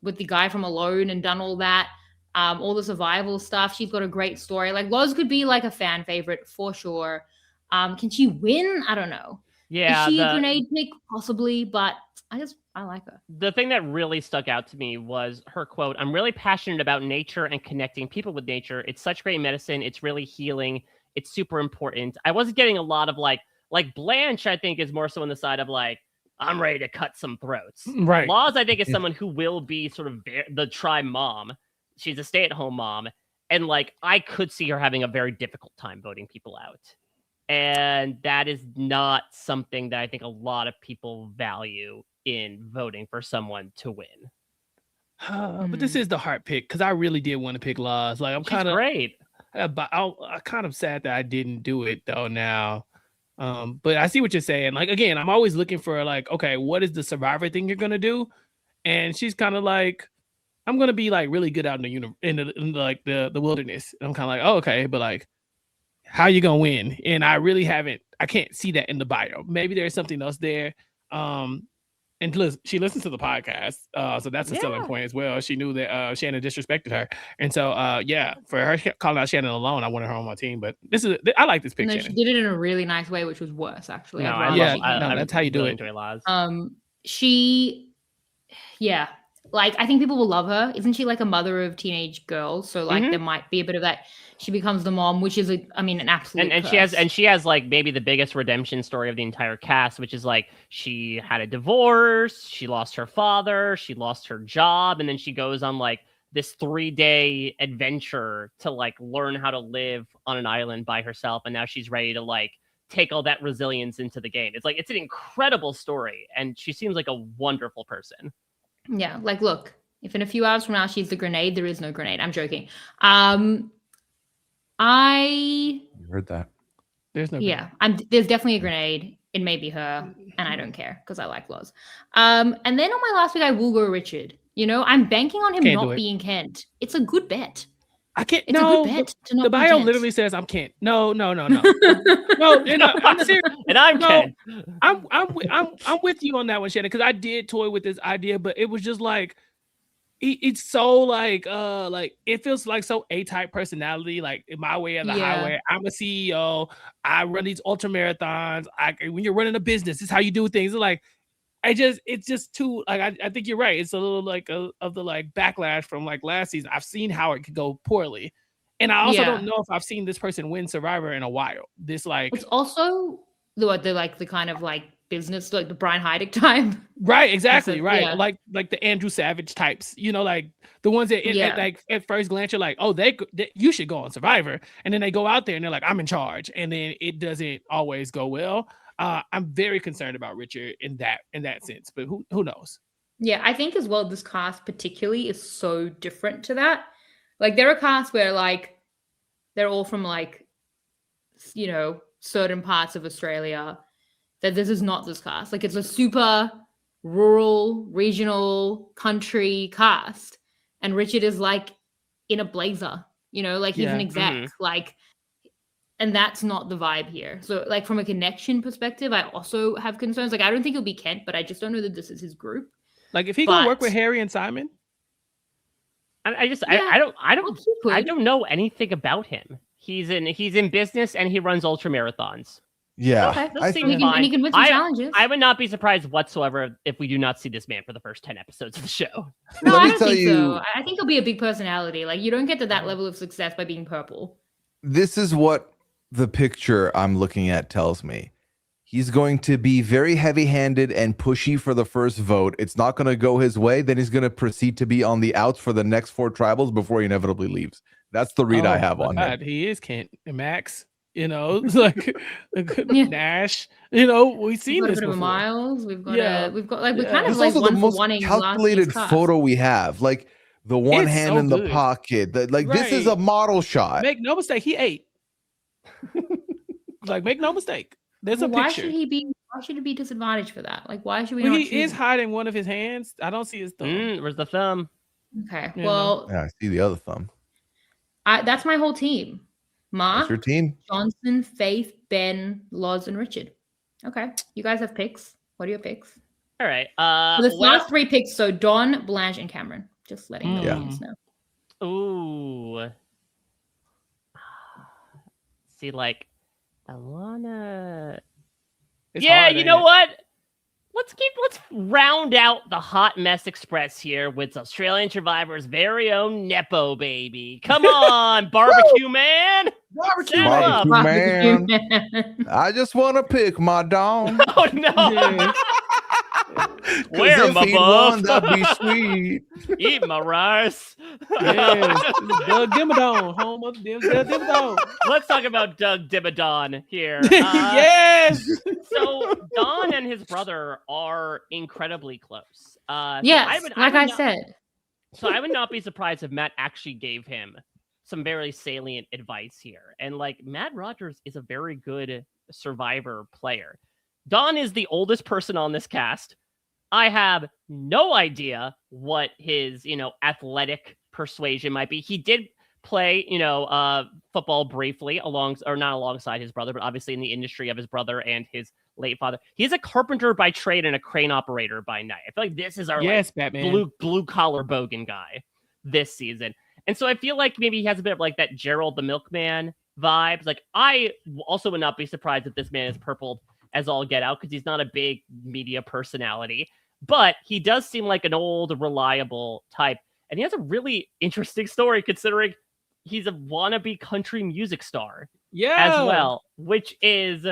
with the guy from Alone and done all that, all the survival stuff. She's got a great story. Like Loz could be like a fan favorite for sure. Can she win? I don't know.
Yeah,
is she a grenade pick? Possibly, but I like her.
The thing that really stuck out to me was her quote, "I'm really passionate about nature and connecting people with nature. It's such great medicine. It's really healing. It's super important." I wasn't getting a lot of like Blanche, I think, is more so on the side of like, I'm ready to cut some throats.
Right.
Laws, I think, is someone who will be sort of the tribe mom. She's a stay-at-home mom. And like, I could see her having a very difficult time voting people out. And that is not something that I think a lot of people value in voting for someone to win.
But this is the heart pick because I really did want to pick Laws. Like I'm kind of
great.
But I'm kind of sad that I didn't do it though now. But I see what you're saying. Like again, I'm always looking for like, okay, what is the survivor thing you're gonna do? And she's kind of like, I'm gonna be like really good out in the wilderness. And I'm kind of like, oh, okay, but like, how you gonna win? And I really I can't see that in the bio. Maybe there's something else there. And she listens to the podcast, so that's a selling point as well. She knew that Shannon disrespected her, and so for her calling out Shannon alone, I wanted her on my team. But I like this pick.
No, she did it in a really nice way, which was worse actually.
No,
that's how you do it.
Like I think people will love her. Isn't she like a mother of teenage girls? So like there might be a bit of that. She becomes the mom, which is an absolute
and she has like maybe the biggest redemption story of the entire cast, which is like she had a divorce, she lost her father, she lost her job, and then she goes on like this 3-day adventure to like learn how to live on an island by herself, and now she's ready to like take all that resilience into the game. It's an incredible story, and she seems like a wonderful person.
Yeah, like look, if in a few hours from now she's the grenade, there is no grenade. I'm joking.
You heard that?
There's no.
Yeah, there's definitely a grenade. It may be her, and I don't care because I like Loz. And then on my last pick, I will go Richard. You know, I'm banking on him not being Kent. It's a good bet.
I can't.
It's a good bet to not
the bio
be
literally says I'm Kent. No. No, I'm serious.
And I'm Kent.
I'm with you on that one, Shannon, because I did toy with this idea, but it was just like it's so like it feels like so A-type personality, like my way or the highway. I'm a CEO. I run these ultra marathons. When you're running a business, this is how you do things. It's just too like I think you're right. It's a little like of the like backlash from like last season. I've seen how it could go poorly, and I also don't know if I've seen this person win Survivor in a while. This like
it's also the kind of like business, like the Brian Heidick type.
Right, exactly, right. Yeah. Like the Andrew Savage types, you know, like the ones that at first glance you're like, oh, they you should go on Survivor, and then they go out there and they're like, I'm in charge, and then it doesn't always go well. I'm very concerned about Richard in that sense, but who knows?
Yeah, I think as well this cast particularly is so different to that. Like there are casts where like they're all from like, you know, certain parts of Australia. That this is not this cast. Like it's a super rural, regional, country cast, and Richard is like in a blazer. You know, like he's an exec. Like. And that's not the vibe here. So, like, from a connection perspective, I also have concerns. Like, I don't think it'll be Kent, but I just don't know that this is his group.
Like, if he gonna work with Harry and Simon,
I don't know anything about him. He's in business and he runs ultra marathons.
Yeah,
okay. And he can win some challenges.
I would not be surprised whatsoever if we do not see this man for the first 10 episodes of the show.
No, I don't think so. I think he'll be a big personality. Like, you don't get to that level of success by being purple.
This is what the picture I'm looking at tells me. He's going to be very heavy-handed and pushy for the first vote. It's not going to go his way. Then he's going to proceed to be on the outs for the next 4 tribals before he inevitably leaves. That's the read I have on him.
He is Kent and Max, you know, like Nash. You know, we've seen this before.
Miles. We're kind of
like one for one calculated photo we have. Like the one hand so in the pocket. This is a model shot.
Make no mistake, he ate. Like, make no mistake. There's a picture. Why
should it be disadvantaged for that? Like, why should we not?
He is hiding one of his hands. I don't see his thumb.
Where's the thumb?
Okay.
I see the other thumb.
That's my whole team. Mark,
your team.
Johnson, Faith, Ben, Loz, and Richard. Okay, you guys have picks. What are your picks?
All right.
The last 3 picks, so Don, Blanche, and Cameron. Just letting the audience know.
Ooh. See, like, I wanna. You know what? Let's round out the hot mess express here with Australian Survivor's very own Nepo baby. Come on, barbecue man.
Barbecue man. I just want to pick my Don.
Oh no. Where my buff?
That'd be sweet.
Eat my rice.
Yes. Doug Dimmadome, home of Doug Dimmadome.
Let's talk about Doug Dimmadome here.
Yes.
So Don and his brother are incredibly close.
Yes, I said.
So I would not be surprised if Matt actually gave him some very salient advice here. And like Matt Rogers is a very good Survivor player. Don is the oldest person on this cast. I have no idea what his, athletic persuasion might be. He did play, football briefly not alongside his brother, but obviously in the industry of his brother and his late father. He's a carpenter by trade and a crane operator by night. I feel like this is our
Batman.
blue collar bogan guy this season. And so I feel like maybe he has a bit of like that Gerald the Milkman vibes. Like I also would not be surprised if this man is purpled as all get out because he's not a big media personality, but he does seem like an old, reliable type. And he has a really interesting story considering he's a wannabe country music star as well, which is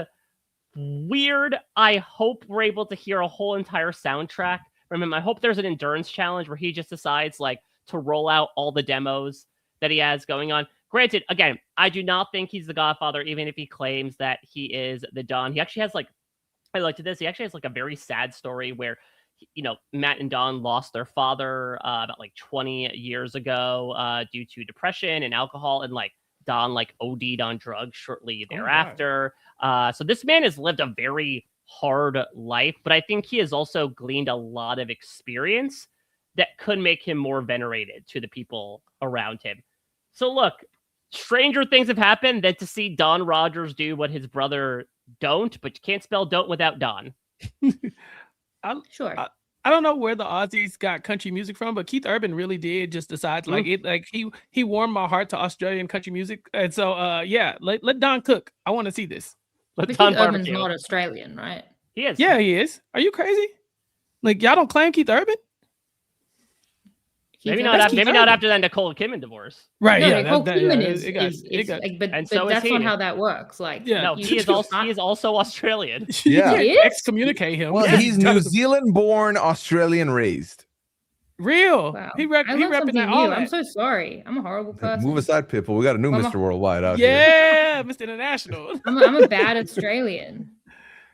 weird. I hope we're able to hear a whole entire soundtrack from him. I hope there's an endurance challenge where he just decides like to roll out all the demos that he has going on. Granted, again, I do not think he's the Godfather, even if he claims that he is the Don. He actually has he actually has like a very sad story where, Matt and Don lost their father about like 20 years ago due to depression and alcohol, and like Don like OD'd on drugs shortly thereafter. So this man has lived a very hard life, but I think he has also gleaned a lot of experience that could make him more venerated to the people around him. So look, stranger things have happened than to see Don Rogers do what his brother don't, but you can't spell don't without Don.
Sure.
I don't know where the Aussies got country music from, but Keith Urban really did just decide he warmed my heart to Australian country music. And so let Don cook. I want to see this.
But Keith Urban's not Australian, right?
He is.
Yeah, he is. Are you crazy? Like y'all don't claim Keith Urban?
Maybe not after that Nicole Kidman divorce.
Right.
No,
yeah.
Nicole Kidman
but
that's not how that works. Like,
no, he is also Australian.
Yeah.
Excommunicate him.
Well, he's New Zealand born, Australian raised.
Real.
Wow.
He repping that all.
I'm so sorry. I'm a horrible person.
Move aside, Pitbull. We got a new Mr. Worldwide out here.
Yeah, Mr. International.
I'm a bad Australian.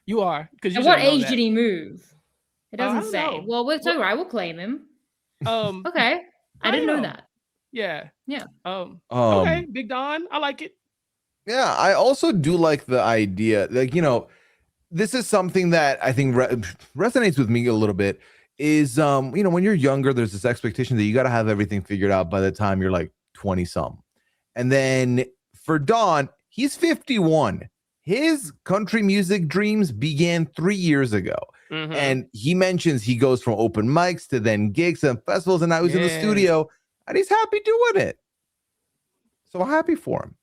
You are.
At what age did he move? It doesn't say.
Know.
Well, it's all right. We'll claim him. Okay. I didn't know that.
Yeah.
Yeah.
Okay, Big Don. I like it.
Yeah, I also do like the idea. Like, this is something that I think resonates with me a little bit is, when you're younger, there's this expectation that you got to have everything figured out by the time you're like 20 some. And then for Don, he's 51. His country music dreams began 3 years ago. Mm-hmm. And he mentions he goes from open mics to then gigs and festivals, and now he's in the studio, and he's happy doing it. So happy for him.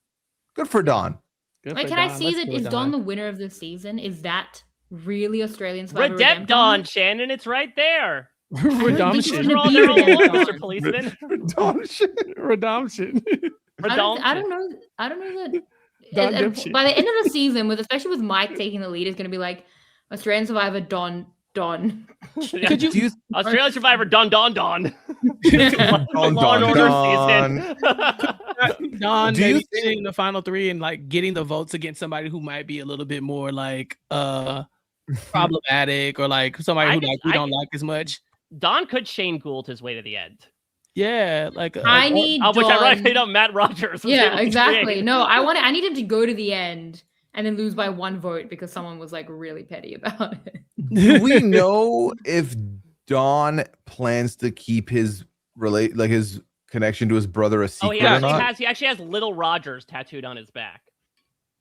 Good for Don.
Can I see that? Is Don the winner of the season? Is that really Australian Survivor Redemption?
Don, Shannon, it's right there.
Redemption.
Mr. Policeman.
Redemption.
I don't know that. By the end of the season, especially with Mike taking the lead, is going to be like Australian Survivor Don.
Could you
Australian Survivor Don? Law and
Order
season.
Don, maybe getting the final 3 and like getting the votes against somebody who might be a little bit more like problematic or like somebody we don't like as much.
Don could Shane Gould his way to the end.
Yeah, like
I need Don.
Which ironically, Matt Rogers.
Yeah, exactly. No, I need him to go to the end and then lose by 1 vote because someone was like really petty about it.
Do we know if Don plans to keep his connection to his brother a secret
he
or
actually
not?
has Little Rogers tattooed on his back.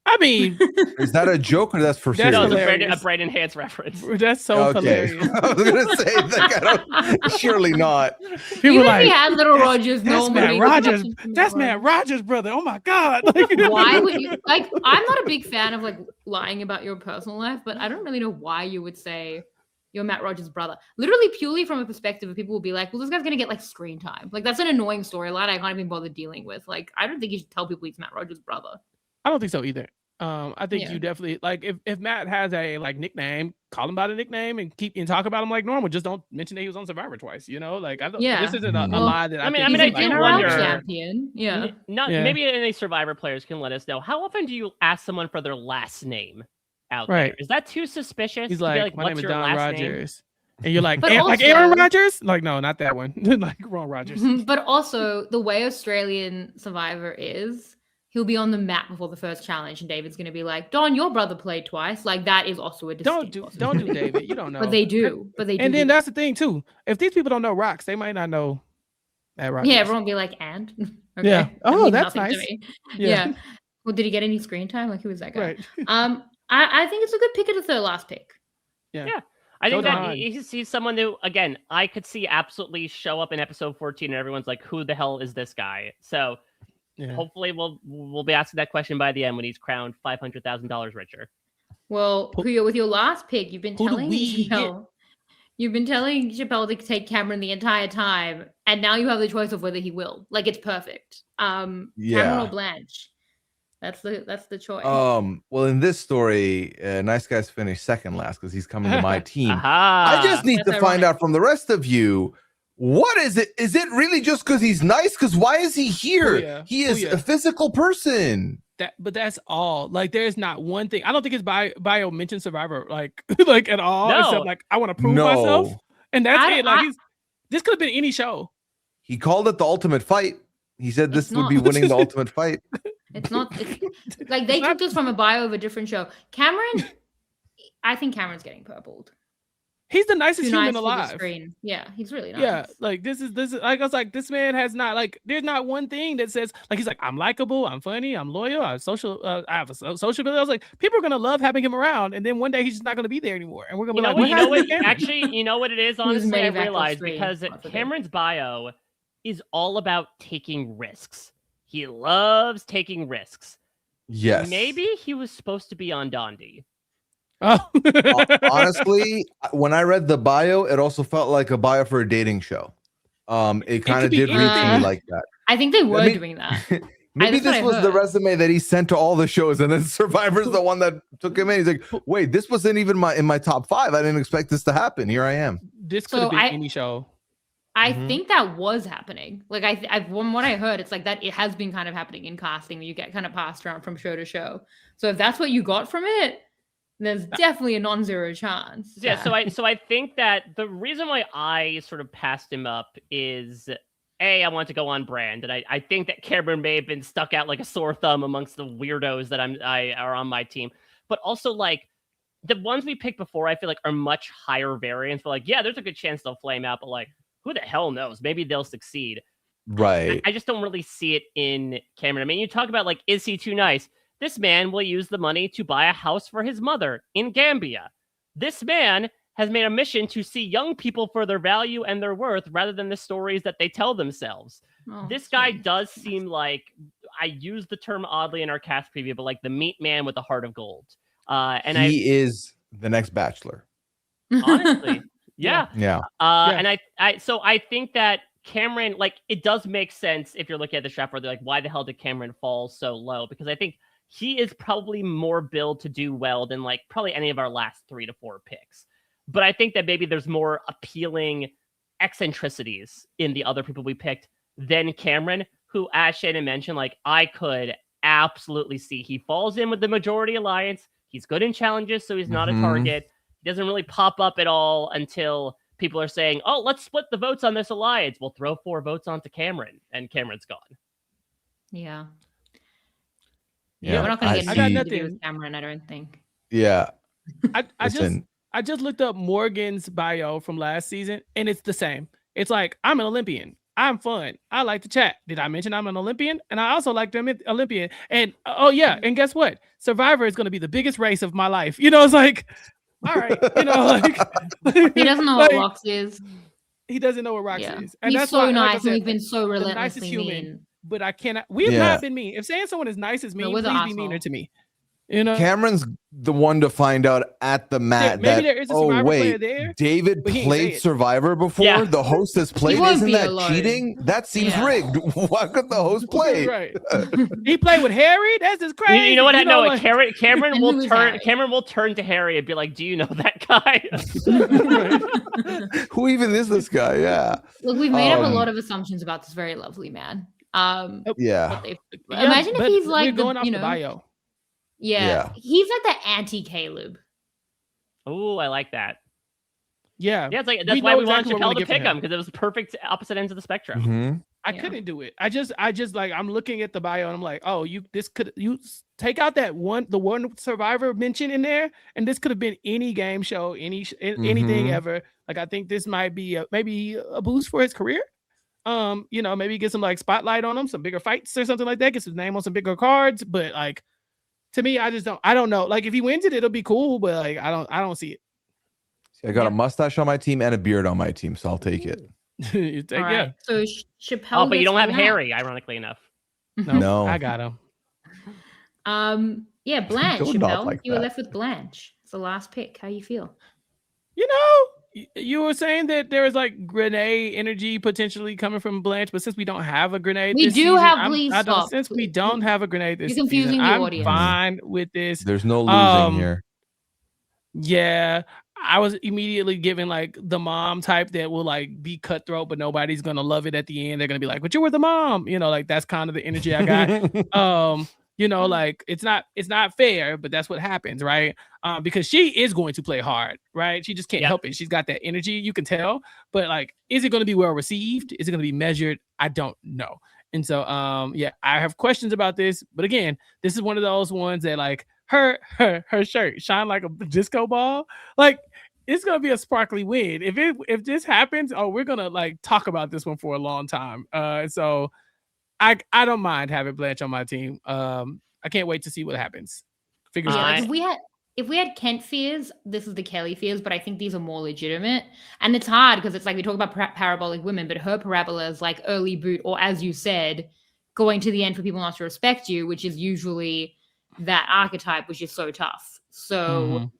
I mean,
Is that a joke or that's for
That's
No,
serious?
it's a
hilarious.
Brandon Hans reference.
that's so
Okay.
hilarious.
I was gonna say, like, I don't, surely not.
People
Even
like,
if he had Little Rogers,
that's
normally
Matt Rogers.
connection to
That's Matt Rogers' brother. Oh my god! Like,
Why would you like? I'm not a big fan of like lying about your personal life, but I don't really know why you would say you're Matt Rogers' brother. Literally, purely from a perspective of people will be like, "Well, this guy's gonna get like screen time." Like that's an annoying storyline I can't even bother dealing with. Like I don't think you should tell people he's Matt Rogers' brother.
I don't think so either. I think
Yeah.
you definitely like if Matt has a like nickname, call him by the nickname and talk about him like normal. Just don't mention that he was on Survivor twice. You know, like I don't.
Yeah.
This isn't a
Well,
lie that
I mean,
think
He's
I
an
is, like,
do
NRL
wonder-
champion. Yeah.
Not
Yeah.
maybe any Survivor players can let us know. How often do you ask someone for their last name out
Right.
there? Is that too suspicious?
He's
to be
like, my
what's
name is
your
Don
last name?"
Rogers, and you're like,
But
like Aaron
also-
Rodgers? Like, no, not that one. Like Ron Rogers.
But also the way Australian Survivor is, he'll be on the map before the first challenge, and David's gonna be like, "Don, your brother played twice." Like that is also a
Don't
distinct
do
possibility.
David. You don't know.
But they do. But they do.
And
do
then
that.
that's the thing too. If these people don't know rocks, they might not know that Rogers.
Yeah, everyone will be like, "And okay.
Yeah.
that
Oh,
means
that's
nothing to
nice.
me."
Yeah.
Yeah. Well, did he get any screen time? Like, who was that guy?
Right.
I think it's a good pick at the third last pick.
I think
Go
that
Don.
he's someone who, again, I could see absolutely show up in episode 14 and everyone's like, who the hell is this guy? So
Yeah.
hopefully we'll be asking that question by the end when he's crowned $500,000 richer.
Well,
Who-
Pooya, with your last pick, you've been
who do
telling
we get?
Chappell. You've been telling Chappell to take Cameron the entire time, and now you have the choice of whether he will. Like it's perfect. Cameron
Yeah.
or Blanche. That's the choice.
Well, in this story, Nice Guys finished second last because he's coming to my team.
Aha!
I just need
That's
to find
ironic.
out from the rest of you, what is it? Is it really just because he's nice? Because why is he here?
Pooya,
He is
Pooya.
a physical person.
But that's all. Like, there's not one thing. I don't think his bio mentions Survivor like like at all.
No.
Except like I want to prove myself,
No,
and that's
I-
it. Like
I-
this could have been any show.
he called it the ultimate fight. He said this
It's
would be
not.
winning the ultimate fight.
It's not it's, like they took this from a bio of a different show. Cameron, I think Cameron's getting purpled.
He's the nicest
Too nice
human
for the
alive.
screen. Yeah, he's really nice.
Yeah, like this is like I was like, this man has not like there's not one thing that says like he's like I'm likable, I'm funny, I'm loyal, I have social ability. I was like, people are gonna love having him around, and then one day he's just not gonna be there anymore, and we're gonna
You
be
know
like,
what? You know
happened
what?
to Cameron?
Actually, you know what it is.
was
Honestly, I
Medivac
realized
Australia,
because
God forbid.
Cameron's bio is all about taking risks. He loves taking risks.
Yes.
Maybe he was supposed to be on Dondi.
Oh.
Honestly, when I read the bio, it also felt like a bio for a dating show. It kind
could
of
be
did read to me
anything.
like that.
I think they were
mean-
doing that.
Maybe
that's what
this
I
was the
heard.
resume that he sent to all the shows, and then Survivor's the one that took him in. He's like, "Wait, this wasn't even in my top 5. I didn't expect this to happen. Here I am."
This could have
So
been
I-
any show.
I
Mhm.
think that was happening. Like from what I heard, it's like that. It has been kind of happening in casting. Where you get kind of passed around from show to show. So if that's what you got from it, there's definitely a non-zero chance.
Yeah,
that-
so I think that the reason why I sort of passed him up is I want to go on brand, and I think that Cameron may have been stuck out like a sore thumb amongst the weirdos that are on my team, but also like the ones we picked before, I feel like are much higher variants. But like, yeah, there's a good chance they'll flame out, but like, who the hell knows? Maybe they'll succeed.
Right.
I just don't really see it in Cameron. I mean, you talk about like, is he too nice? This man will use the money to buy a house for his mother in Gambia. This man has made a mission to see young people for their value and their worth rather than the stories that they tell themselves.
Oh,
This guy
sweet.
does seem like, I use the term oddly in our cast preview, but like the meat man with a heart of gold. And
he is the next Bachelor.
honestly, yeah.
Yeah.
And I think that Cameron, like, it does make sense if you're looking at the draft where they're like, why the hell did Cameron fall so low? Because I think he is probably more built to do well than like probably any of our last 3 to 4 picks. But I think that maybe there's more appealing eccentricities in the other people we picked than Cameron, who, as Shannon mentioned, like, I could absolutely see he falls in with the majority alliance. He's good in challenges, so he's not
Mhm.
a target. He doesn't really pop up at all until people are saying, oh, let's split the votes on this alliance. We'll throw 4 votes onto Cameron, and Cameron's gone.
Yeah.
Yeah,
We're not going
I
to get
see-
an
I got
interview
nothing.
with Cameron, I don't think.
Yeah.
I
Listen,
just looked up Morgan's bio from last season, and it's the same. It's like, I'm an Olympian. I'm fun. I like to chat. Did I mention I'm an Olympian? And I also like the Olympian. And oh yeah, and guess what? Survivor is going to be the biggest race of my life. You know, it's like, all right, you know, like
He doesn't know
like,
what Rox is.
He doesn't know what Rox
Yeah.
is, and
He's
that's
so
why, like I
nice, and
said,
we've been so
the
relentlessly
nicest human.
mean.
But I cannot. We've not been mean. If saying someone is nice is mean,
we're the
please be meaner
asshole.
to me. You know,
Cameron's the one to find out at the mat
maybe
that,
there is a
oh
Survivor player
wait,
there,
David
but he ain't say
played
it.
Survivor before.
Yeah.
The host has played.
won't
Isn't
be
that
alone.
cheating? That seems
Yeah.
rigged. Why could the host play?
Right. He played with Harry. That's just crazy.
You know what? No,
like,
Cameron
And
will
who is
turn.
Harry?
Cameron will turn to Harry and be like, "Do you know that guy?"
Who even is this guy? Yeah.
Look, we've made up a
Um,
lot of assumptions about this very lovely man.
Yeah.
But they've-
yeah,
imagine if
but
he's
we're
like
going
the,
off
you
the
know,
bio.
yeah, he's like the anti-Caleb.
Oh, I like that.
Yeah,
Yeah, it's like
We
that's why
know
we wanted
exactly what we're
Chappell
gonna
to
get from
pick
him.
him because it was perfect opposite ends of the spectrum.
Mhm.
I
Yeah.
couldn't do it. I just like I'm looking at the bio and I'm like, oh, you take out the one Survivor mention in there, and this could have been any game show, anything
Mhm.
ever. Like I think this might be maybe a boost for his career. You know, maybe get some like spotlight on him, some bigger fights or something like that. Get his name on some bigger cards. But like to me, I don't know. Like if he wins it, it'll be cool. But like I don't see it.
I got
Yeah.
a mustache on my team and a beard on my team, so I'll take it.
You take,
All right. So Chappelle.
Oh, but you
gets
don't have
Blanche.
Harry, ironically enough.
No.
I got him.
Yeah, Blanche.
Don't nod
Chappelle.
like
You were
that.
left with Blanche. It's the last pick. How you feel?
You know, you were saying that there is like grenade energy potentially coming from Blanche, but since we don't have a grenade,
We
this
do
season,
have. Please stop.
Since we don't have a grenade this
You're confusing
season,
the
I'm
audience.
fine with this.
There's no losing here.
Yeah, I was immediately given like the mom type that will like be cutthroat, but nobody's gonna love it at the end. They're gonna be like, "But you were the mom," you know, like that's kind of the energy I got. You know, like it's not fair, but that's what happens, right? Because she is going to play hard, right? She just can't help it. She's got that energy, you can tell. But like, is it going to be well received? Is it going to be measured? I don't know. And so, yeah, I have questions about this. But again, this is one of those ones that like her shirt shine like a disco ball. Like it's gonna be a sparkly win. If this happens, oh, we're gonna like talk about this one for a long time. So I don't mind having Blanche on my team. I can't wait to see what happens. Figures
Yeah,
out.
like if we had Kent fears, this is the Kelly fears, but I think these are more legitimate. And it's hard because it's like we talk about parabolic women, but her parabola is like early boot, or as you said, going to the end for people not to respect you, which is usually that archetype, which is so tough. So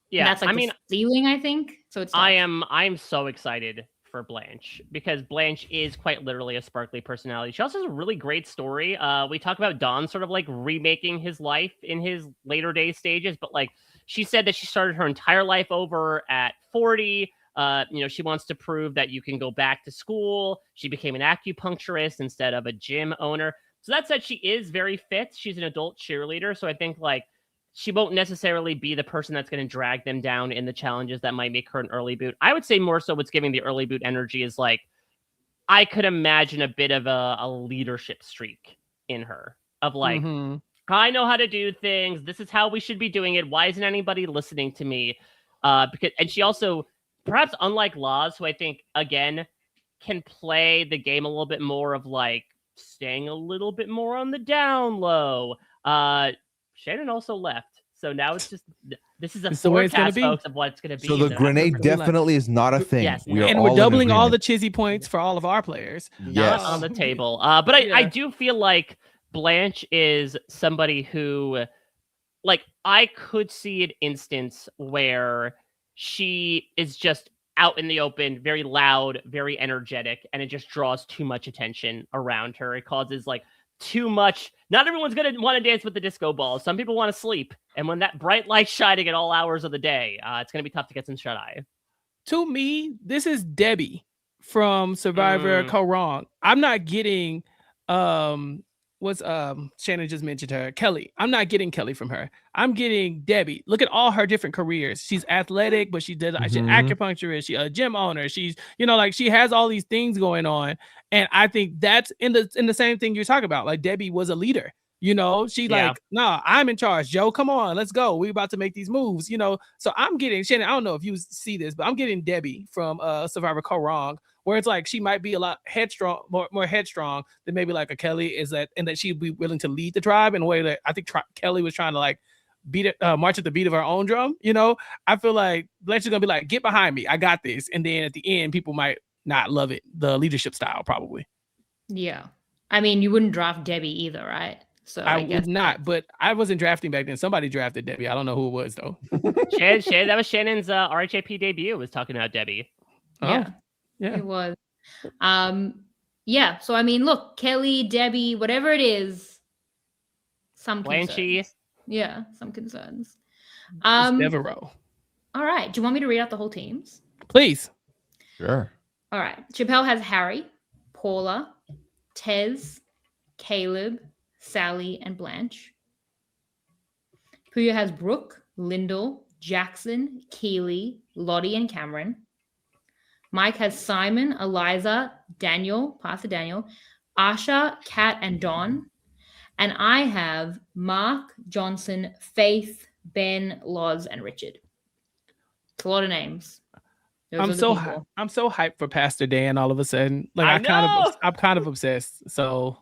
yeah,
that's like the ceiling, I think. So it's tough.
I'm so excited for Blanche because Blanche is quite literally a sparkly personality. She also has a really great story. We talk about Don sort of like remaking his life in his later day stages, but like she said that she started her entire life over at 40. You know, she wants to prove that you can go back to school. She became an acupuncturist instead of a gym owner. So that said, she is very fit. She's an adult cheerleader. So I think like she won't necessarily be the person that's going to drag them down in the challenges that might make her an early boot. I would say more so what's giving the early boot energy is like, I could imagine a bit of a leadership streak in her of like, I know how to do things. This is how we should be doing it. Why isn't anybody listening to me? And she also, perhaps unlike Laws, who I think, again, can play the game a little bit more of like staying a little bit more on the down low. Shannon also left. So now it's just, this is a forecast, folks, of what it's going to be.
So the grenade definitely is not a thing.
Yes,
and we're doubling all the Chizzy points for all of our players.
Not on the table. But I do feel like Blanche is somebody who, like, I could see an instance where she is just out in the open, very loud, very energetic, and it just draws too much attention around her. It causes like too much. Not everyone's going to want to dance with the disco ball. Some people want to sleep. And when that bright light's shining at all hours of the day, it's going to be tough to get some shut-eye.
To me, this is Debbie from Survivor Co. Wrong. I'm not getting Shannon just mentioned her, Kelly. I'm not getting Kelly from her. I'm getting Debbie. Look at all her different careers. She's athletic, but she's an acupuncturist. She's a gym owner. She's, you know, like she has all these things going on. And I think that's in the same thing you're talking about. Like Debbie was a leader. You know, she like, nah, I'm in charge. Joe, come on, let's go. We're about to make these moves, you know. So I'm getting Shannon. I don't know if you see this, but I'm getting Debbie from Survivor Co. Wrong where it's like she might be a lot headstrong, more headstrong than maybe like a Kelly is that, and that she'd be willing to lead the tribe in a way that I think Kelly was trying to like beat it, march at the beat of her own drum. You know, I feel like Blanche is gonna be like, get behind me, I got this, and then at the end, people might not love it, the leadership style probably.
Yeah, I mean, you wouldn't draft Debbie either, right? So
I
guess
would not, but I wasn't drafting back then. Somebody drafted Debbie. I don't know who it was though.
Shannon, that was Shannon's RHAP debut. Was talking about Debbie.
Yeah,
yeah,
it was. Yeah. So I mean, look, Kelly, Debbie, whatever it is, some
Blanchy.
concerns. Yeah, some concerns.
It's Devereaux.
All right. Do you want me to read out the whole teams?
Please.
Sure.
All right. Chappell has Harry, Paula, Tez, Caleb, Sally, and Blanche. Pooya has Brooke, Lyndall, Jackson, Keely, Lottie, and Cameron. Mike has Simon, Eliza, Daniel, Pastor Daniel, Asha, Kat, and Don. And I have Mark, Johnson, Faith, Ben, Loz, and Richard. It's a lot of names.
I'm so hyped for Pastor Dan all of a sudden. Like I'm kind of obsessed. So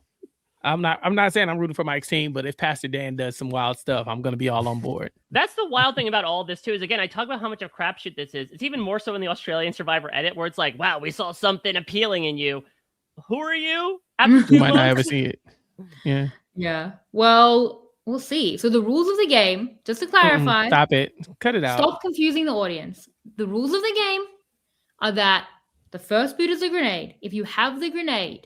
I'm not saying I'm rooting for Mike's team, but if Pastor Dan does some wild stuff, I'm gonna be all on board.
That's the wild thing about all this too, is again, I talk about how much of crapshoot this is. It's even more so in the Australian Survivor edit, where it's like, wow, we saw something appealing in you. Who are you?
You might not ever see it. Yeah.
Yeah. Well, we'll see. So the rules of the game, just to clarify.
Stop it. Cut it out.
Stop confusing the audience. The rules of the game are that the first boot is a grenade. If you have the grenade,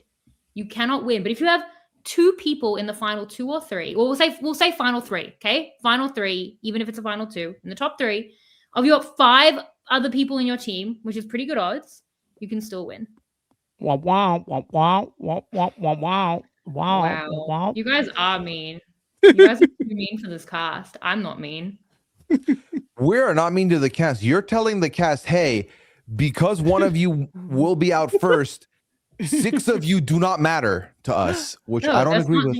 you cannot win. But if you have two people in the final 2 or 3, well, we'll say final 3, okay? Final 3, even if it's a final 2, in the top 3, if you got 5 other people in your team, which is pretty good odds, you can still win.
Wow.
You guys are mean. You guys are too mean for this cast. I'm not mean.
We're not mean to the cast. You're telling the cast, hey, because one of you will be out first, 6 of you do not matter to us, which I don't agree with.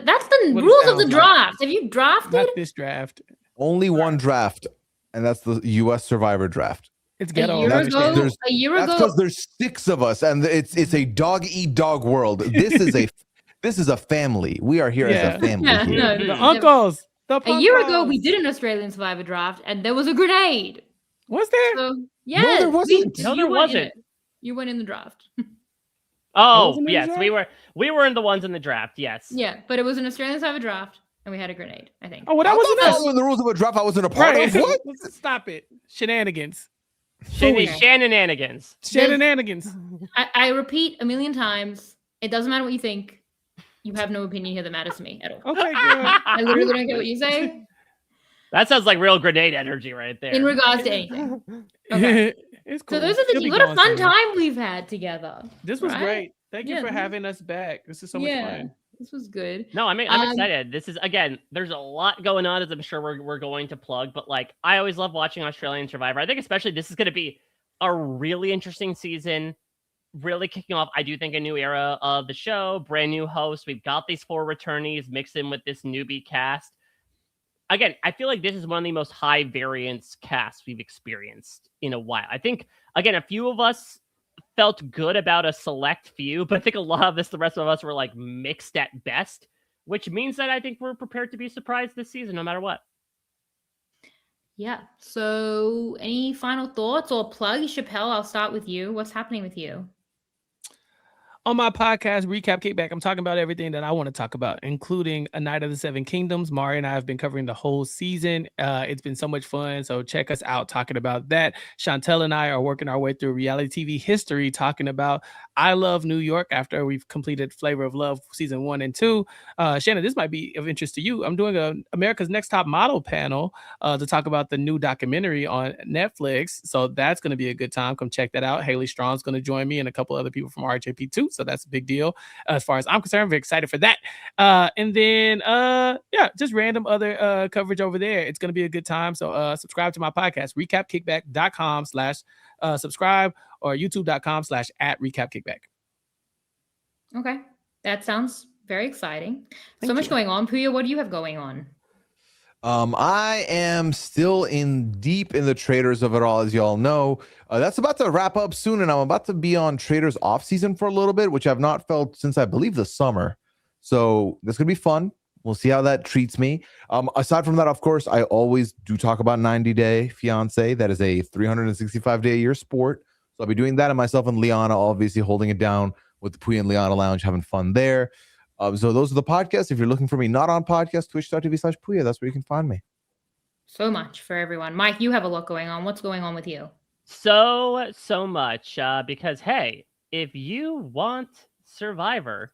That's the rules of the draft. Have you drafted?
Not this draft.
Only one draft, and that's the U.S. Survivor draft.
It's ghetto.
A year ago,
that's because there's 6 of us, and it's a dog eat dog world. This is a family. We are here as a family.
Yeah, the uncles.
A year ago, we did an Australian Survivor draft, and there was a grenade.
Was there?
So, yeah,
no, there wasn't.
No, there wasn't.
You went in the draft.
Oh, yes, we were in the ones in the draft. Yes.
Yeah, but it was an Australian Survivor draft, and we had a grenade, I think.
Oh, well, that was
in the rules of a draft. I wasn't a part of. What?
Stop it! Shenanigans.
Shenanigans.
I repeat a million times. It doesn't matter what you think. You have no opinion here that matters to me at all.
Okay, good.
I literally don't get what you say.
That sounds like real grenade energy right there.
In regards to anything. Okay.
It's cool.
So those are what a fun time we've had together.
This was great. Thank you for having us back. This is so much fun.
This was good.
No, I'm excited. This is, again, there's a lot going on, as I'm sure we're going to plug, but like, I always love watching Australian Survivor. I think especially this is going to be a really interesting season, really kicking off, I do think, a new era of the show, brand new host. We've got these 4 returnees mixed in with this newbie cast. Again, I feel like this is one of the most high variance casts we've experienced in a while. I think, again, a few of us felt good about a select few, but I think a lot of the rest of us were like mixed at best, which means that I think we're prepared to be surprised this season, no matter what.
Yeah. So any final thoughts or plug? Chappell, I'll start with you. What's happening with you?
On my podcast, Recap Kickback, I'm talking about everything that I want to talk about, including A Night of the Seven Kingdoms. Mari and I have been covering the whole season. It's been so much fun. So check us out talking about that. Chantel and I are working our way through reality TV history, talking about I Love New York after we've completed Flavor of Love season 1 and 2. Shannon, this might be of interest to you. I'm doing a America's Next Top Model panel to talk about the new documentary on Netflix. So that's going to be a good time. Come check that out. Haley Strong's going to join me and a couple other people from RHAP too. So that's a big deal as far as I'm concerned. I'm very excited for that. And then, just random other coverage over there. It's going to be a good time. So subscribe to my podcast, recapkickback.com/subscribe or youtube.com/@recapkickback.
Okay. That sounds very exciting. So much going on. Pooya, what do you have going on?
I am still deep in the traders of it all, as y'all know. That's about to wrap up soon, and I'm about to be on traders off season for a little bit, which I've not felt since I believe the summer. So this could be fun. We'll see how that treats me. Aside from that, of course, I always do talk about 90 Day Fiance. That is a 365-day a year sport. So I'll be doing that, and myself and Liana obviously holding it down with the Pooya and Liana Lounge, having fun there. So those are the podcasts. If you're looking for me not on podcast, twitch.tv/Pooya. That's where you can find me.
So much for everyone. Mike, you have a lot going on. What's going on with you?
So much. Because, hey, if you want Survivor,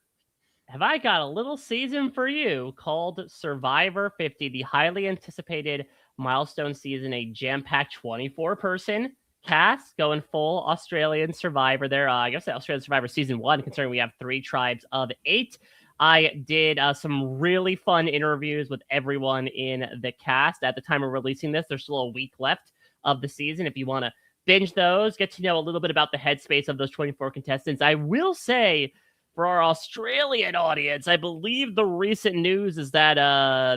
have I got a little season for you called Survivor 50, the highly anticipated milestone season, a jam-packed 24-person cast going full Australian Survivor there. I guess the Australian Survivor season 1, considering we have 3 tribes of 8. I did some really fun interviews with everyone in the cast. At the time of releasing this, there's still a week left of the season. If you want to binge those, get to know a little bit about the headspace of those 24 contestants. I will say, for our Australian audience, I believe the recent news is that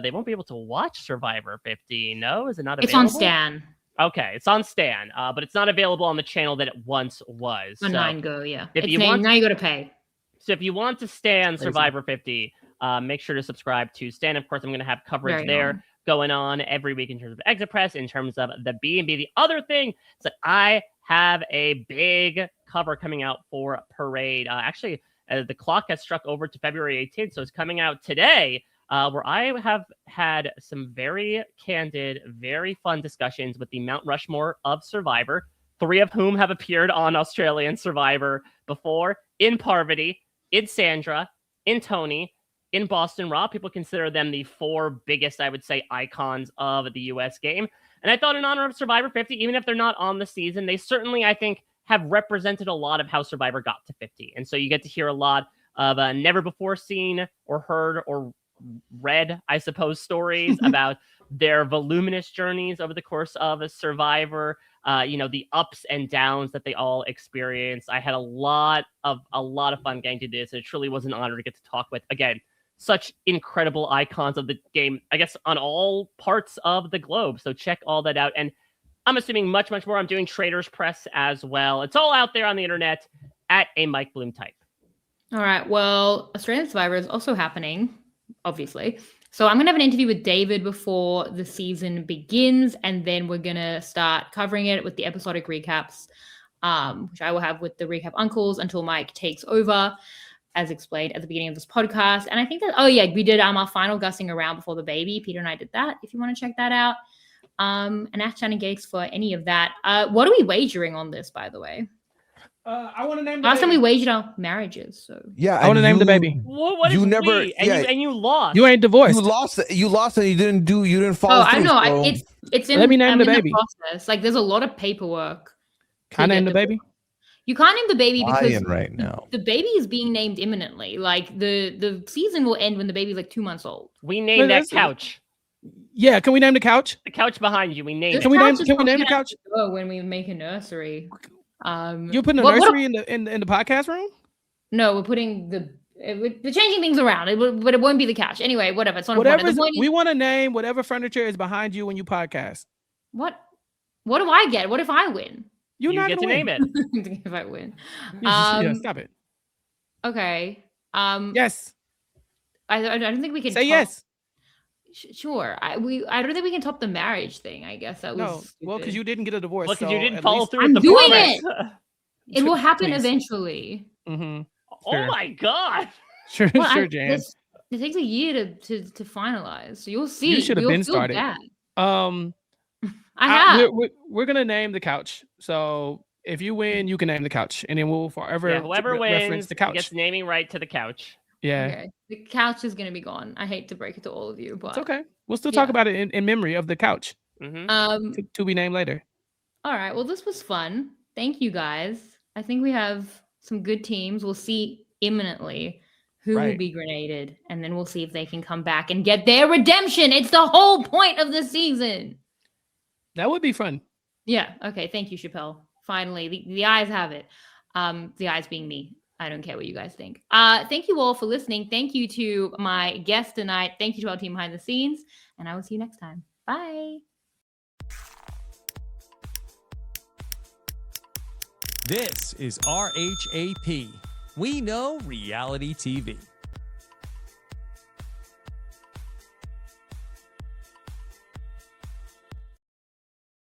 they won't be able to watch Survivor 50. No, is it not available?
It's on Stan.
Okay, it's on Stan, but it's not available on the channel that it once was.
On
so
9Go, yeah.
if
It's
you want,
now you got to pay.
so if you want to Stan Survivor 50, make sure to subscribe to Stan. Of course, I'm going to have coverage
Very
there
on.
going on every week in terms of Exit Press, in terms of the B&B. The other thing is that I have a big cover coming out for Parade. Actually, the clock has struck over to February 18th, so it's coming out today, where I have had some very candid, very fun discussions with the Mount Rushmore of Survivor, 3 of whom have appeared on Australian Survivor before, in Parvati, in Sandra, in Tony, in Boston Raw. People consider them the 4 biggest, I would say, icons of the US game. And I thought in honor of Survivor 50, even if they're not on the season, they certainly, I think, have represented a lot of how Survivor got to 50. And so you get to hear a lot of never before seen or heard or read, I suppose, stories about their voluminous journeys over the course of a Survivor, the ups and downs that they all experience. I had a lot of fun getting to this. And it truly was an honor to get to talk with, again, such incredible icons of the game, I guess, on all parts of the globe. So check all that out. And I'm assuming much, much more. I'm doing Traders Press as well. It's all out there on the internet at a Mike Bloom type.
All right. Well, Australian Survivor is also happening, obviously. So I'm going to have an interview with David before the season begins, and then we're going to start covering it with the episodic recaps, which I will have with the recap uncles until Mike takes over, as explained at the beginning of this podcast. And I think that, we did our final gussing around before the baby. Peter and I did that, if you want to check that out. And ask Shannon Gates for any of that. What are we wagering on this, by the way?
I want to name the
Last time
baby.
we wagered our marriages. So
Yeah,
I want to name the baby.
What
you
is
never-
we?
yeah.
And you lost.
You ain't divorced.
You lost, and you didn't follow
I
through.
know.
So
It's in.
Let me name
I'm
the
in
baby.
process. Like, there's a lot of paperwork.
Can I
to
name
get
the baby?
You can't name the baby because
lying right now.
the baby is being named imminently. Like the season will end when the baby's like 2 months old.
We named that couch.
Yeah, can we name the couch?
The couch behind you. We named
This
it.
Can we name?
couch is
Can we name the
probably
couch?
gonna when we make a nursery.
You're putting a
what-
nursery in the podcast room?
No, we're putting we're changing things around, but it won't be the couch. Anyway, whatever. It's not
Whatever.
important. The point is,
We want to name whatever furniture is behind you when you podcast.
what do I get? What if I win?
You're
You
not
get to
gonna
name
win.
it.
If I win.
Yeah, stop it.
Okay.
Yes.
I don't think we can
Say
top-
yes.
Sure. I don't think we can top the marriage thing. I guess that was
No. Well, because
stupid.
you didn't get a divorce.
Well, because
so
you didn't
at
follow
least-
through
I'm
with the
doing
promise.
It will happen
Please.
eventually.
Mhm.
Oh
Sure.
my god.
Sure,
Well,
sure, Jan.
it takes a year to finalize. So you'll see.
You should have
You'll
been
feel
started.
bad.
I
have.
we're gonna name the couch. So if you win, you can name the couch, and then we'll forever
Yeah, whoever
reference
wins
the couch.
gets naming right to the couch.
Yeah,
Okay. The couch is gonna be gone. I hate to break it to all of you, but
it's okay. We'll still talk
Yeah.
about it in memory of the couch
Mm-hmm.
to be named later.
All right. Well, this was fun. Thank you guys. I think we have some good teams. We'll see imminently who will
Right.
be grenaded, and then we'll see if they can come back and get their redemption. It's the whole point of the season.
That would be fun.
Yeah. Okay. Thank you, Chappell. Finally, the eyes have it. The eyes being me. I don't care what you guys think. Thank you all for listening. Thank you to my guest tonight. Thank you to our team behind the scenes. And I will see you next time. Bye.
This is RHAP. We know reality TV.